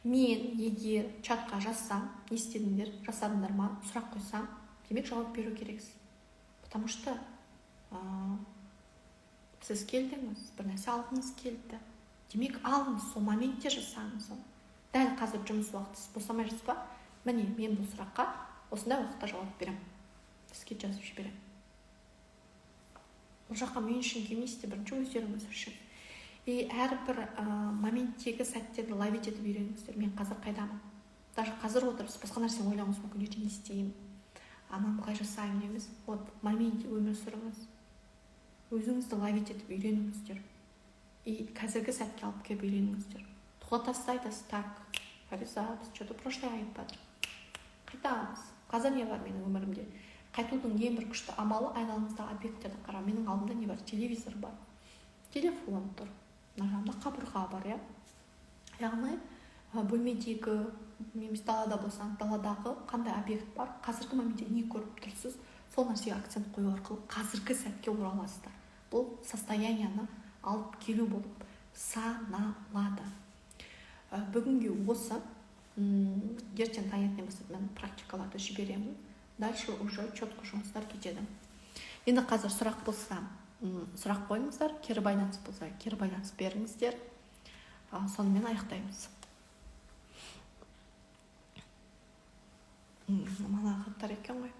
Мен егер чатқа жазсам, не істедіңдер, жасадыңдар ма, сұрақ қойсам, демек жауап беру керексіз. Потому что сіз келдіңіз, бір нәрсе алғыңыз келді. Демек алыңыз, сол моментте жасаңыз оны. Дәл қазір жұмыс уақытысы босамай жатса, міне мен бұл сұраққа осындай уақытта жауап беремін. Сізге жазып жіберемін. Бұл жаққа мен үшін келмейсіз, бірінші өздеріңіз үшін. Әрбір моменттегі сәттерді ловить етіп үйреніңіздер. Мен қазір қайдамын? Даже қазір отырып, басқа нәрсе ойлауыңыз мүмкін, ертең не істеймін, анам қалай жасаймын емес. Вот моментте өмір сүріңіз. Өзіңізді ловить етіп үйреніңіздер. Қазіргі сәтке алып келіп үйреніңіздер. Тоқтатасыз, айтасыз, так, Фариза, біз что-то прошлое айтып жатыр. Қайтамыз. Қазір не бар менің өмірімде? Қайтудың ең бір күшті амалы айналаңыздағы объекттерді қарау. Менің алдымда не бар? Телевизор бар, телефон тұр, мына жағында қабырға бар, яғни бөлмедегі немесе далада болсаң даладағы қандай объект бар, қазіргі моментте не көріп тұрсыз, сол нәрсеге акцент қою арқылы қазіргі сәтке ораласыздар. Бұл состоянияны алып келу болып саналады. Бүгінге осы, ертең таңертең бастап мен практикаларды жіберемін. Дальше уже четко жұмыстар кетеді. Енді қазір сұрақ болса, сұрақ қойыңыздар, кері байланыс болса, кері байланыс беріңіздер. Сонымен аяқтаймыз. Мана хаттар екен ғой.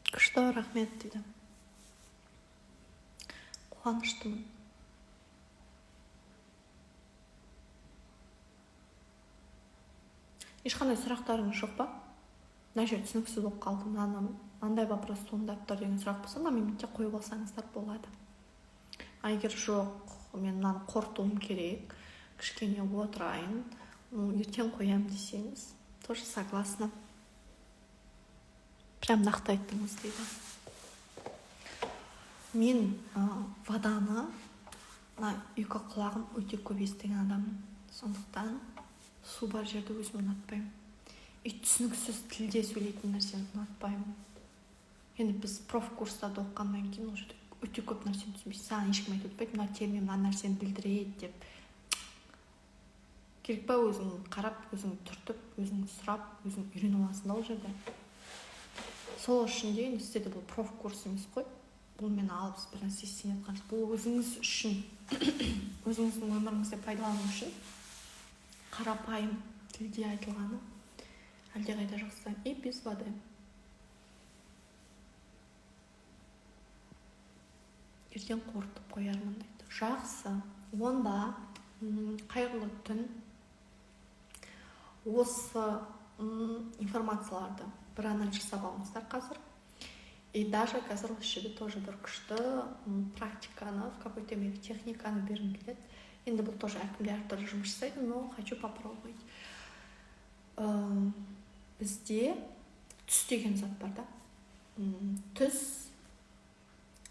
Күшті, рахмет дейді. Қуаныштымын. Ешқандай сұрақтарыңыз жоқ па? Мына жер түсініксіз болып қалды, мынандай вопрос туындап тұр деген сұрақ болса, мына моmentте қойып алсаңыздар болады. Егер жоқ, мен мынаны қорытуым керек, кішкене отырайын, ертең қоям десеңіз, тоже согласна. Прям нақты айттыңыз дейді. Мен воданы, үйкі құлағым өте көп естіген адаммын. Сондықтан су бар жерді өзім ұнатпаймын. Түсініксіз тілде сөйлейтін нәрсені ұнатпаймын. Енді біз профкурстарда оқығаннан кейін ол жерде өте көп нәрсені түсінбейсіз. Саған ешкім айтып өтпейді, мына термин мына нәрсені білдіреді деп. Керек па өзің қарап, өзің түртіп, өзің сұрап, өзің үйреніп аласың да ол жерде. Сол үшін де сізде бұл профкурс емес қой. Бұл мені алып бір нәрсе істен етқан жоқ. Бұл өзіңіз үшін, өзіңіздің өміріңізде пайдалану үшін қарапайым тілде айтылғаны әлдеқайда жақсы. И без воды. Ертең қорытып қоярмын дейді. Жақсы. Онда қайырлы түн. Осы информацияларды бір анализ жасап алыңыздар қазір. И даже қазір осы жерде тоже бір күшті практиканы, в какой-то мере техниканы бергім келеді. Енді бұл тоже әркімде әртүрлі жұмыс жасайды, но хочу попробовать. Бізде түс деген зат бар да. Түс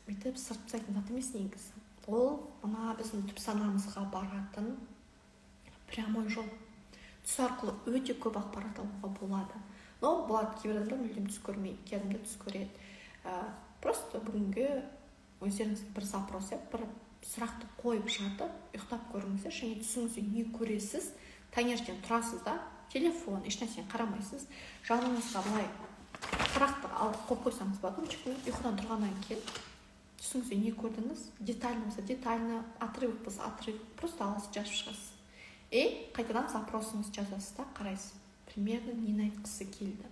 бүйтіп сырт тастайтын зат емес негізі. Ол мына біздің түп санамызға баратын прямой жол. Түс арқылы өте көп ақпарат алуға болады. Но болады, кейбір адамдар мүлдем түс көрмейді, кейбір түс көреді. Просто бүгінгі өздеріңізге бір запрос, бір сұрақты қойып жатып, ұйықтап көріңіздер, және түсіңізде не көресіз, таңертең тұрасыз да, телефон, ешнәрсені қарамайсыз, жаныңызға былай сұрақты алып қойып қойсаңыз болады, ұйқыдан тұрғаннан кейін түсіңізде не көрдіңіз, детально болса детально, отрывок болса отрывок, просто алып жазып шығасыз. И қайтадан запросыңызды жазасыз да, қарайсыз, примерно нені айтқысы келді.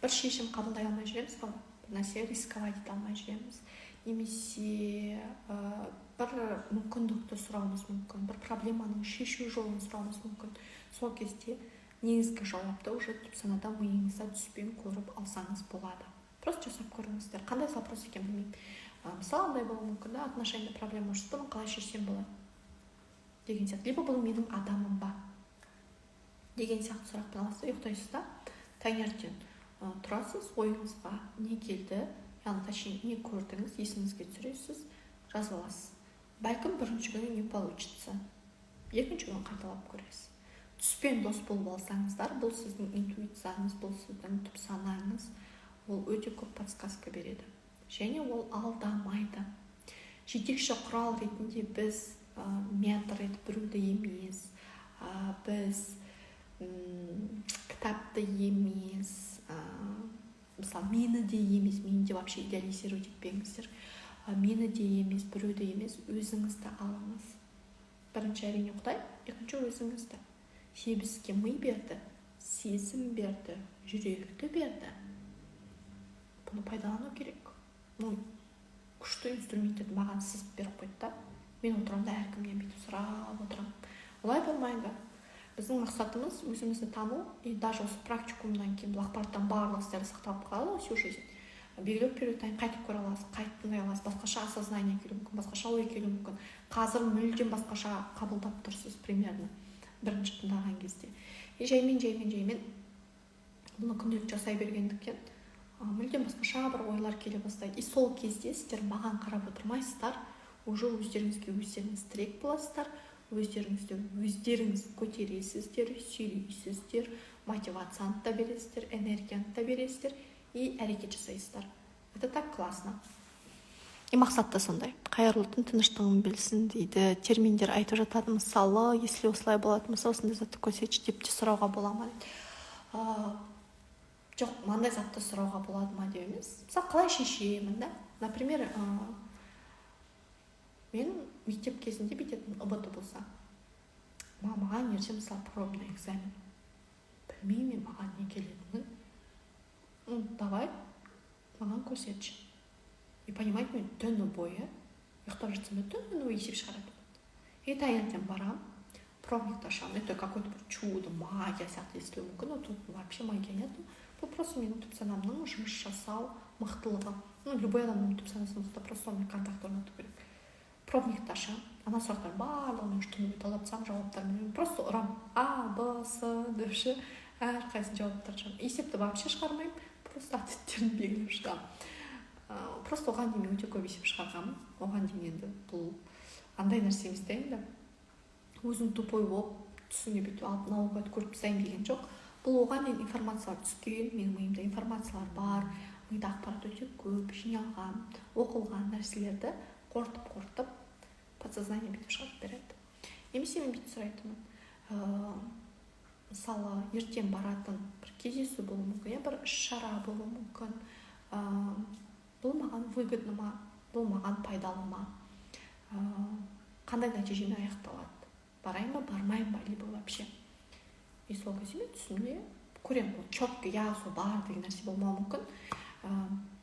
Бір шешім қабылдай алмай жүреміз, бір нәрсе рисковать ете алмай жүреміз, немесе бір мүмкіндікті сұрауымыз мүмкін, бір проблеманың шешу жолын сұрауымыз мүмкін. Сол кезде негізгі жауапты уже санада миыңызда түспен көріп алсаңыз болады. Просто жасап көріңіздер. Қандай запрос екен білмеймін. Мысалы, андай болуы мүмкін, да, отношенияда проблема жоқ, бұны қалай шешсем болады деген сияқты. Либо бұл менің адамым ба деген сияқты сұрақ аласыз, ұйықтайсыз да, таңертең тұрасыз, ойыңызға не келді, яғни точнее не көрдіңіз, есіңізге түсіресіз, жазып аласыз. Бәлкім бірінші күні не получится, екінші күні қайталап көресіз. Түспен дос болып алсаңыздар, бұл сіздің интуицияңыз, бұл сіздің түп санаңыз, ол өте көп подсказка береді. Және ол алдамайды. Жетекші құрал ретінде біз ментор етіп біреуді емес, біз кітапты емес, мысалы мені де емес, мені де вообще идеализировать етпеңіздер, мені де емес, біреуді емес, өзіңізді алыңыз. Бірінші әрине Құдай, екінші өзіңізді. Бізге ми берді, сезім берді, жүректі берді. Бұны пайдалану керек. Күшті инструменттерді маған сызып беріп қойды да, мен отырамда әркімнен бүйтіп сұрап отырам. Олай болмайды. Біздің мақсатымыз өзімізді тану, и даже осы практикумнан кейін бұл ақпараттан барлық істер сақталып қалады, всю жизнь. Белгілі периодтан қайтып көре аласыз, қайтып тыңдай аласыз, басқаша осознание келуі мүмкін, басқаша ой келуі мүмкін. Қазір мүлдем басқаша қабылдап тұрсыз примерно. бірінші тыңдаған кезде. Жаймен бұны күнделік жасай бергендіктен мүлдем басқаша бір ойлар келе бастайды. И сол кезде сіздер маған қарап отырмайсыздар, уже өздеріңізге өздеріңіз тірек боласыздар, өздеріңіз көтересіздер, сөйлейсіздер, мотивацияны да бересіздер, энергияны да бересіздер и әрекет жасайсыздар. Это так классно. И мақсат та сондай. Қайырлы түн, тыныштығын білсін дейді. Терминдер айтып жатады. Мысалы, если осылай болатын болса, осындай затты көрсетші деп те сұрауға бола ма дейді. Жоқ, мынандай затты сұрауға болады ма деп емес. Мысалы, қалай шешемін да? Например, мен мектеп кезінде бүйтетін ұбт болса, маған ертең мысалы пробный экзамен. Білмеймін маған не келетінін. Давай, маған көрсетші. И понимаете, мен түні бойы ұйықтап жатсам, түні бойы есеп шығарады. И таңертең барам, пробникті ашамын. Это какое-то чудо, магия сияқты естілуі мүмкін, но тут вообще магия нету. Бұл просто менің түп санамның жұмыс жасау мықтылығы. Любой адамның түп санасы мықты, просто сонымен контакт орнату керек. Пробникті ашамын, ана сұрақтар барлығын түні бойы талапсам, жауаптармен просто ұрам. А, Б, С депші әрқайсысын жауаптар шығамын. Есепті вообще шығармаймын, просто ответтерін белгілеп шығамын. Просто оған дейін өте көп есеп шығарғанмын. Оған дейін енді бұл андай нәрсе емес та енді. Өзім тупой болып, түсіне бүйтіп алып науға көріп тастайын деген жоқ. Бұл оған дейін информациялар түскен, менің миымда информациялар бар, мида ақпарат өте көп, жиналған, оқылған нәрселерді қорытып, подсознание бүйтіп шығарып береді. Немесе мен бүйтіп сұрайтынмын. Мысалы, ертең баратын бір кездесу болуы мүмкін, бір іс-шара болуы мүмкін. Бұл маған выгодны ма, бұл маған пайдалы ма, қандай нәтижемен аяқталады, барайын ба, бармайын ба, либо вообще. И сол кезде мен түсімде көремін, четко, сол бар деген нәрсе болмауы мүмкін,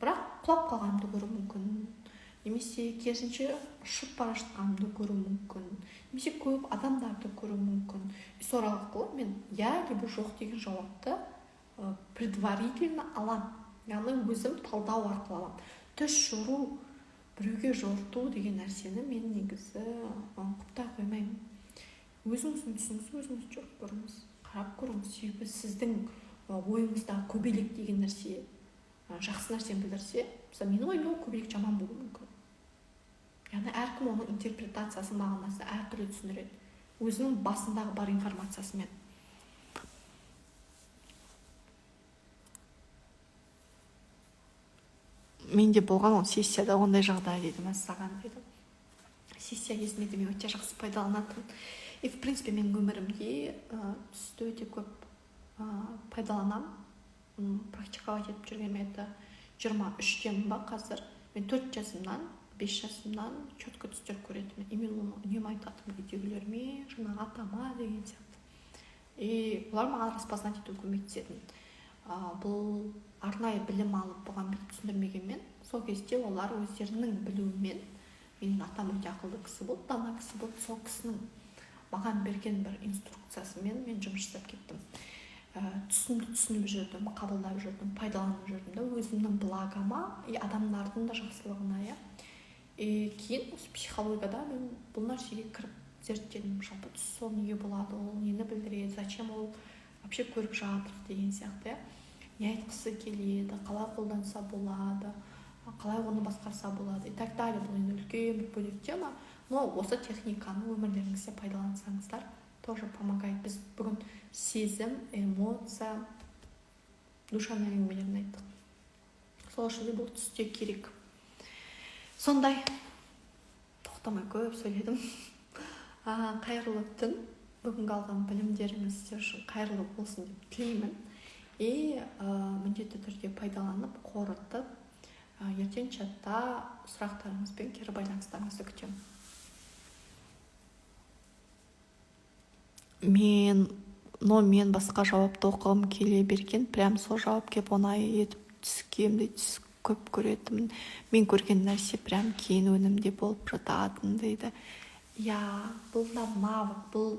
бірақ құлап қалғанымды көру мүмкін, немесе керісінше ұшып бара жатқанымды көру мүмкін, немесе көп адамдарды көру мүмкін. И сол арқылы мен либо жоқ деген жауапты предварительно аламын. Яғни өзім талдау арқылы аламын. Түс жору, біреуге жорту деген нәрсені мен негізі құптай қоймаймын. Өзіңіздің түсіңізді өзіңіз жорып көріңіз, қарап көріңіз. Себебі сіздің ойыңыздағы көбелек деген нәрсе жақсы нәрсені білдірсе, мысалы менің ойымда көбелек жаман болуы мүмкін. Яғни әркім оның интерпретациясы мағынасы әртүрлі түсіндіреді. Өзінің басындағы бар информациясымен. Менде болған ол сессияда ондай жағдай дейді, мәссаған дейді. Сессия кезінде мен өте жақсы пайдаланатын. И в принципе менің өмірімде түсті өте көп пайдаланамын. Практиковать етіп жүргеніме это 23-темін ба қазір. Мен 4 жасымнан, 5 жасымнан четко түстер көретімін. И мен оны үнемі айтатым үйдегілеріме, жаңағы атама деген сияқты. И олар маған распознать ету көмектесетін. Бұл арнайы білім алып бұған біліп түсіндірмегенмен, сол кезде олар өздерінің білуімен, менің атам өте ақылды кісі болды, дана кісі болды, сол кісінің маған берген бір инструкциясымен мен жұмыс жасап кеттім. Түсімді түсініп жүрдім, қабылдап жүрдім, пайдаланып жүрдім да өзімнің благома, адамдардың да жақсылығына. Кейін осы психологияда мен бұл нәрсеге кіріп зерттедім. Жалпы түс сол неге болады, ол нені білдіреді, зачем ол вообще көріп жатыр деген сияқты. Не айтқысы келеді, қалай қолданса болады, қалай оны басқарса болады и так далее. Бұл енді үлкен бір бөлек тема, но осы техниканы өмірлеріңізде пайдалансаңыздар тоже помогает. Біз бүгін сезім, эмоция, душаның әңгімелерін айттық. Сол үшін бұл түсте керек. Сондай тоқтамай көп сөйледім. Қайырлы түн. Бүгінгі алған білімдеріңіз сіздер үшін қайырлы болсын деп тілеймін. И міндетті түрде пайдаланып, қорытып, ертең чатта сұрақтарыңызбен кері байланыстарыңызды күтемін. Мен басқа жауапты оқығым келе берген, прям сол жауап кеп оңай етіп түскенде түс көп көретімін. Мен көрген нәрсе прям кейін өнімде болып жататын дейді. Бұл да навык, бұл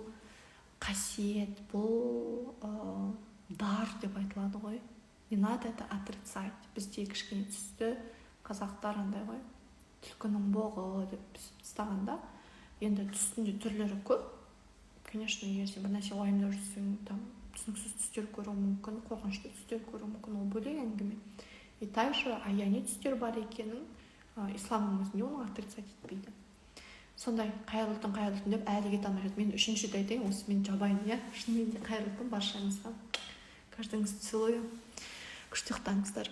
қасиет, бұл дар деп айтылады ғой. Не надо это отрицать. Бізде кішкене түсті қазақтар андай ғой. Түлкінің боғы деп ұстағанда, енді түстінде түрлері көп. конечно, егер бір нәрсе уайымдап жүрсең, там түсініксіз түстер көруі мүмкін, қорқынышты түстер көруі мүмкін, ол бөлек әңгіме. И также аяни түстер бар екенін исламның өзінде оны отрицать етпейді. Сондай қайырлы түн деп әлі кете алмай жатыр. Мен үшіншіде айтайын, осы мен жабайын, иә. Шынымен де қайырлы түн баршаңызға. Каждыңызды целую. Күшті ұйықтаңыздар.